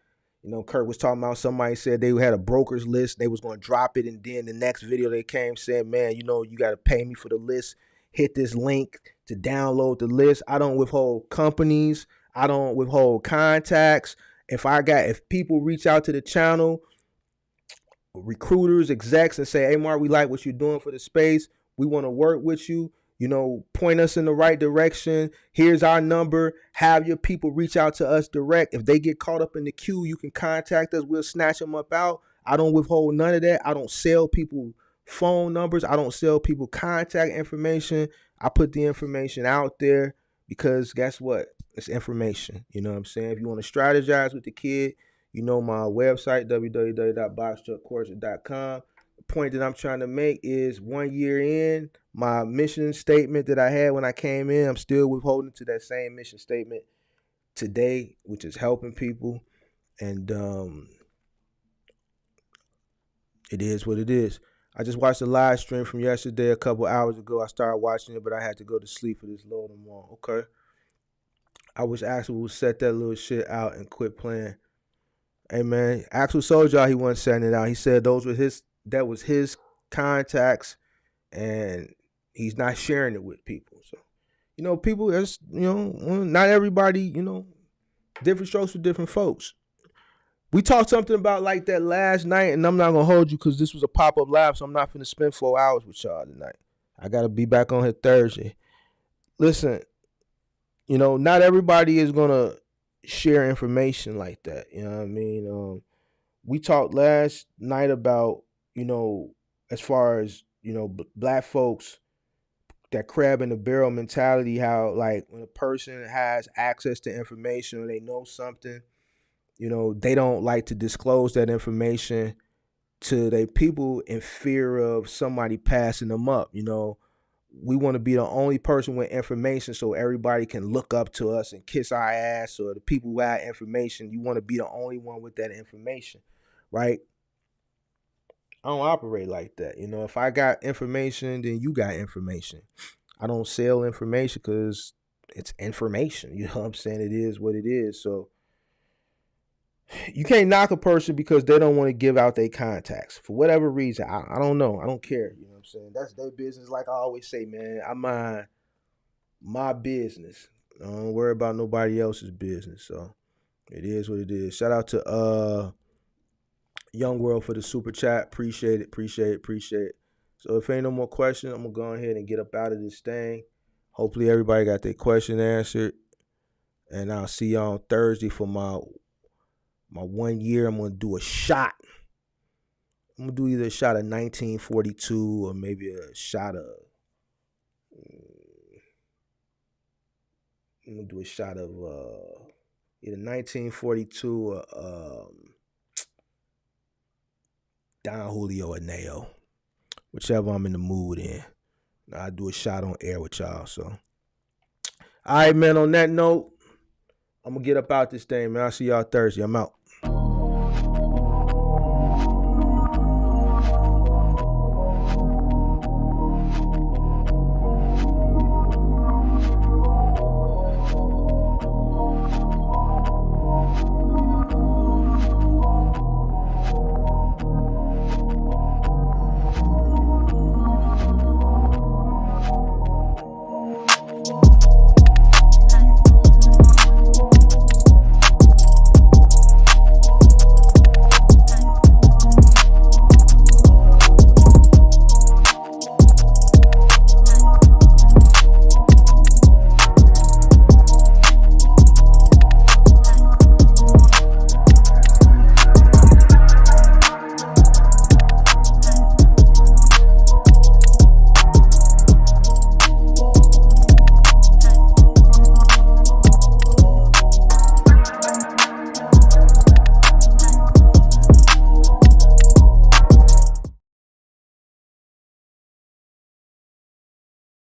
Kurt was talking about, somebody said they had a broker's list. They was going to drop it, and then the next video they came saying, man, you got to pay me for the list. Hit this link to download the list. I don't withhold companies. I don't withhold contacts. If people reach out to the channel, recruiters, execs, and say, hey, Mark, we like what you're doing for the space. We want to work with you. Point us in the right direction. Here's our number. Have your people reach out to us direct. If they get caught up in the queue, you can contact us. We'll snatch them up out. I don't withhold none of that. I don't sell people phone numbers. I don't sell people contact information. I put the information out there because guess what? It's information. You know what I'm saying? If you want to strategize with the kid, my website, www.boxtruckcourse.com. The point that I'm trying to make is 1 year in, my mission statement that I had when I came in, I'm still withholding to that same mission statement today, which is helping people. And it is what it is. I just watched the live stream from yesterday a couple hours ago. I started watching it, but I had to go to sleep for this load them on. Okay. I wish Axel would set that little shit out and quit playing. Hey man, Axel told y'all he wasn't setting it out. He said that was his contacts, and he's not sharing it with people. So, people, not everybody, different strokes for different folks. We talked something about like that last night, and I'm not gonna hold you because this was a pop-up live, so I'm not gonna spend 4 hours with y'all tonight. I gotta be back on here Thursday. Listen, not everybody is gonna share information like that. You know what I mean? We talked last night about, as far as, black folks, that crab in the barrel mentality, how like when a person has access to information or they know something, they don't like to disclose that information to their people in fear of somebody passing them up. We want to be the only person with information so everybody can look up to us and kiss our ass, or the people who have information, you want to be the only one with that information, right? I don't operate like that. If I got information, then you got information. I don't sell information because it's information. You know what I'm saying? It is what it is. So you can't knock a person because they don't want to give out their contacts for whatever reason. I don't know. I don't care. You know what I'm saying? That's their business. Like I always say, man, I mind my business. I don't worry about nobody else's business. So it is what it is. Shout out to Young World for the super chat. Appreciate it. So if ain't no more questions, I'm gonna go ahead and get up out of this thing. Hopefully everybody got their question answered. And I'll see y'all on Thursday for my 1 year. I'm gonna do a shot. I'm gonna do either a shot of 1942 or maybe a shot of I'm gonna do a shot of either 1942 or Don Julio or Neo, whichever I'm in the mood in. I'll do a shot on air with y'all. So, all right, man. On that note, I'm gonna get up out this thing, man. I'll see y'all Thursday. I'm out.